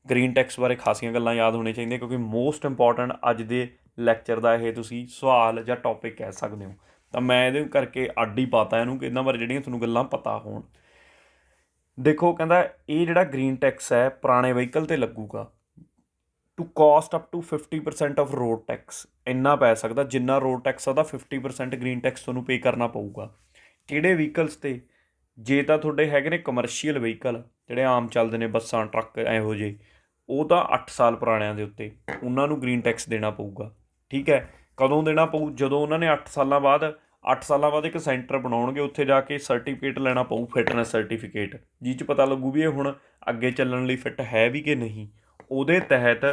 ਗ੍ਰੀਨ ਟੈਕਸ ਬਾਰੇ ਖਾਸੀਆਂ ਗੱਲਾਂ ਯਾਦ ਹੋਣੀਆਂ ਚਾਹੀਦੀਆਂ, ਕਿਉਂਕਿ ਮੋਸਟ ਇੰਪੋਰਟੈਂਟ ਅੱਜ ਦੇ ਲੈਕਚਰ ਦਾ ਇਹ ਤੁਸੀਂ ਸਵਾਲ ਜਾਂ ਟੌਪਿਕ ਕਹਿ ਸਕਦੇ ਹੋ। ਤਾਂ ਮੈਂ ਇਹਦੇ ਕਰਕੇ ਅੱਡ ਹੀ ਪਾਤਾ ਇਹਨੂੰ ਕਿ ਇਹਨਾਂ ਬਾਰੇ ਜਿਹੜੀਆਂ ਤੁਹਾਨੂੰ ਗੱਲਾਂ ਪਤਾ ਹੋਣ। ਦੇਖੋ ਕਹਿੰਦਾ ਇਹ ਜਿਹੜਾ ਗ੍ਰੀਨ ਟੈਕਸ ਹੈ ਪੁਰਾਣੇ ਵਹੀਕਲ 'ਤੇ ਲੱਗੂਗਾ, to cost up to 50% of road tax. ਇੰਨਾ ਪੈ ਸਕਦਾ ਜਿੰਨਾ ਰੋਡ ਟੈਕਸ ਆ ਉਹਦਾ 50% ਗ੍ਰੀਨ ਟੈਕਸ ਤੁਹਾਨੂੰ ਪੇ ਕਰਨਾ ਪਊਗਾ। ਕਿਹੜੇ ਵਹੀਕਲਸ 'ਤੇ? ਜੇ ਤਾਂ ਤੁਹਾਡੇ ਹੈਗੇ ਨੇ ਕਮਰਸ਼ੀਅਲ ਵਹੀਕਲ ਜਿਹੜੇ ਆਮ ਚੱਲਦੇ ਨੇ, ਬੱਸਾਂ, ਟਰੱਕ, ਇਹੋ ਜਿਹੇ, ਉਹ ਤਾਂ 8 ਸਾਲ ਪੁਰਾਣਿਆਂ ਦੇ ਉੱਤੇ ਉਹਨਾਂ ਨੂੰ ਗ੍ਰੀਨ ਟੈਕਸ ਦੇਣਾ ਪਊਗਾ, ਠੀਕ ਹੈ। ਕਦੋਂ ਦੇਣਾ ਪਊ? ਜਦੋਂ ਉਹਨਾਂ ਨੇ 8 ਸਾਲਾਂ ਬਾਅਦ ਇੱਕ ਸੈਂਟਰ ਬਣਾਉਣਗੇ, ਉੱਥੇ ਜਾ ਕੇ ਸਰਟੀਫਿਕੇਟ ਲੈਣਾ ਪਊ, ਫਿਟਨੈਸ ਸਰਟੀਫਿਕੇਟ, ਜਿਹ 'ਚ ਪਤਾ ਲੱਗੂ ਵੀ ਇਹ ਹੁਣ ਅੱਗੇ ਚੱਲਣ ਲਈ ਫਿੱਟ ਹੈ ਵੀ ਕਿ ਨਹੀਂ। ਉਹਦੇ ਤਹਿਤ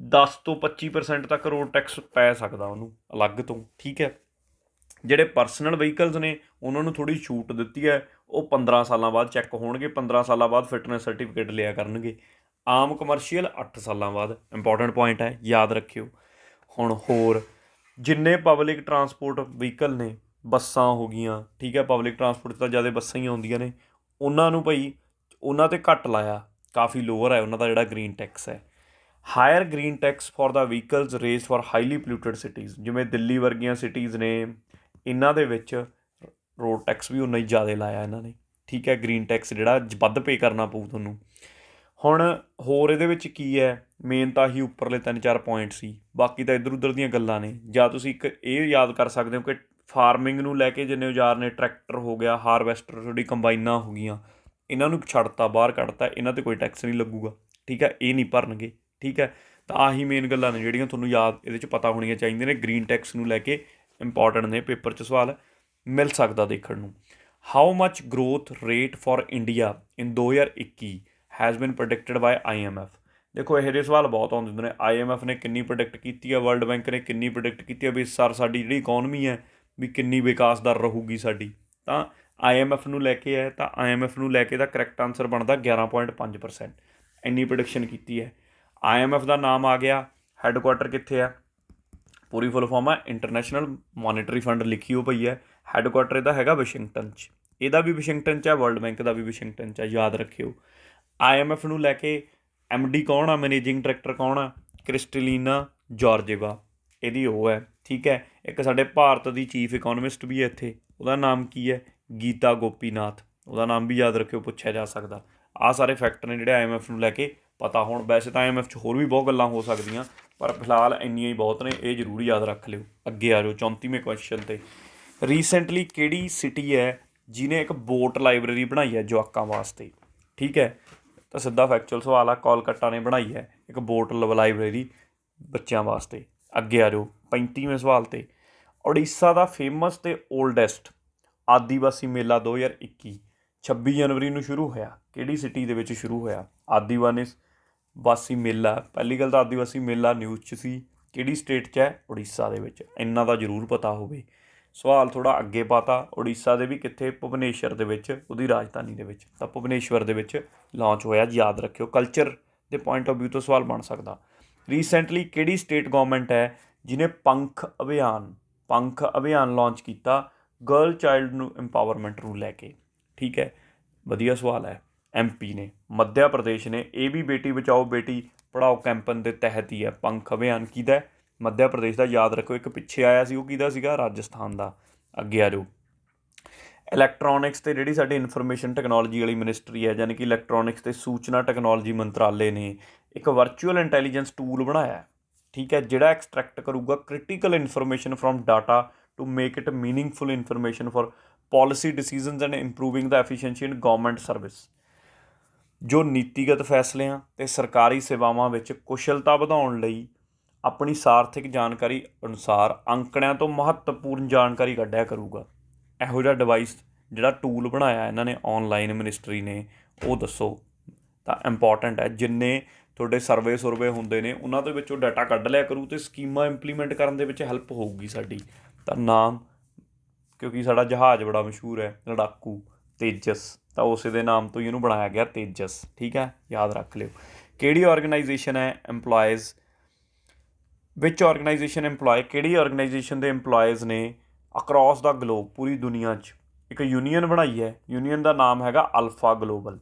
10 ਤੋਂ 25% ਤੱਕ ਰੋਡ ਟੈਕਸ ਪੈ ਸਕਦਾ ਉਹਨੂੰ ਅਲੱਗ ਤੋਂ, ਠੀਕ ਹੈ। ਜਿਹੜੇ ਪਰਸਨਲ ਵਹੀਕਲਸ ਨੇ ਉਹਨਾਂ ਨੂੰ ਥੋੜ੍ਹੀ ਛੂਟ ਦਿੱਤੀ ਹੈ, ਉਹ 15 ਸਾਲਾਂ ਬਾਅਦ ਚੈੱਕ ਹੋਣਗੇ, 15 ਸਾਲਾਂ ਬਾਅਦ ਫਿਟਨੈਸ ਸਰਟੀਫਿਕੇਟ ਲਿਆ ਕਰਨਗੇ। ਆਮ ਕਮਰਸ਼ੀਅਲ 8 ਸਾਲਾਂ ਬਾਅਦ। ਇੰਪੋਰਟੈਂਟ ਪੁਆਇੰਟ ਹੈ, ਯਾਦ ਰੱਖਿਓ। ਹੁਣ ਹੋਰ ਜਿੰਨੇ ਪਬਲਿਕ ਟਰਾਂਸਪੋਰਟ ਵਹੀਕਲ ਨੇ, ਬੱਸਾਂ ਹੋ ਗਈਆਂ, ਠੀਕ ਹੈ, ਪਬਲਿਕ ਟਰਾਂਸਪੋਰਟ 'ਚ ਤਾਂ ਜ਼ਿਆਦਾ ਬੱਸਾਂ ਹੀ ਆਉਂਦੀਆਂ ਨੇ, ਉਹਨਾਂ ਨੂੰ ਭਾਈ ਉਹਨਾਂ 'ਤੇ ਘੱਟ ਲਾਇਆ, ਕਾਫੀ ਲੋਅਰ ਹੈ ਉਹਨਾਂ ਦਾ ਜਿਹੜਾ ਗ੍ਰੀਨ ਟੈਕਸ ਹੈ। Higher green tax for the vehicles raise for highly polluted cities, ਜਿਵੇਂ ਦਿੱਲੀ ਵਰਗੀਆਂ ਸਿਟੀਜ਼ ਨੇ, ਇਹਨਾਂ ਦੇ ਵਿੱਚ ਰੋਡ ਟੈਕਸ ਵੀ ਉਨਾ ਹੀ ਜ਼ਿਆਦਾ ਲਾਇਆ ਇਹਨਾਂ ਨੇ, ਠੀਕ ਹੈ। ਗ੍ਰੀਨ ਟੈਕਸ ਜਿਹੜਾ ਵੱਧ ਪੇ ਕਰਨਾ ਪਊ ਤੁਹਾਨੂੰ। ਹੁਣ ਹੋਰ ਇਹਦੇ ਵਿੱਚ ਕੀ ਹੈ? ਮੇਨ ਤਾਂ ਹੀ ਉੱਪਰਲੇ 3-4 ਪੁਆਇੰਟ ਸੀ, ਬਾਕੀ ਤਾਂ ਇੱਧਰ ਉੱਧਰ ਦੀਆਂ ਗੱਲਾਂ ਨੇ। ਜਾਂ ਤੁਸੀਂ ਇੱਕ ਇਹ ਯਾਦ ਕਰ ਸਕਦੇ ਹੋ ਕਿ ਫਾਰਮਿੰਗ ਨੂੰ ਲੈ ਕੇ ਜਿੰਨੇ ਔਜ਼ਾਰ ਨੇ, ਟਰੈਕਟਰ ਹੋ ਗਿਆ, ਹਾਰਵੈਸਟਰ, ਤੁਹਾਡੀ ਕੰਬਾਈਨਾਂ ਹੋ ਗਈਆਂ, ਇਹਨਾਂ ਨੂੰ ਛੱਡਤਾ, ਬਾਹਰ ਕੱਢਤਾ, ਇਹਨਾਂ 'ਤੇ ਕੋਈ ਟੈਕਸ ਨਹੀਂ ਲੱਗੂਗਾ, ਠੀਕ ਹੈ, ਇਹ ਨਹੀਂ ਭਰਨਗੇ, ਠੀਕ ਹੈ। ਤਾਂ ਆਹੀ ਮੇਨ ਗੱਲਾਂ ਨੇ ਜਿਹੜੀਆਂ ਤੁਹਾਨੂੰ ਯਾਦ ਇਹਦੇ 'ਚ ਪਤਾ ਹੋਣੀਆਂ ਚਾਹੀਦੀਆਂ ਨੇ। ਗ੍ਰੀਨ ਟੈਕਸ ਨੂੰ ਲੈ ਕੇ ਇੰਪੋਰਟੈਂਟ ਨੇ, ਪੇਪਰ 'ਚ ਸਵਾਲ ਮਿਲ ਸਕਦਾ ਦੇਖਣ ਨੂੰ। How much growth rate for India in 2021 has ਬਿਨ ਪ੍ਰੈਡਿਕਟਡ ਬਾਏ IMF। ਦੇਖੋ ਇਹੋ ਜਿਹੇ ਸਵਾਲ ਬਹੁਤ ਆਉਂਦੇ ਹੁੰਦੇ ਨੇ। IMF ਨੇ ਕਿੰਨੀ ਪ੍ਰੈਡਿਕਟ ਕੀਤੀ ਹੈ, ਵਰਲਡ ਬੈਂਕ ਨੇ ਕਿੰਨੀ ਪ੍ਰੈਡਿਕਟ ਕੀਤੀ ਹੈ ਵੀ ਸਾਡੀ ਜਿਹੜੀ ਇਕੋਨਮੀ ਹੈ ਵੀ ਕਿੰਨੀ ਵਿਕਾਸ ਦਰ ਰਹੂਗੀ ਸਾਡੀ। ਤਾਂ IMF ਨੂੰ ਲੈ ਕੇ ਹੈ, ਤਾਂ IMF ਨੂੰ ਲੈ ਕੇ ਦਾ ਕਰੈਕਟ ਆਨਸਰ ਬਣਦਾ 11.5%। ਇੰਨੀ ਪ੍ਰੈਡਿਕਸ਼ਨ ਕੀਤੀ ਹੈ। IMF ਦਾ ਨਾਮ ਆ ਗਿਆ, ਹੈੱਡਕੁਆਟਰ ਕਿੱਥੇ ਆ? ਪੂਰੀ ਫੁੱਲ ਫਾਰਮ ਹੈ ਇੰਟਰਨੈਸ਼ਨਲ ਮੋਨੀਟਰੀ ਫੰਡ ਲਿਖੀ ਹੋ ਪਈ ਹੈ। ਹੈੱਡਕੁਆਟਰ ਇਹਦਾ ਹੈਗਾ ਵਾਸ਼ਿੰਗਟਨ 'ਚ, ਇਹਦਾ ਵੀ ਵਾਸ਼ਿੰਗਟਨ 'ਚ ਹੈ, ਵਰਲਡ ਬੈਂਕ ਦਾ ਵੀ ਵਾਸ਼ਿੰਗਟਨ 'ਚ ਹੈ, ਯਾਦ ਰੱਖਿਓ। IMF ਨੂੰ ਲੈ ਕੇ MD ਕੌਣ ਆ, ਮੈਨੇਜਿੰਗ ਡਾਇਰੈਕਟਰ ਕੌਣ ਆ? ਕ੍ਰਿਸਟਲੀਨਾ ਜੋਰਜੇਵਾ, ਇਹਦੀ ਉਹ ਹੈ। ਠੀਕ ਹੈ, ਇੱਕ ਸਾਡੇ ਭਾਰਤ ਦੀ ਚੀਫ ਇਕੋਨਮਿਸਟ ਵੀ ਹੈ ਇੱਥੇ, ਉਹਦਾ ਨਾਮ ਕੀ ਹੈ? ਗੀਤਾ ਗੋਪੀਨਾਥ, ਉਹਦਾ ਨਾਮ ਵੀ ਯਾਦ ਰੱਖਿਓ, ਪੁੱਛਿਆ ਜਾ ਸਕਦਾ। ਆਹ ਸਾਰੇ ਫੈਕਟ ਨੇ ਜਿਹੜੇ IMF ਨੂੰ ਲੈ ਕੇ ਪਤਾ ਹੋਣ। ਵੈਸੇ ਤਾਂ IMF 'ਚ ਹੋਰ ਵੀ ਬਹੁਤ ਗੱਲਾਂ ਹੋ ਸਕਦੀਆਂ, ਪਰ ਫਿਲਹਾਲ ਇੰਨੀਆਂ ਹੀ ਬਹੁਤ ਨੇ, ਇਹ ਜ਼ਰੂਰ ਯਾਦ ਰੱਖ ਲਿਓ। ਅੱਗੇ ਆ ਜਾਓ 34ਵੇਂ ਕੁਐਸਚਨ 'ਤੇ। ਰੀਸੈਂਟਲੀ ਕਿਹੜੀ ਸਿਟੀ ਹੈ ਜਿਹਨੇ ਇੱਕ ਬੋਟ ਲਾਇਬ੍ਰੇਰੀ ਬਣਾਈ ਹੈ ਜਵਾਕਾਂ ਵਾਸਤੇ? ਠੀਕ ਹੈ, ਤਾਂ ਸਿੱਧਾ ਫੈਕਚੁਅਲ ਸਵਾਲ ਆ, ਕੋਲਕਾਤਾ ਨੇ ਬਣਾਈ ਹੈ ਇੱਕ ਬੋਟ ਲਾਇਬ੍ਰੇਰੀ ਬੱਚਿਆਂ ਵਾਸਤੇ। ਅੱਗੇ ਆ ਜਾਓ 35ਵੇਂ ਸਵਾਲ 'ਤੇ। ਉੜੀਸਾ ਦਾ ਫੇਮਸ ਅਤੇ ਓਲਡੈਸਟ ਆਦੀਵਾਸੀ ਮੇਲਾ 2021 26 ਜਨਵਰੀ ਨੂੰ ਸ਼ੁਰੂ ਹੋਇਆ। ਕਿਹੜੀ ਸਿਟੀ ਦੇ ਵਿੱਚ ਸ਼ੁਰੂ ਹੋਇਆ? ਆਦੀਵਾਸੀ ਮੇਲਾ, ਪਹਿਲੀ ਗੱਲ ਤਾਂ ਆਦੀਵਾਸੀ ਮੇਲਾ ਨਿਊਜ਼ 'ਚ ਸੀ, ਕਿਹੜੀ ਸਟੇਟ 'ਚ ਹੈ? ਉੜੀਸਾ ਦੇ ਵਿੱਚ। ਇੰਨਾ ਤਾਂ ਜ਼ਰੂਰ ਪਤਾ ਹੋਵੇ। ਸਵਾਲ ਥੋੜ੍ਹਾ ਅੱਗੇ ਪਾਤਾ, ਉੜੀਸਾ ਦੇ ਵੀ ਕਿੱਥੇ? ਭੁਵਨੇਸ਼ਵਰ ਦੇ ਵਿੱਚ, ਉਹਦੀ ਰਾਜਧਾਨੀ ਦੇ ਵਿੱਚ। ਤਾਂ ਭੁਵਨੇਸ਼ਵਰ ਦੇ ਵਿੱਚ ਲਾਂਚ ਹੋਇਆ, ਯਾਦ ਰੱਖਿਓ। ਕਲਚਰ ਦੇ ਪੁਆਇੰਟ ਆਫ ਵਿਊ ਤੋਂ ਸਵਾਲ ਬਣ ਸਕਦਾ। ਰੀਸੈਂਟਲੀ ਕਿਹੜੀ ਸਟੇਟ ਗੌਰਮੈਂਟ ਹੈ ਜਿਹਨੇ ਪੰਖ ਅਭਿਆਨ ਲਾਂਚ ਕੀਤਾ ਗਰਲ ਚਾਈਲਡ ਨੂੰ ਇੰਪਾਵਰਮੈਂਟ ਨੂੰ ਲੈ ਕੇ? ਠੀਕ ਹੈ, ਵਧੀਆ ਸਵਾਲ ਹੈ। MP ਨੇ, ਮੱਧ ਪ੍ਰਦੇਸ਼ ਨੇ। ਇਹ ਵੀ ਬੇਟੀ ਬਚਾਓ ਬੇਟੀ ਪੜ੍ਹਾਓ ਕੈਂਪੇਨ ਦੇ ਤਹਿਤ ਹੀ ਹੈ। ਪੰਖ ਅਭਿਆਨ ਕਿਹਦਾ? ਮੱਧ ਪ੍ਰਦੇਸ਼ ਦਾ। ਯਾਦ ਰੱਖੋ, ਇੱਕ ਪਿੱਛੇ ਆਇਆ ਸੀ, ਉਹ ਕਿਹਦਾ ਸੀਗਾ? ਰਾਜਸਥਾਨ ਦਾ। ਅੱਗੇ ਆ ਜਾਓ। ਇਲੈਕਟ੍ਰੋਨਿਕਸ ਅਤੇ ਜਿਹੜੀ ਸਾਡੀ ਇਨਫੋਰਮੇਸ਼ਨ ਟੈਕਨੋਲੋਜੀ ਵਾਲੀ ਮਿਨਿਸਟਰੀ ਹੈ, ਯਾਨੀ ਕਿ ਇਲੈਕਟ੍ਰੋਨਿਕਸ ਅਤੇ ਸੂਚਨਾ ਟੈਕਨੋਲੋਜੀ ਮੰਤਰਾਲੇ ਨੇ ਇੱਕ ਵਰਚੁਅਲ ਇੰਟੈਲੀਜੈਂਸ ਟੂਲ ਬਣਾਇਆ। ਠੀਕ ਹੈ, ਜਿਹੜਾ ਐਕਸਟਰੈਕਟ ਕਰੂਗਾ critical information from data to make it meaningful information for policy decisions and improving the efficiency in government service. ਜੋ ਨੀਤੀਗਤ ਫੈਸਲਿਆਂ ਅਤੇ ਸਰਕਾਰੀ ਸੇਵਾਵਾਂ ਵਿੱਚ ਕੁਸ਼ਲਤਾ ਵਧਾਉਣ ਲਈ ਆਪਣੀ ਸਾਰਥਿਕ ਜਾਣਕਾਰੀ ਅਨੁਸਾਰ ਅੰਕੜਿਆਂ ਤੋਂ ਮਹੱਤਵਪੂਰਨ ਜਾਣਕਾਰੀ ਕੱਢਿਆ ਕਰੂਗਾ। ਇਹੋ ਜਿਹਾ ਡਿਵਾਈਸ ਜਿਹੜਾ ਟੂਲ ਬਣਾਇਆ ਇਹਨਾਂ ਨੇ ਔਨਲਾਈਨ ਮਿਨਿਸਟਰੀ ਨੇ, ਉਹ ਦੱਸੋ। ਤਾਂ ਇੰਪੋਰਟੈਂਟ ਹੈ, ਜਿੰਨੇ ਤੁਹਾਡੇ ਸਰਵੇ ਹੁੰਦੇ ਨੇ ਉਹਨਾਂ ਦੇ ਵਿੱਚੋਂ ਡਾਟਾ ਕੱਢ ਲਿਆ ਕਰੂ ਅਤੇ ਸਕੀਮਾਂ ਇੰਪਲੀਮੈਂਟ ਕਰਨ ਦੇ ਵਿੱਚ ਹੈਲਪ ਹੋਊਗੀ ਸਾਡੀ। ਤਾਂ ਨਾਮ, ਕਿਉਂਕਿ ਸਾਡਾ ਜਹਾਜ਼ ਬੜਾ ਮਸ਼ਹੂਰ ਹੈ ਲੜਾਕੂ ਤੇਜਸ, ਤਾਂ ਉਸੇ ਦੇ ਨਾਮ ਤੋਂ ਹੀ ਇਹਨੂੰ ਬਣਾਇਆ ਗਿਆ ਤੇਜਸ। ਠੀਕ ਹੈ, ਯਾਦ ਰੱਖ ਲਿਓ। ਕਿਹੜੀ ਔਰਗਨਾਈਜੇਸ਼ਨ ਹੈ ਕਿਹੜੀ ਔਰਗਨਾਈਜੇਸ਼ਨ ਦੇ ਇੰਪਲੋਇਜ਼ ਨੇ ਅਕਰੋਸ ਦਾ ਗਲੋਬ, ਪੂਰੀ ਦੁਨੀਆ 'ਚ ਇੱਕ ਯੂਨੀਅਨ ਬਣਾਈ ਹੈ? ਯੂਨੀਅਨ ਦਾ ਨਾਮ ਹੈਗਾ ਅਲਫਾ ਗਲੋਬਲ।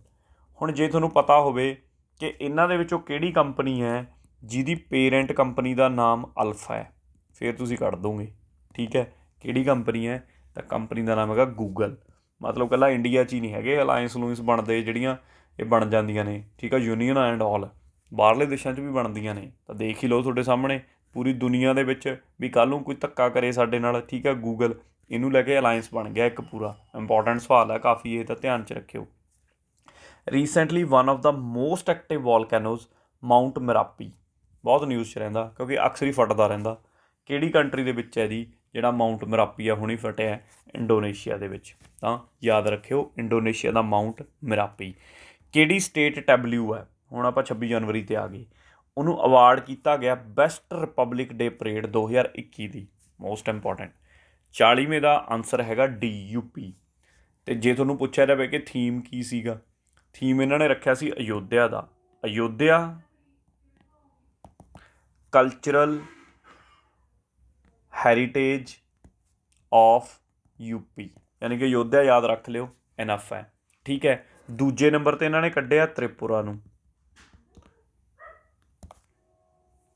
ਹੁਣ ਜੇ ਤੁਹਾਨੂੰ ਪਤਾ ਹੋਵੇ ਕਿ ਇਹਨਾਂ ਦੇ ਵਿੱਚੋਂ ਕਿਹੜੀ ਕੰਪਨੀ ਹੈ ਜਿਹਦੀ ਪੇਰੈਂਟ ਕੰਪਨੀ ਦਾ ਨਾਮ ਅਲਫਾ ਹੈ, ਫਿਰ ਤੁਸੀਂ ਕੱਢ ਦੋਗੇ। ਠੀਕ ਹੈ, ਕਿਹੜੀ ਕੰਪਨੀ ਹੈ? ਤਾਂ ਕੰਪਨੀ ਦਾ ਨਾਮ ਹੈਗਾ ਗੂਗਲ। ਮਤਲਬ ਇਕੱਲਾ ਇੰਡੀਆ 'ਚ ਹੀ ਨਹੀਂ ਹੈਗੇ, ਅਲਾਇੰਸ ਲੂਇੰਸ ਬਣਦੇ ਜਿਹੜੀਆਂ ਇਹ ਬਣ ਜਾਂਦੀਆਂ ਨੇ। ਠੀਕ ਹੈ, ਯੂਨੀਅਨ ਐਂਡ ਆਲ ਬਾਹਰਲੇ ਦੇਸ਼ਾਂ 'ਚ ਵੀ ਬਣਦੀਆਂ ਨੇ। ਤਾਂ ਦੇਖ ਹੀ ਲਓ ਤੁਹਾਡੇ ਸਾਹਮਣੇ, ਪੂਰੀ ਦੁਨੀਆ ਦੇ ਵਿੱਚ ਵੀ ਕੱਲ੍ਹ ਨੂੰ ਕੋਈ ਧੱਕਾ ਕਰੇ ਸਾਡੇ ਨਾਲ, ਠੀਕ ਹੈ, ਗੂਗਲ ਇਹਨੂੰ ਲੈ ਕੇ ਅਲਾਇੰਸ ਬਣ ਗਿਆ ਇੱਕ ਪੂਰਾ। ਇੰਪੋਰਟੈਂਟ ਸਵਾਲ ਹੈ ਕਾਫੀ, ਇਹ ਤਾਂ ਧਿਆਨ 'ਚ ਰੱਖਿਓ। Recently one of the most active volcanoes Mount Merapi, ਬਹੁਤ ਨਿਊਜ਼ 'ਚ ਰਹਿੰਦਾ ਕਿਉਂਕਿ ਅਕਸਰ ਹੀ ਫਟਦਾ ਰਹਿੰਦਾ। ਕਿਹੜੀ ਕੰਟਰੀ ਦੇ ਵਿੱਚ ਹੈ ਜੀ ਜਿਹੜਾ ਮਾਊਂਟ ਮੇਰਾਪੀ ਆ ਹੁਣੀ ਫਟਿਆ? ਇੰਡੋਨੇਸ਼ੀਆ ਦੇ ਵਿੱਚ। ਤਾਂ ਯਾਦ ਰੱਖਿਓ, ਇੰਡੋਨੇਸ਼ੀਆ ਦਾ ਮਾਊਂਟ ਮੇਰਾਪੀ। ਕਿਹੜੀ ਸਟੇਟ ਟੈਬਲਿਊ ਹੈ? ਹੁਣ ਆਪਾਂ 26 ਜਨਵਰੀ 'ਤੇ ਆ ਗਏ, ਉਹਨੂੰ ਅਵਾਰਡ ਕੀਤਾ ਗਿਆ ਬੈਸਟ ਰਿਪਬਲਿਕ ਡੇ ਪਰੇਡ 2021 ਦੀ। Most important. 40ਵੇਂ ਦਾ ਆਨਸਰ ਹੈਗਾ DUP। ਅਤੇ ਜੇ ਤੁਹਾਨੂੰ ਪੁੱਛਿਆ ਜਾਵੇ ਕਿ ਥੀਮ ਕੀ ਸੀਗਾ, ਥੀਮ ਇਹਨਾਂ ਨੇ ਰੱਖਿਆ ਸੀ ਅਯੋਧਿਆ ਦਾ। Ayodhya cultural heritage of UP, ਯਾਨੀ ਕਿ ਅਯੋਧਿਆ ਯਾਦ ਰੱਖ ਲਿਓ, ਇਨਫ ਹੈ। ਠੀਕ ਹੈ, ਦੂਜੇ ਨੰਬਰ 'ਤੇ ਇਹਨਾਂ ਨੇ ਕੱਢਿਆ ਤ੍ਰਿਪੁਰਾ ਨੂੰ।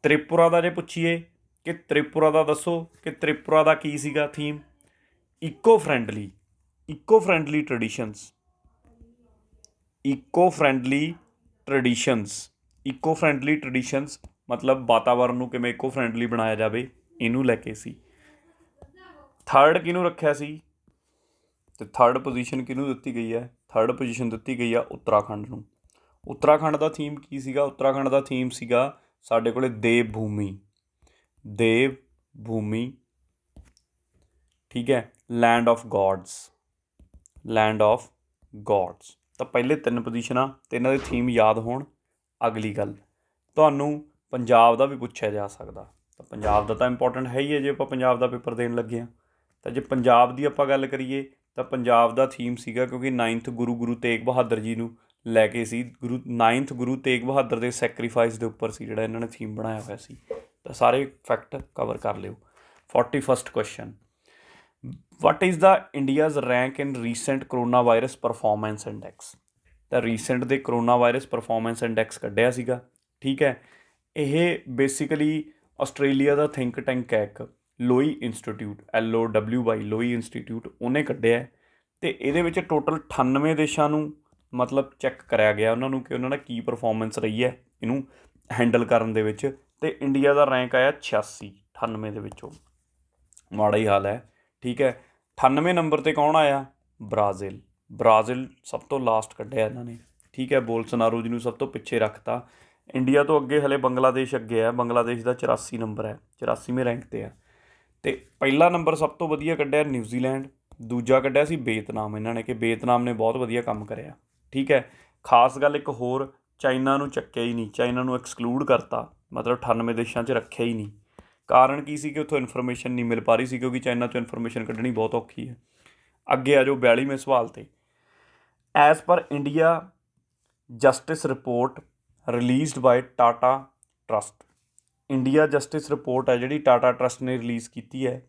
ਤ੍ਰਿਪੁਰਾ ਦਾ ਜੇ ਪੁੱਛੀਏ ਕਿ ਤ੍ਰਿਪੁਰਾ ਦਾ ਦੱਸੋ ਕਿ ਤ੍ਰਿਪੁਰਾ ਦਾ ਕੀ ਸੀਗਾ ਥੀਮ? ਇਕੋ ਫਰੈਂਡਲੀ ਟਰਡੀਸ਼ਨਸ ਮਤਲਬ ਵਾਤਾਵਰਨ ਨੂੰ ਕਿਵੇਂ ਇਕੋ ਫਰੈਂਡਲੀ ਬਣਾਇਆ ਜਾਵੇ, ਇਹਨੂੰ ਲੈ ਕੇ ਸੀ। ਥਰਡ ਕਿਹਨੂੰ ਰੱਖਿਆ ਸੀ? ਅਤੇ ਥਰਡ ਪੋਜੀਸ਼ਨ ਕਿਹਨੂੰ ਦਿੱਤੀ ਗਈ ਹੈ? ਥਰਡ ਪੋਜੀਸ਼ਨ ਦਿੱਤੀ ਗਈ ਆ ਉੱਤਰਾਖੰਡ ਨੂੰ। ਉੱਤਰਾਖੰਡ ਦਾ ਥੀਮ ਕੀ ਸੀਗਾ? ਉੱਤਰਾਖੰਡ ਦਾ ਥੀਮ ਸੀਗਾ ਸਾਡੇ ਕੋਲ ਦੇਵ ਭੂਮੀ। ਠੀਕ ਹੈ, ਲੈਂਡ ਆਫ ਗੋਡਸ। ਤਾਂ ਪਹਿਲੇ 3 ਪੋਜੀਸ਼ਨਾਂ ਅਤੇ ਇਹਨਾਂ ਦੇ ਥੀਮ ਯਾਦ ਹੋਣ। ਅਗਲੀ ਗੱਲ, ਤੁਹਾਨੂੰ ਪੰਜਾਬ ਦਾ ਵੀ ਪੁੱਛਿਆ ਜਾ ਸਕਦਾ। ਤਾਂ ਪੰਜਾਬ ਦਾ ਤਾਂ ਇੰਪੋਰਟੈਂਟ ਹੈ ਹੀ ਹੈ ਜੇ ਆਪਾਂ ਪੰਜਾਬ ਦਾ ਪੇਪਰ ਦੇਣ ਲੱਗੇ ਹਾਂ। ਤਾਂ ਜੇ ਪੰਜਾਬ ਦੀ ਆਪਾਂ ਗੱਲ ਕਰੀਏ ਤਾਂ ਪੰਜਾਬ ਦਾ ਥੀਮ ਸੀਗਾ, ਕਿਉਂਕਿ 9th ਗੁਰੂ ਤੇਗ ਬਹਾਦਰ ਜੀ ਨੂੰ ਲੈ ਕੇ ਸੀ। 9th ਗੁਰੂ ਤੇਗ ਬਹਾਦਰ ਦੇ ਸੈਕਰੀਫਾਈਸ ਦੇ ਉੱਪਰ ਸੀ ਜਿਹੜਾ ਇਹਨਾਂ ਨੇ ਥੀਮ ਬਣਾਇਆ ਹੋਇਆ ਸੀ। ਤਾਂ ਸਾਰੇ ਫੈਕਟ ਕਵਰ ਕਰ ਲਿਓ। 41st question, what is the India's rank in recent corona virus performance index. ਤਾਂ ਰੀਸੈਂਟ ਦੇ ਕਰੋਨਾ ਵਾਇਰਸ ਪਰਫੋਰਮੈਂਸ ਇੰਡੈਕਸ ਕੱਢਿਆ ਸੀਗਾ, ਠੀਕ ਹੈ। ਇਹ ਬੇਸਿਕਲੀ ਆਸਟ੍ਰੇਲੀਆ ਦਾ ਥਿੰਕ ਟੈਂਕ ਹੈ ਇੱਕ, ਲੋਈ ਇੰਸਟੀਟਿਊਟ, LOWY, ਲੋਈ ਇੰਸਟੀਟਿਊਟ, ਉਹਨੇ ਕੱਢਿਆ। ਅਤੇ ਇਹਦੇ ਵਿੱਚ ਟੋਟਲ 98 ਦੇਸ਼ਾਂ ਨੂੰ ਮਤਲਬ ਚੈੱਕ ਕਰਿਆ ਗਿਆ ਉਹਨਾਂ ਨੂੰ ਕਿ ਉਹਨਾਂ ਦਾ ਕੀ ਪਰਫੋਰਮੈਂਸ ਰਹੀ ਹੈ ਇਹਨੂੰ ਹੈਂਡਲ ਕਰਨ ਦੇ ਵਿੱਚ। ਅਤੇ ਇੰਡੀਆ ਦਾ ਰੈਂਕ ਆਇਆ 86 98 ਦੇ ਵਿੱਚੋਂ, ਮਾੜਾ ਹੀ ਹਾਲ ਹੈ, ਠੀਕ ਹੈ। 98 ਨੰਬਰ 'ਤੇ ਕੌਣ ਆਇਆ? ਬ੍ਰਾਜ਼ੀਲ। ਬ੍ਰਾਜ਼ੀਲ ਸਭ ਤੋਂ ਲਾਸਟ ਕੱਢਿਆ ਇਹਨਾਂ ਨੇ, ਠੀਕ ਹੈ। ਬੋਲਸਨਾਰੋ ਜੀ ਨੂੰ ਸਭ ਤੋਂ ਪਿੱਛੇ ਰੱਖਤਾ। ਇੰਡੀਆ ਤੋਂ ਅੱਗੇ ਹਲੇ ਬੰਗਲਾਦੇਸ਼ ਅੱਗੇ ਹੈ, ਬੰਗਲਾਦੇਸ਼ ਦਾ 84 ਨੰਬਰ ਹੈ, 84ਵੇਂ ਰੈਂਕ 'ਤੇ ਹੈ। ਅਤੇ ਪਹਿਲਾ ਨੰਬਰ ਸਭ ਤੋਂ ਵਧੀਆ ਕੱਢਿਆ ਨਿਊਜ਼ੀਲੈਂਡ, ਦੂਜਾ ਕੱਢਿਆ ਸੀ ਵੀਅਤਨਾਮ ਇਹਨਾਂ ਨੇ, ਕਿ ਵੀਅਤਨਾਮ ਨੇ ਬਹੁਤ ਵਧੀਆ ਕੰਮ ਕਰਿਆ, ਠੀਕ ਹੈ। ਖਾਸ ਗੱਲ ਇੱਕ ਹੋਰ, ਚਾਈਨਾ ਨੂੰ ਚੱਕਿਆ ਹੀ ਨਹੀਂ, ਚਾਈਨਾ ਨੂੰ ਐਕਸਕਲੂਡ ਕਰਤਾ, ਮਤਲਬ 98 ਦੇਸ਼ਾਂ 'ਚ ਰੱਖਿਆ ਹੀ ਨਹੀਂ। ਕਾਰਨ ਕੀ ਸੀ? ਕਿ ਉੱਥੋਂ ਇਨਫੋਰਮੇਸ਼ਨ ਨਹੀਂ ਮਿਲ ਪਾ ਰਹੀ ਸੀ, ਕਿਉਂਕਿ ਚਾਈਨਾ 'ਚੋਂ ਇਨਫੋਰਮੇਸ਼ਨ ਕੱਢਣੀ ਬਹੁਤ ਔਖੀ ਹੈ। ਅੱਗੇ ਆ ਜਾਓ 42ਵੇਂ ਸਵਾਲ 'ਤੇ। As per India Justice Report released by Tata Trust. India Justice Report ਹੈ ਜਿਹੜੀ ਟਾਟਾ ਟਰਸਟ ਨੇ ਰਿਲੀਜ਼ ਕੀਤੀ ਹੈ,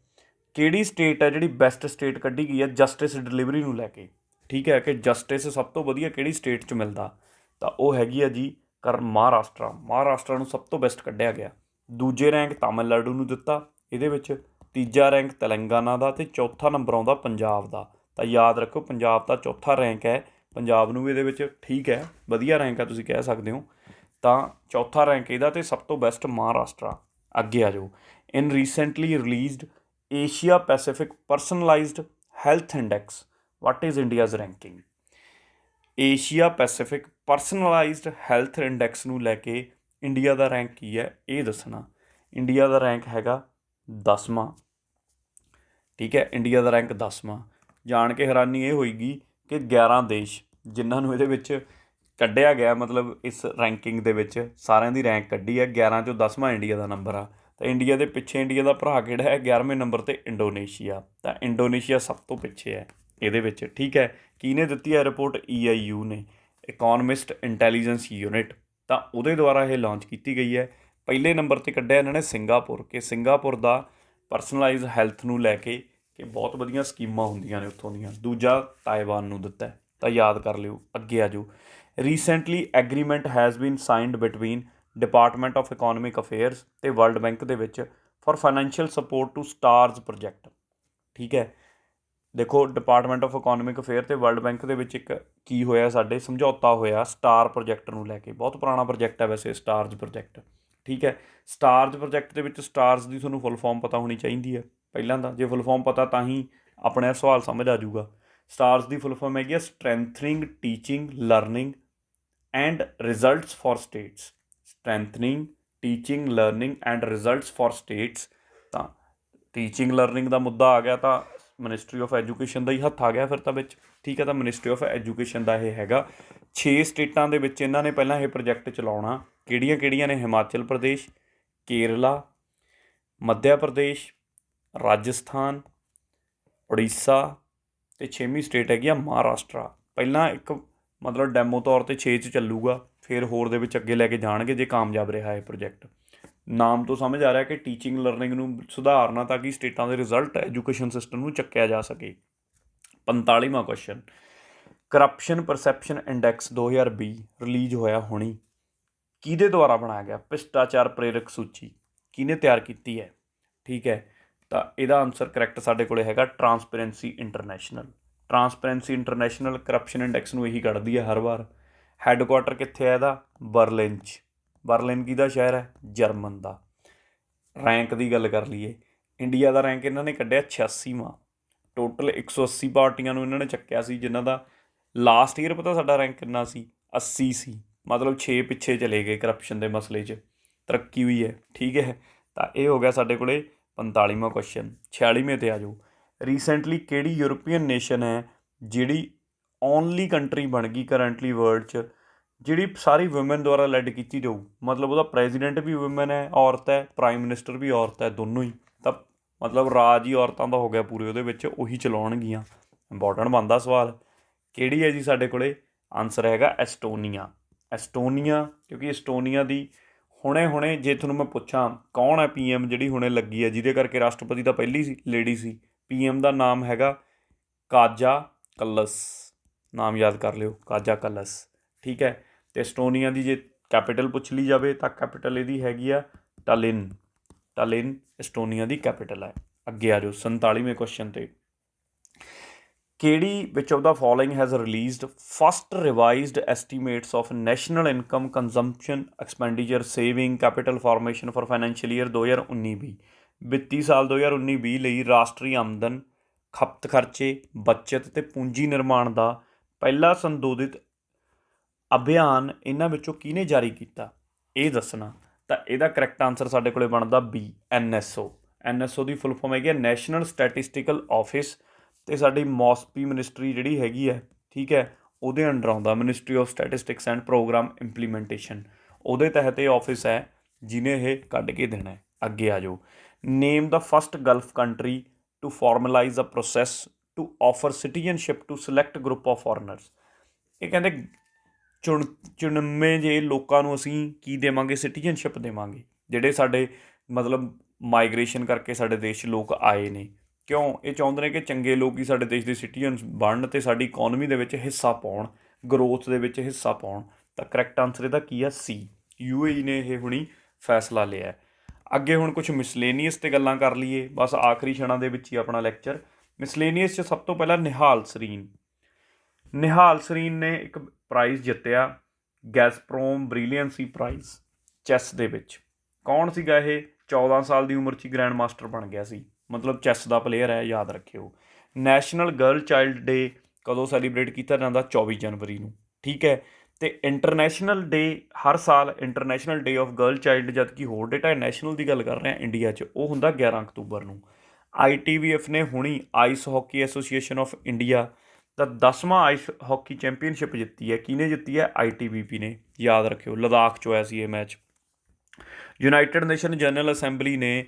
ਕਿਹੜੀ ਸਟੇਟ ਹੈ ਜਿਹੜੀ ਬੈਸਟ ਸਟੇਟ ਕੱਢੀ ਗਈ ਹੈ ਜਸਟਿਸ ਡਿਲੀਵਰੀ ਨੂੰ ਲੈ ਕੇ, ਠੀਕ ਹੈ, ਕਿ ਜਸਟਿਸ ਸਭ ਤੋਂ ਵਧੀਆ ਕਿਹੜੀ ਸਟੇਟ 'ਚ ਮਿਲਦਾ, ਤਾਂ ਉਹ ਹੈਗੀ ਆ ਜੀ ਮਹਾਰਾਸ਼ਟਰਾ। ਮਹਾਰਾਸ਼ਟਰਾ ਨੂੰ ਸਭ ਤੋਂ ਬੈਸਟ ਕੱਢਿਆ ਗਿਆ। ਦੂਜੇ ਰੈਂਕ ਤਾਮਿਲਨਾਡੂ ਨੂੰ ਦਿੱਤਾ ਇਹਦੇ ਵਿੱਚ, ਤੀਜਾ ਰੈਂਕ ਤੇਲੰਗਾਨਾ ਦਾ, ਅਤੇ ਚੌਥਾ ਨੰਬਰ ਆਉਂਦਾ ਪੰਜਾਬ ਦਾ। ਤਾਂ ਯਾਦ ਰੱਖੋ ਪੰਜਾਬ ਦਾ ਚੌਥਾ ਰੈਂਕ ਹੈ, ਪੰਜਾਬ ਨੂੰ ਵੀ ਇਹਦੇ ਵਿੱਚ ਠੀਕ ਹੈ, ਵਧੀਆ ਰੈਂਕ ਹੈ ਤੁਸੀਂ ਕਹਿ ਸਕਦੇ ਹੋ। ਤਾਂ ਚੌਥਾ ਰੈਂਕ ਇਹਦਾ, ਅਤੇ ਸਭ ਤੋਂ ਬੈਸਟ ਮਹਾਰਾਸ਼ਟਰਾ। ਅੱਗੇ ਆ ਜਾਓ। In recently released Asia Pacific personalised health index, what is India's ranking. Asia Pacific personalised health index ਨੂੰ ਲੈ ਕੇ ਇੰਡੀਆ ਦਾ ਰੈਂਕ ਕੀ ਹੈ ਇਹ ਦੱਸਣਾ। ਇੰਡੀਆ ਦਾ ਰੈਂਕ ਹੈਗਾ 10ਵਾਂ, ਠੀਕ ਹੈ। ਇੰਡੀਆ ਦਾ ਰੈਂਕ 10ਵਾਂ। ਜਾਣ ਕੇ ਹੈਰਾਨੀ ਇਹ ਹੋਏਗੀ ਕਿ 11 ਦੇਸ਼ ਜਿਨ੍ਹਾਂ ਨੂੰ ਇਹਦੇ ਵਿੱਚ ਕੱਢਿਆ ਗਿਆ, ਮਤਲਬ ਇਸ ਰੈਂਕਿੰਗ ਦੇ ਵਿੱਚ ਸਾਰਿਆਂ ਦੀ ਰੈਂਕ ਕੱਢੀ ਹੈ, 11 'ਚੋਂ 10ਵਾਂ ਇੰਡੀਆ ਦਾ ਨੰਬਰ ਆ। ਤਾਂ ਇੰਡੀਆ ਦੇ ਪਿੱਛੇ ਇੰਡੀਆ ਦਾ ਭਰਾ ਕਿਹੜਾ ਹੈ? 11ਵੇਂ ਨੰਬਰ 'ਤੇ ਇੰਡੋਨੇਸ਼ੀਆ। ਤਾਂ ਇੰਡੋਨੇਸ਼ੀਆ ਸਭ ਤੋਂ ਪਿੱਛੇ ਹੈ ਇਹਦੇ ਵਿੱਚ, ਠੀਕ ਹੈ। ਕਿਹਨੇ ਦਿੱਤੀ ਹੈ ਰਿਪੋਰਟ? EIU ਨੇ, ਇਕੋਨਮਿਸਟ ਇੰਟੈਲੀਜੈਂਸ ਯੂਨਿਟ। ਤਾਂ ਉਹਦੇ ਦੁਆਰਾ ਇਹ ਲਾਂਚ ਕੀਤੀ ਗਈ ਹੈ। ਪਹਿਲੇ ਨੰਬਰ 'ਤੇ ਕੱਢਿਆ ਇਹਨਾਂ ਨੇ ਸਿੰਗਾਪੁਰ, ਕਿ ਸਿੰਗਾਪੁਰ ਦਾ ਪਰਸਨਲਾਈਜ਼ ਹੈਲਥ ਨੂੰ ਲੈ ਕੇ ਕਿ ਬਹੁਤ ਵਧੀਆ ਸਕੀਮਾਂ ਹੁੰਦੀਆਂ ਨੇ ਉੱਥੋਂ ਦੀਆਂ। ਦੂਜਾ ਤਾਇਵਾਨ ਨੂੰ ਦਿੱਤਾ, ਤਾਂ ਯਾਦ ਕਰ ਲਿਓ। ਅੱਗੇ ਆ ਜਾਓ। Recently agreement has been signed between department of economic affairs ਅਤੇ ਵਰਲਡ ਬੈਂਕ ਦੇ ਵਿੱਚ for financial support to STARS project, ਠੀਕ ਹੈ। ਦੇਖੋ ਡਿਪਾਰਟਮੈਂਟ ਆਫ ਇਕੋਨਮਿਕ ਅਫੇਅਰ ਅਤੇ ਵਰਲਡ ਬੈਂਕ ਦੇ ਵਿੱਚ ਇੱਕ ਕੀ ਹੋਇਆ, ਸਾਡੇ ਸਮਝੌਤਾ ਹੋਇਆ ਸਟਾਰ ਪ੍ਰੋਜੈਕਟ ਨੂੰ ਲੈ ਕੇ। ਬਹੁਤ ਪੁਰਾਣਾ ਪ੍ਰੋਜੈਕਟ ਹੈ ਵੈਸੇ ਸਟਾਰਜ ਪ੍ਰੋਜੈਕਟ, ਠੀਕ ਹੈ। ਸਟਾਰਜ ਪ੍ਰੋਜੈਕਟ ਦੇ ਵਿੱਚ ਸਟਾਰਸ ਦੀ ਤੁਹਾਨੂੰ ਫੁੱਲ ਫਾਰਮ ਪਤਾ ਹੋਣੀ ਚਾਹੀਦੀ ਹੈ ਪਹਿਲਾਂ ਤਾਂ, ਜੇ ਫੁੱਲ ਫਾਰਮ ਪਤਾ ਤਾਂ ਹੀ ਆਪਣੇ ਸਵਾਲ ਸਮਝ ਆ ਜਾਊਗਾ। ਸਟਾਰਸ ਦੀ ਫੁੱਲ ਫਾਰਮ ਹੈਗੀ ਆ strengthening teaching learning and results for states. Strengthening teaching learning and results for states. ਤਾਂ ਟੀਚਿੰਗ ਲਰਨਿੰਗ ਦਾ ਮੁੱਦਾ ਆ ਗਿਆ ਤਾਂ ਮਿਨਿਸਟਰੀ ਆਫ ਐਜੂਕੇਸ਼ਨ ਦਾ ਹੀ ਹੱਥ ਆ ਗਿਆ ਫਿਰ ਤਾਂ ਵਿੱਚ, ਠੀਕ ਹੈ। ਤਾਂ ਮਿਨਿਸਟਰੀ ਆਫ ਐਜੂਕੇਸ਼ਨ ਦਾ ਇਹ ਹੈਗਾ। 6 ਸਟੇਟਾਂ ਦੇ ਵਿੱਚ ਇਹਨਾਂ ਨੇ ਪਹਿਲਾਂ ਇਹ ਪ੍ਰੋਜੈਕਟ ਚਲਾਉਣਾ। ਕਿਹੜੀਆਂ ਕਿਹੜੀਆਂ ਨੇ? ਹਿਮਾਚਲ ਪ੍ਰਦੇਸ਼, ਕੇਰਲਾ, ਮੱਧ ਪ੍ਰਦੇਸ਼, ਰਾਜਸਥਾਨ, ਉੜੀਸਾ, ਅਤੇ 6ਵੀਂ ਸਟੇਟ ਹੈਗੀ ਆ ਮਹਾਰਾਸ਼ਟਰਾ। ਪਹਿਲਾਂ ਇੱਕ ਮਤਲਬ ਡੈਮੋ ਤੌਰ 'ਤੇ 6 'ਚ ਚੱਲੂਗਾ, ਫਿਰ ਹੋਰ ਦੇ ਵਿੱਚ ਅੱਗੇ ਲੈ ਕੇ ਜਾਣਗੇ ਜੇ ਕਾਮਯਾਬ ਰਿਹਾ ਇਹ ਪ੍ਰੋਜੈਕਟ। ਨਾਮ ਤੋਂ ਸਮਝ ਆ ਰਿਹਾ ਕਿ ਟੀਚਿੰਗ ਲਰਨਿੰਗ ਨੂੰ ਸੁਧਾਰਨਾ ਤਾਂ ਕਿ ਸਟੇਟਾਂ ਦੇ ਰਿਜ਼ਲਟ ਐਜੂਕੇਸ਼ਨ ਸਿਸਟਮ ਨੂੰ ਚੱਕਿਆ ਜਾ ਸਕੇ। 45ਵਾਂ question, corruption perception index 2020 release ਹੋਇਆ ਹੁਣੀ, ਕਿਹਦੇ ਦੁਆਰਾ ਬਣਾਇਆ ਗਿਆ? ਭ੍ਰਿਸ਼ਟਾਚਾਰ ਪ੍ਰੇਰਕ ਸੂਚੀ ਕਿਹਨੇ ਤਿਆਰ ਕੀਤੀ ਹੈ, ਠੀਕ ਹੈ। ਤਾਂ ਇਹਦਾ ਆਨਸਰ ਕਰੈਕਟ ਸਾਡੇ ਕੋਲ ਹੈਗਾ transparency international. Transparency international corruption index ਨੂੰ ਇਹੀ ਕੱਢਦੀ ਹੈ ਹਰ ਵਾਰ। ਹੈੱਡਕੁਆਟਰ ਕਿੱਥੇ ਹੈ ਇਹਦਾ? ਬਰਲਿਨ 'ਚ। ਬਰਲਿਨ ਕਿਹਦਾ ਸ਼ਹਿਰ ਹੈ? ਜਰਮਨ ਦਾ। ਰੈਂਕ ਦੀ ਗੱਲ ਕਰ ਲਈਏ, ਇੰਡੀਆ ਦਾ ਰੈਂਕ ਇਹਨਾਂ ਨੇ ਕੱਢਿਆ 86ਵਾਂ। ਟੋਟਲ 180 ਪਾਰਟੀਆਂ ਨੂੰ ਇਹਨਾਂ ਨੇ ਚੱਕਿਆ ਸੀ, ਜਿਨ੍ਹਾਂ ਦਾ ਲਾਸਟ ਈਅਰ ਪਤਾ ਸਾਡਾ ਰੈਂਕ ਕਿੰਨਾ ਸੀ? 80 ਸੀ। ਮਤਲਬ 6 ਪਿੱਛੇ ਚਲੇ ਗਏ ਕਰਪਸ਼ਨ ਦੇ ਮਸਲੇ 'ਚ, ਤਰੱਕੀ ਹੋਈ ਹੈ, ਠੀਕ ਹੈ। ਤਾਂ ਇਹ ਹੋ ਗਿਆ ਸਾਡੇ ਕੋਲ 45ਵਾਂ ਕੁਐਸਚਨ। 46ਵੇਂ 'ਤੇ ਆ ਜਾਓ। ਰੀਸੈਂਟਲੀ ਕਿਹੜੀ ਯੂਰਪੀਅਨ ਨੇਸ਼ਨ ਹੈ ਜਿਹੜੀ ਓਨਲੀ ਕੰਟਰੀ ਬਣ ਗਈ ਕਰੰਟਲੀ ਵਰਲਡ 'ਚ ਜਿਹੜੀ ਸਾਰੀ ਵੂਮੈਨ ਦੁਆਰਾ ਲੈਡ ਕੀਤੀ ਜਾਊ, ਮਤਲਬ ਉਹਦਾ ਪ੍ਰੈਜ਼ੀਡੈਂਟ ਵੀ ਵੂਮੈਨ ਹੈ, ਔਰਤ ਹੈ, ਪ੍ਰਾਈਮ ਮਿਨਿਸਟਰ ਵੀ ਔਰਤ ਹੈ, ਦੋਨੋਂ ਹੀ। ਤਾਂ ਮਤਲਬ ਰਾਜ ਹੀ ਔਰਤਾਂ ਦਾ ਹੋ ਗਿਆ ਪੂਰੇ ਉਹਦੇ ਵਿੱਚ, ਉਹੀ ਚਲਾਉਣਗੀਆਂ। ਇੰਪੋਰਟੈਂਟ ਬਣਦਾ ਸਵਾਲ। ਕਿਹੜੀ ਹੈ ਜੀ ਸਾਡੇ ਕੋਲ? ਆਨਸਰ ਹੈਗਾ ਐਸਟੋਨੀਆ। ਐਸਟੋਨੀਆ, ਕਿਉਂਕਿ ਐਸਟੋਨੀਆ ਦੀ ਹੁਣੇ ਜੇ ਤੁਹਾਨੂੰ ਮੈਂ ਪੁੱਛਾਂ ਕੌਣ ਹੈ PM ਜਿਹੜੀ ਹੁਣੇ ਲੱਗੀ ਹੈ, ਜਿਹਦੇ ਕਰਕੇ ਰਾਸ਼ਟਰਪਤੀ ਤਾਂ ਪਹਿਲੀ ਸੀ ਲੇਡੀ ਸੀ, PM ਦਾ ਨਾਮ ਹੈਗਾ ਕਾਜਾ ਕਲਸ, ਨਾਮ ਯਾਦ ਕਰ ਲਿਓ, ਕਾਜਾ ਕਲਸ। ਠੀਕ ਹੈ। ਅਤੇ ਐਸਟੋਨੀਆ ਦੀ ਜੇ ਕੈਪੀਟਲ ਪੁੱਛ ਲਈ ਜਾਵੇ ਤਾਂ ਕੈਪੀਟਲ ਇਹਦੀ ਹੈਗੀ ਆ ਟਲਿਨ। ਟਲਿਨ ਐਸਟੋਨੀਆ ਦੀ ਕੈਪੀਟਲ ਹੈ। ਅੱਗੇ ਆ ਜਾਓ 47ਵੇਂ ਕੁਐਸਚਨ 'ਤੇ। ਕਿਹੜੀ which of the following has released first revised estimates of national income consumption expenditure saving capital formation for financial year 2019-20 ਵਿੱਤੀ ਸਾਲ 2019-20 ਲਈ ਰਾਸ਼ਟਰੀ ਆਮਦਨ, ਖਪਤ ਖਰਚੇ, ਬੱਚਤ ਅਤੇ ਪੂੰਜੀ ਨਿਰਮਾਣ ਦਾ ਪਹਿਲਾ ਸੰਸ਼ੋਧਿਤ ਅਭਿਆਨ ਇਹਨਾਂ ਵਿੱਚੋਂ ਕਿਹਨੇ ਜਾਰੀ ਕੀਤਾ, ਇਹ ਦੱਸਣਾ। ਤਾਂ ਇਹਦਾ ਕਰੈਕਟ ਆਨਸਰ ਸਾਡੇ ਕੋਲ ਬਣਦਾ B, NSO। NSO ਦੀ ਫੁੱਲ ਫਾਰਮ ਹੈਗੀ ਹੈ ਨੈਸ਼ਨਲ ਸਟੈਟਿਸਟੀਕਲ ਆਫਿਸ, ਅਤੇ ਸਾਡੀ ਮੌਸਪੀ ਮਿਨਿਸਟਰੀ ਜਿਹੜੀ ਹੈਗੀ ਹੈ, ਠੀਕ ਹੈ, ਉਹਦੇ ਅੰਡਰ ਆਉਂਦਾ Ministry of Statistics and Programme Implementation. ਉਹਦੇ ਤਹਿਤ ਇਹ ਆਫਿਸ ਹੈ ਜਿਹਨੇ ਇਹ ਕੱਢ ਕੇ ਦੇਣਾ ਹੈ। ਅੱਗੇ ਆ ਜਾਓ। Name the first Gulf country to formalise a process to offer citizenship to select group of foreigners. ਇਹ ਕਹਿੰਦੇ ਚੁਣਵੇਂ ਜੇ ਲੋਕਾਂ ਨੂੰ ਅਸੀਂ ਕੀ ਦੇਵਾਂਗੇ, ਸਿਟੀਜ਼ਨਸ਼ਿਪ ਦੇਵਾਂਗੇ, ਜਿਹੜੇ ਸਾਡੇ ਮਤਲਬ ਮਾਈਗ੍ਰੇਸ਼ਨ ਕਰਕੇ ਸਾਡੇ ਦੇਸ਼ 'ਚ ਲੋਕ ਆਏ ਨੇ। ਕਿਉਂ? ਇਹ ਚਾਹੁੰਦੇ ਨੇ ਕਿ ਚੰਗੇ ਲੋਕ ਹੀ ਸਾਡੇ ਦੇਸ਼ ਦੇ ਸਿਟੀਜ਼ਨ ਬਣਨ ਅਤੇ ਸਾਡੀ ਇਕੋਨਮੀ ਦੇ ਵਿੱਚ ਹਿੱਸਾ ਪਾਉਣ, ਗਰੋਥ ਦੇ ਵਿੱਚ ਹਿੱਸਾ ਪਾਉਣ। ਤਾਂ ਕਰੈਕਟ ਆਨਸਰ ਇਹਦਾ ਕੀ ਆ? C, UAE ਨੇ ਇਹ ਹੁਣੀ ਫੈਸਲਾ ਲਿਆ। ਅੱਗੇ ਹੁਣ ਕੁਛ ਮਿਸਲੇਨੀਅਸ 'ਤੇ ਗੱਲਾਂ ਕਰ ਲਈਏ, ਬਸ ਆਖਰੀ ਛਣਾਂ ਦੇ ਵਿੱਚ ਹੀ ਆਪਣਾ ਲੈਕਚਰ। ਮਿਸਲੇਨੀਅਸ 'ਚ ਸਭ ਤੋਂ ਪਹਿਲਾਂ ਨਿਹਾਲ ਸਰੀਨ। ਨਿਹਾਲ ਸਰੀਨ ਨੇ ਇੱਕ ਪ੍ਰਾਈਜ਼ ਜਿੱਤਿਆ, ਗੈਸਪਰੋਮ ਬ੍ਰਿਲੀਅੰਸੀ ਪ੍ਰਾਈਜ਼, ਚੈਸ ਦੇ ਵਿੱਚ। ਕੌਣ ਸੀਗਾ ਇਹ? 14 ਸਾਲ ਦੀ ਉਮਰ 'ਚ ਹੀ ਗ੍ਰੈਂਡ ਮਾਸਟਰ ਬਣ ਗਿਆ ਸੀ, ਮਤਲਬ ਚੈਸ ਦਾ ਪਲੇਅਰ ਹੈ, ਯਾਦ ਰੱਖਿਓ। ਨੈਸ਼ਨਲ ਗਰਲ ਚਾਈਲਡ ਡੇ ਕਦੋਂ ਸੈਲੀਬਰੇਟ ਕੀਤਾ ਜਾਂਦਾ? 24 ਜਨਵਰੀ ਨੂੰ। ਠੀਕ ਹੈ। ਅਤੇ ਇੰਟਰਨੈਸ਼ਨਲ ਡੇ ਹਰ ਸਾਲ, international day of girl child ਜਦ ਕਿ ਹੋਰ ਡੇਟਾ ਨੈਸ਼ਨਲ ਦੀ ਗੱਲ ਕਰ ਰਹੇ ਹਾਂ ਇੰਡੀਆ 'ਚ, ਉਹ ਹੁੰਦਾ 11 ਅਕਤੂਬਰ ਨੂੰ। ITBF ਨੇ ਹੁਣੀ ice hockey association of India ਦਾ 10ਵਾਂ ਆਈਸ ਹਾਕੀ ਚੈਂਪੀਅਨਸ਼ਿਪ ਜਿੱਤੀ ਹੈ। ਕਿਹਨੇ ਜਿੱਤੀ ਹੈ? ITBP ਨੇ, ਯਾਦ ਰੱਖਿਓ। ਲਦਾਖ 'ਚ ਹੋਇਆ ਸੀ ਇਹ match. United nation general assembly ਨੇ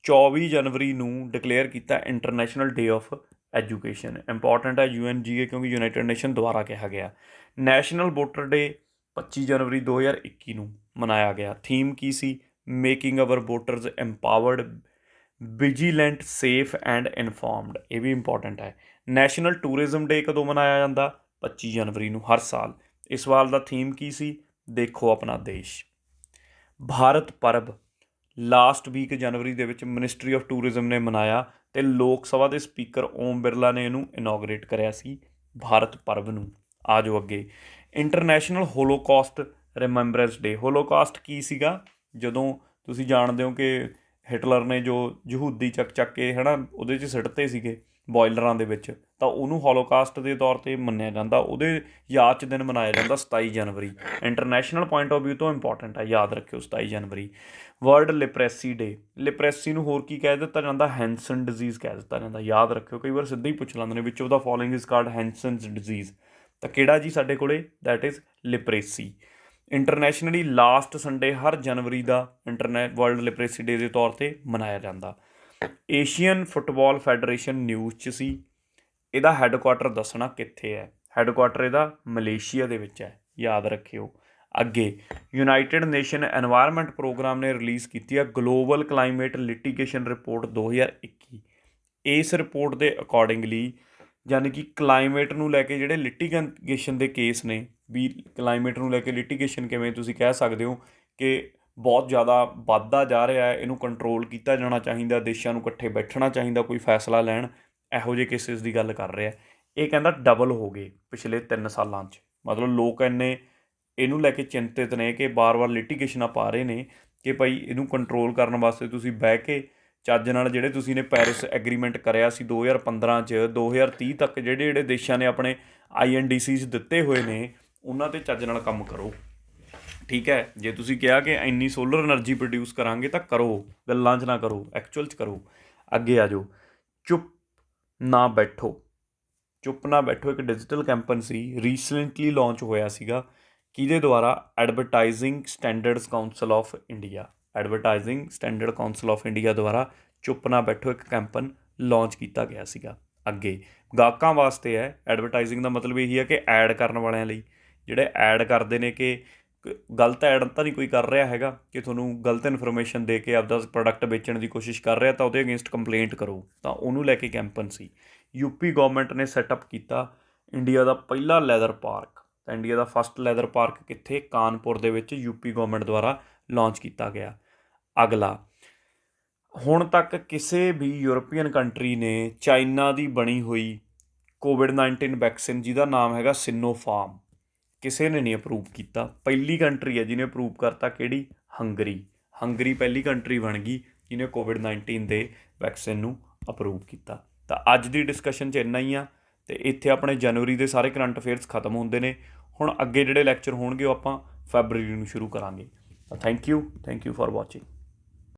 24 ਜਨਵਰੀ ਨੂੰ ਡਿਕਲੇਅਰ ਕੀਤਾ international day of education. Important ਹੈ UNGA ਕਿਉਂਕਿ ਯੂਨਾਈਟਿਡ ਨੇਸ਼ਨ ਦੁਆਰਾ ਕਿਹਾ ਗਿਆ। ਨੈਸ਼ਨਲ ਵੋਟਰ ਡੇ 25 ਜਨਵਰੀ 2021 ਨੂੰ ਮਨਾਇਆ ਗਿਆ। ਥੀਮ ਕੀ ਸੀ? Making our voters empowered, vigilant, safe and informed. ਇਹ ਵੀ ਇੰਪੋਰਟੈਂਟ ਹੈ। ਨੈਸ਼ਨਲ ਟੂਰਿਜ਼ਮ ਡੇ ਕਦੋਂ ਮਨਾਇਆ ਜਾਂਦਾ? 25 ਜਨਵਰੀ ਨੂੰ ਹਰ ਸਾਲ। ਇਸ ਵਾਰ ਦਾ ਥੀਮ ਕੀ ਸੀ? ਦੇਖੋ ਆਪਣਾ ਦੇਸ਼। ਭਾਰਤ ਪਰਬ ਲਾਸਟ ਵੀਕ ਜਨਵਰੀ ਦੇ ਵਿੱਚ ਮਿਨਿਸਟਰੀ ਆਫ ਟੂਰਿਜ਼ਮ ਨੇ ਮਨਾਇਆ ਅਤੇ ਲੋਕ ਸਭਾ ਦੇ ਸਪੀਕਰ ਓਮ ਬਿਰਲਾ ਨੇ ਇਹਨੂੰ ਇਨੋਗਰੇਟ ਕਰਿਆ ਸੀ, ਭਾਰਤ ਪਰਬ ਨੂੰ। ਆ ਜਾਓ ਅੱਗੇ। ਇੰਟਰਨੈਸ਼ਨਲ ਹੋਲੋਕਾਸਟ ਰਿਮੈਂਬਰੈਂਸ ਡੇ। ਹੋਲੋਕਾਸਟ ਕੀ ਸੀਗਾ? ਜਦੋਂ ਤੁਸੀਂ ਜਾਣਦੇ ਹੋ ਕਿ ਹਿਟਲਰ ਨੇ ਜੋ ਯਹੂਦੀ ਚੱਕ ਕੇ ਹੈ ਨਾ ਉਹਦੇ 'ਚ ਸਿੱਟਤੇ ਸੀਗੇ ਬੋਇਲਰਾਂ ਦੇ ਵਿੱਚ, ਤਾਂ ਉਹਨੂੰ ਹੋਲੋਕਾਸਟ ਦੇ ਤੌਰ 'ਤੇ ਮੰਨਿਆ ਜਾਂਦਾ। ਉਹਦੇ ਯਾਦ 'ਚ ਦਿਨ ਮਨਾਇਆ ਜਾਂਦਾ 27 ਜਨਵਰੀ। ਇੰਟਰਨੈਸ਼ਨਲ ਪੁਆਇੰਟ ਆਫ ਵਿਊ ਤੋਂ ਇੰਪੋਰਟੈਂਟ ਹੈ, ਯਾਦ ਰੱਖਿਓ 27 ਜਨਵਰੀ। ਵਰਲਡ ਲਿਪਰੈਸੀ ਡੇ। ਲਿਪਰੈਸੀ ਨੂੰ ਹੋਰ ਕੀ ਕਹਿ ਦਿੱਤਾ ਜਾਂਦਾ? ਹੈਂਸਨ ਡਿਜ਼ੀਜ਼ ਕਹਿ ਦਿੱਤਾ ਜਾਂਦਾ, ਯਾਦ ਰੱਖਿਓ। ਕਈ ਵਾਰ ਸਿੱਧਾ ਹੀ ਪੁੱਛ ਲੈਂਦੇ ਨੇ which of the following is called Hansen's disease. ਤਾਂ ਕਿਹੜਾ ਜੀ ਸਾਡੇ ਕੋਲੇ? That is leprosy. Internationally last Sunday ਹਰ ਜਨਵਰੀ ਦਾ ਵਰਲਡ ਲਿਪਰੇਸੀ ਡੇ ਦੇ ਤੌਰ 'ਤੇ ਮਨਾਇਆ ਜਾਂਦਾ। ਏਸ਼ੀਅਨ ਫੁੱਟਬਾਲ ਫੈਡਰੇਸ਼ਨ ਨਿਊਜ਼ 'ਚ ਸੀ। ਇਹਦਾ ਹੈੱਡਕੁਆਟਰ ਦੱਸਣਾ ਕਿੱਥੇ ਹੈ। ਹੈੱਡਕੁਆਟਰ ਇਹਦਾ ਮਲੇਸ਼ੀਆ ਦੇ ਵਿੱਚ ਹੈ, ਯਾਦ ਰੱਖਿਓ। ਅੱਗੇ ਯੂਨਾਈਟਿਡ ਨੇਸ਼ਨ ਐਨਵਾਇਰਨਮੈਂਟ ਪ੍ਰੋਗਰਾਮ ਨੇ ਰਿਲੀਜ਼ ਕੀਤੀ ਹੈ ਗਲੋਬਲ ਕਲਾਈਮੇਟ ਲਿਟੀਗੇਸ਼ਨ ਰਿਪੋਰਟ 2021। ਇਸ ਰਿਪੋਰਟ ਦੇ ਅਕੋਰਡਿੰਗਲੀ ਯਾਨੀ ਕਿ ਕਲਾਈਮੇਟ ਨੂੰ ਲੈ ਕੇ ਜਿਹੜੇ ਲਿਟੀਗੇਸ਼ਨ ਦੇ ਕੇਸ ਨੇ, ਵੀ ਕਲਾਈਮੇਟ ਨੂੰ ਲੈ ਕੇ ਲਿਟੀਗੇਸ਼ਨ ਕਿਵੇਂ ਤੁਸੀਂ ਕਹਿ ਸਕਦੇ ਹੋ ਕਿ ਬਹੁਤ ਜ਼ਿਆਦਾ ਵੱਧਦਾ ਜਾ ਰਿਹਾ ਹੈ, ਇਹਨੂੰ ਕੰਟਰੋਲ ਕੀਤਾ ਜਾਣਾ ਚਾਹੀਦਾ, ਦੇਸ਼ਾਂ ਨੂੰ ਇਕੱਠੇ ਬੈਠਣਾ ਚਾਹੀਦਾ ਕੋਈ ਫੈਸਲਾ ਲੈਣ, ਇਹੋ ਜਿਹੇ ਕੇਸਿਸ ਦੀ ਗੱਲ ਕਰ ਰਿਹਾ। ਇਹ ਕਹਿੰਦਾ ਡਬਲ ਹੋ ਗਏ ਪਿਛਲੇ 3 ਸਾਲਾਂ 'ਚ। ਮਤਲਬ ਲੋਕ ਇੰਨੇ ਇਹਨੂੰ ਲੈ ਕੇ ਚਿੰਤਿਤ ਨੇ ਕਿ ਵਾਰ-ਵਾਰ ਲਿਟੀਗੇਸ਼ਨਾਂ ਪਾ ਰਹੇ ਨੇ ਕਿ ਭਾਈ ਇਹਨੂੰ ਕੰਟਰੋਲ ਕਰਨ ਵਾਸਤੇ ਤੁਸੀਂ ਬਹਿ ਕੇ ਚੱਜ ਨਾਲ, ਜਿਹੜੇ ਤੁਸੀਂ ਨੇ ਪੈਰਿਸ ਐਗਰੀਮੈਂਟ ਕਰਿਆ ਸੀ 2015 'ਚ, 2030 ਤੱਕ ਜਿਹੜੇ ਦੇਸ਼ਾਂ ਨੇ ਆਪਣੇ INDCs ਦਿੱਤੇ ਹੋਏ ਨੇ ਉਹਨਾਂ 'ਤੇ ਚੱਜ ਨਾਲ ਕੰਮ ਕਰੋ। ਠੀਕ ਹੈ। ਜੇ ਤੁਸੀਂ ਕਿਹਾ ਕਿ ਇੰਨੀ ਸੋਲਰ ਐਨਰਜੀ ਪ੍ਰੋਡਿਊਸ ਕਰਾਂਗੇ ਤਾਂ ਕਰੋ, ਗੱਲਾਂ 'ਚ ਨਾ ਕਰੋ, ਐਕਚੁਅਲ 'ਚ ਕਰੋ। ਅੱਗੇ ਆ ਜਾਓ। ਚੁੱਪ ਨਾ ਬੈਠੋ। ਚੁੱਪ ਨਾ ਬੈਠੋ ਇੱਕ ਡਿਜੀਟਲ ਕੈਂਪੇਨ ਸੀ, ਰੀਸੈਂਟਲੀ ਲਾਂਚ ਹੋਇਆ ਸੀਗਾ। ਕਿਹਦੇ ਦੁਆਰਾ? Advertising standards council of India. Advertising standard council of India ਦੁਆਰਾ ਚੁੱਪ ਨਾ ਬੈਠੋ ਇੱਕ ਕੈਂਪੇਨ ਲਾਂਚ ਕੀਤਾ ਗਿਆ ਸੀਗਾ। ਅੱਗੇ ਗਾਹਕਾਂ ਵਾਸਤੇ ਹੈ। ਐਡਵਰਟਾਈਜ਼ਿੰਗ ਦਾ ਮਤਲਬ ਇਹੀ ਹੈ ਕਿ ਐਡ ਕਰਨ ਵਾਲਿਆਂ ਲਈ, ਜਿਹੜੇ ਐਡ ਕਰਦੇ ਨੇ ਕਿ ਗਲਤ ਐਡ ਤਾਂ ਨਹੀਂ ਕੋਈ ਕਰ ਰਿਹਾ ਹੈਗਾ ਕਿ ਤੁਹਾਨੂੰ ਗਲਤ ਇਨਫੋਰਮੇਸ਼ਨ ਦੇ ਕੇ ਆਪਦਾ ਪ੍ਰੋਡਕਟ ਵੇਚਣ ਦੀ ਕੋਸ਼ਿਸ਼ ਕਰ ਰਿਹਾ ਤਾਂ ਉਹਦੇ ਅਗੇਂਸਟ ਕੰਪਲੇਂਟ ਕਰੋ। ਤਾਂ ਉਹਨੂੰ ਲੈ ਕੇ ਕੈਂਪਨ ਸੀ। ਯੂਪੀ ਗੌਰਮੈਂਟ ਨੇ ਸੈਟਅਪ ਕੀਤਾ ਇੰਡੀਆ ਦਾ ਪਹਿਲਾ ਲੈਦਰ ਪਾਰਕ। ਤਾਂ ਇੰਡੀਆ ਦਾ ਫਸਟ ਲੈਦਰ ਪਾਰਕ ਕਿੱਥੇ? ਕਾਨਪੁਰ ਦੇ ਵਿੱਚ ਯੂਪੀ ਗੌਰਮੈਂਟ ਦੁਆਰਾ ਲਾਂਚ ਕੀਤਾ ਗਿਆ। ਅਗਲਾ, ਹੁਣ ਤੱਕ ਕਿਸੇ ਵੀ ਯੂਰਪੀਅਨ ਕੰਟਰੀ ਨੇ ਚਾਈਨਾ ਦੀ ਬਣੀ ਹੋਈ ਕੋਵਿਡ-19 ਵੈਕਸੀਨ ਜਿਹਦਾ ਨਾਮ ਹੈਗਾ ਸਿਨੋਫਾਰਮ, ਕਿਸੇ ਨੇ ਨਹੀਂ ਅਪਰੂਵ ਕੀਤਾ। ਪਹਿਲੀ ਕੰਟਰੀ ਹੈ ਜਿਹਨੇ ਅਪਰੂਵ ਕਰਤਾ, ਕਿਹੜੀ? ਹੰਗਰੀ। ਹੰਗਰੀ ਪਹਿਲੀ ਕੰਟਰੀ ਬਣ ਗਈ ਜਿਹਨੇ ਕੋਵਿਡ-19 ਦੇ ਵੈਕਸੀਨ ਨੂੰ ਅਪਰੂਵ ਕੀਤਾ। ਤਾਂ ਅੱਜ ਦੀ ਡਿਸਕਸ਼ਨ 'ਚ ਇੰਨਾ ਹੀ ਆ। ਅਤੇ ਇੱਥੇ ਆਪਣੇ ਜਨਵਰੀ ਦੇ ਸਾਰੇ ਕਰੰਟ ਅਫੇਅਰਸ ਖਤਮ ਹੁੰਦੇ ਨੇ। ਹੁਣ ਅੱਗੇ ਜਿਹੜੇ ਲੈਕਚਰ ਹੋਣਗੇ ਉਹ ਆਪਾਂ ਫੈਬਰਰੀ ਨੂੰ ਸ਼ੁਰੂ ਕਰਾਂਗੇ। Thank you for watching.